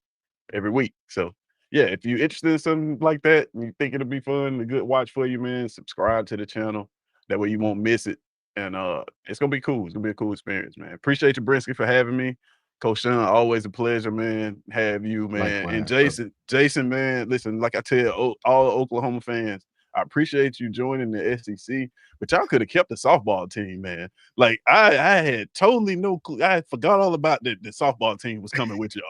every week. So yeah, if you're interested in something like that and you think it'll be fun, a good watch for you, man, subscribe to the channel. That way you won't miss it. And it's gonna be cool. It's gonna be a cool experience, man. Appreciate you, Brinsky, for having me. Coach Sean, always a pleasure, man. Have you, man. Likewise, and Jason, man, listen, like I tell all the Oklahoma fans, I appreciate you joining the SEC, but y'all could have kept the softball team, man. Like I had totally no clue. I forgot all about the softball team was coming with y'all.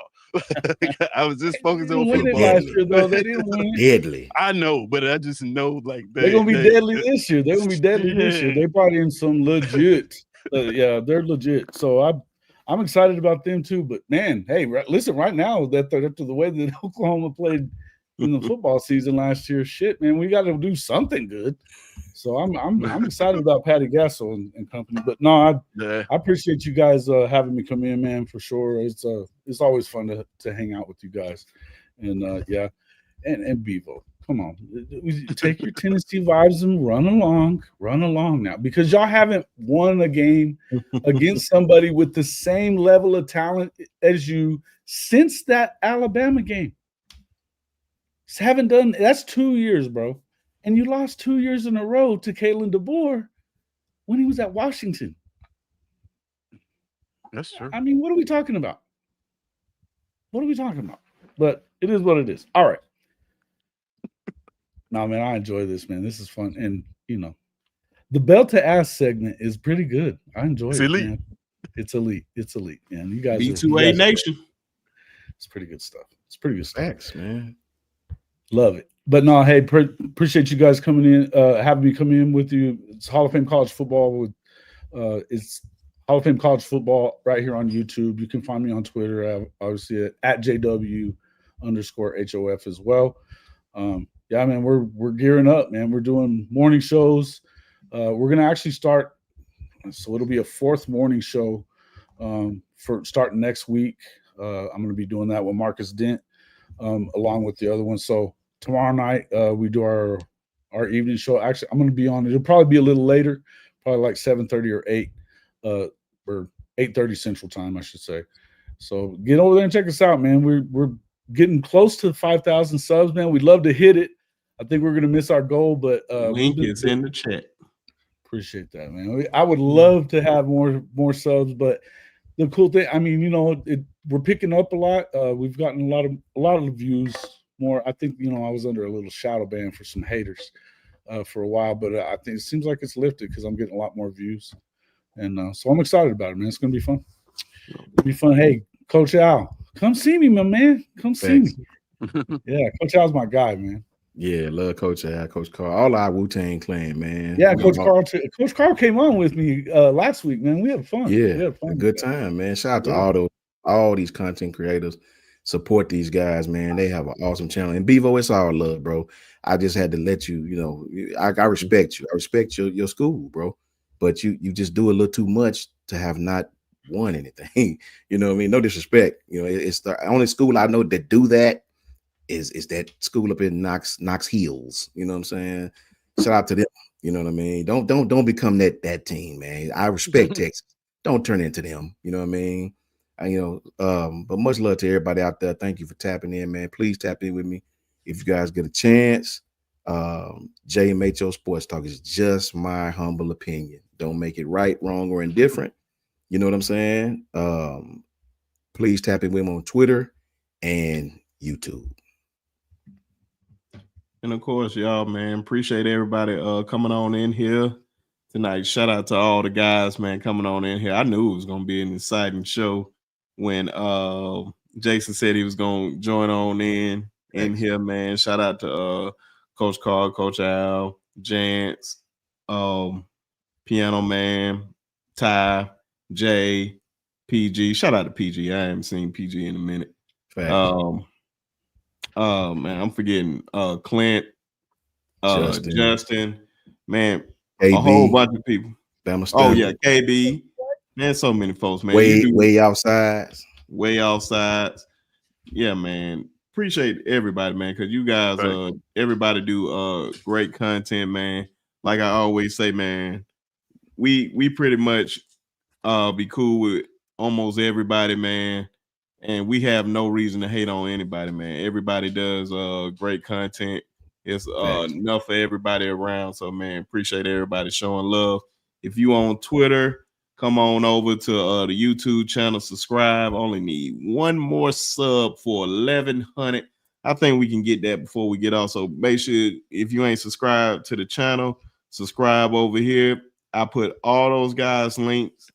I was just focused on football. Last year, though, they didn't win it. Deadly. I know, but I just know like They're gonna be deadly this year. They're gonna be deadly this year. They brought in some legit. Yeah, they're legit. So I'm excited about them too. But man, hey, listen, right now that after the way that Oklahoma played in the football season last year, shit, man, we got to do something good. So I'm excited about Patty Gasso and company. But no, I appreciate you guys having me come in, man, for sure. It's always fun to hang out with you guys, and yeah, and Bevo. Come on, take your Tennessee vibes and run along now, because y'all haven't won a game against somebody with the same level of talent as you since that Alabama game. Just haven't done. That's 2 years, bro, and you lost 2 years in a row to Kalen DeBoer when he was at Washington. That's true. I mean, what are we talking about? But it is what it is. All right. No, man, I enjoy this, man. This is fun. And, you know, the belt to ass segment is pretty good. I enjoy it, elite. Man. It's elite, man. You guys B2A Nation. It's pretty good stuff. Thanks, man. Love it. But no, hey, appreciate you guys coming in, having me come in with you. It's Hall of Fame College Football. It's Hall of Fame College Football right here on YouTube. You can find me on Twitter, obviously at JW_HOF as well. Yeah, man, we're gearing up, man. We're doing morning shows. We're gonna actually start, so it'll be a 4th morning show for starting next week. I'm gonna be doing that with Marcus Dent, along with the other one. So tomorrow night we do our evening show. Actually, I'm gonna be on. It'll probably be a little later, probably like 7:30 or 8, or 8:30 Central Time, I should say. So get over there and check us out, man. We're getting close to 5,000 subs, man. We'd love to hit it. I think we're gonna miss our goal, but link is in the chat. Appreciate that, man. I would love to have more subs, but the cool thing, I mean, you know, we're picking up a lot. We've gotten a lot of views more. I think, you know, I was under a little shadow ban for some haters for a while, but I think it seems like it's lifted because I'm getting a lot more views, and so I'm excited about it, man. It's gonna be fun. It'll be fun. Hey, Coach Al, come see me, my man. Come see me. Yeah, Coach Al's my guy, man. Yeah, love Coach Al, Coach Carl, all our Wu-Tang clan, man. Yeah, Coach Carl came on with me last week, man. We had fun. Yeah, we had fun. A good time, man. Shout out to all these content creators. Support these guys, man. They have an awesome channel. And Bevo, it's all love, bro. I just had to let you, you know, I respect you. I respect your school, bro. But you just do a little too much to have not won anything. You know what I mean? No disrespect. You know, it's the only school I know that do that is that school up in Knox Hills. You know what I'm saying? Shout out to them. You know what I mean? Don't become that team, man. I respect Texas. Don't turn into them. You know what I mean? But much love to everybody out there. Thank you for tapping in, man. Please tap in with me if you guys get a chance. JMHO Sports Talk is just my humble opinion. Don't make it right, wrong, or indifferent. You know what I'm saying? Please tap in with me on Twitter and YouTube. And of course, y'all, man, appreciate everybody coming on in here tonight. Shout out to all the guys, man, coming on in here. I knew it was going to be an exciting show when Jason said he was going to join on in here, man. Shout out to Coach Carl, Coach Al, Jance, Piano Man, Ty, Jay, PG. Shout out to PG. I haven't seen PG in a minute. Facts. Man, I'm forgetting Clint, Justin. Justin, man, KB, a whole bunch of people. Bama Oh Stunner. yeah, KB. Man, so many folks, man. Way outside. Way outside. Yeah, man. Appreciate everybody, man, because you guys everybody do great content, man. Like I always say, man, we pretty much be cool with almost everybody, man. And we have no reason to hate on anybody, man. Everybody does great content. It's enough for everybody around. So, man, appreciate everybody showing love. If you on Twitter, come on over to the YouTube channel, subscribe. Only need one more sub for 1,100. I think we can get that before we get off. So make sure if you ain't subscribed to the channel, subscribe over here. I put all those guys' links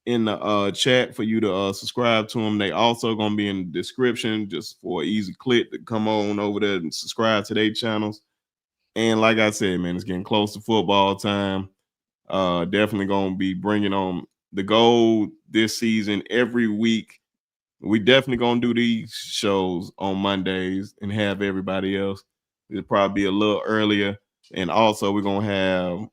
in the chat for you to subscribe to them. They also gonna be in the description just for an easy click to come on over there and subscribe to their channels. And like I said, man, it's getting close to football time. Definitely gonna be bringing on the goal this season every week. We definitely gonna do these shows on Mondays and have everybody else. It'll probably be a little earlier. And also we're gonna have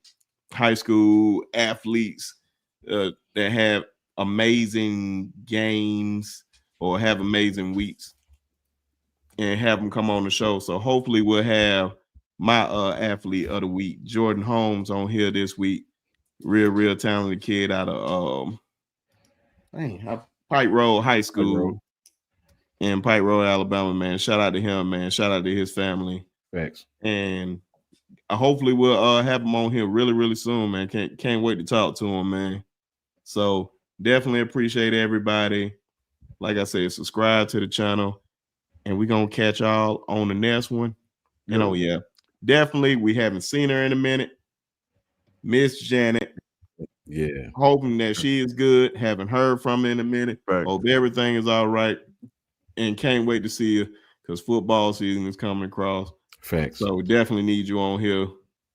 high school athletes that have amazing games or have amazing weeks and have them come on the show. So hopefully we'll have my athlete of the week, Jordan Holmes, on here this week. Real talented kid out of Pike Road High School in Pike Road, Alabama, man. Shout out to him, man. Shout out to his family. Thanks. And hopefully we'll have him on here really soon, man. Can't wait to talk to him, man. So definitely appreciate everybody. Like I said, subscribe to the channel, and we're gonna catch y'all on the next one. Yep. And oh yeah, definitely we haven't seen her in a minute. Miss Janet. Yeah. Hoping that she is good. Haven't heard from her in a minute. Right. Hope everything is all right. And can't wait to see you because football season is coming across. Facts. So we definitely need you on here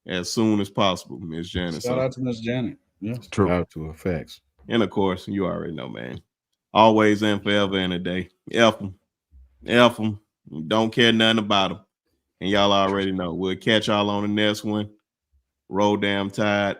as soon as possible, Miss Janet. Shout out to Miss Janet. Yeah, true. Shout out to her. Facts. And of course, you already know, man. Always and forever and a day. F them. Don't care nothing about them. And y'all already know. We'll catch y'all on the next one. Roll damn Tide.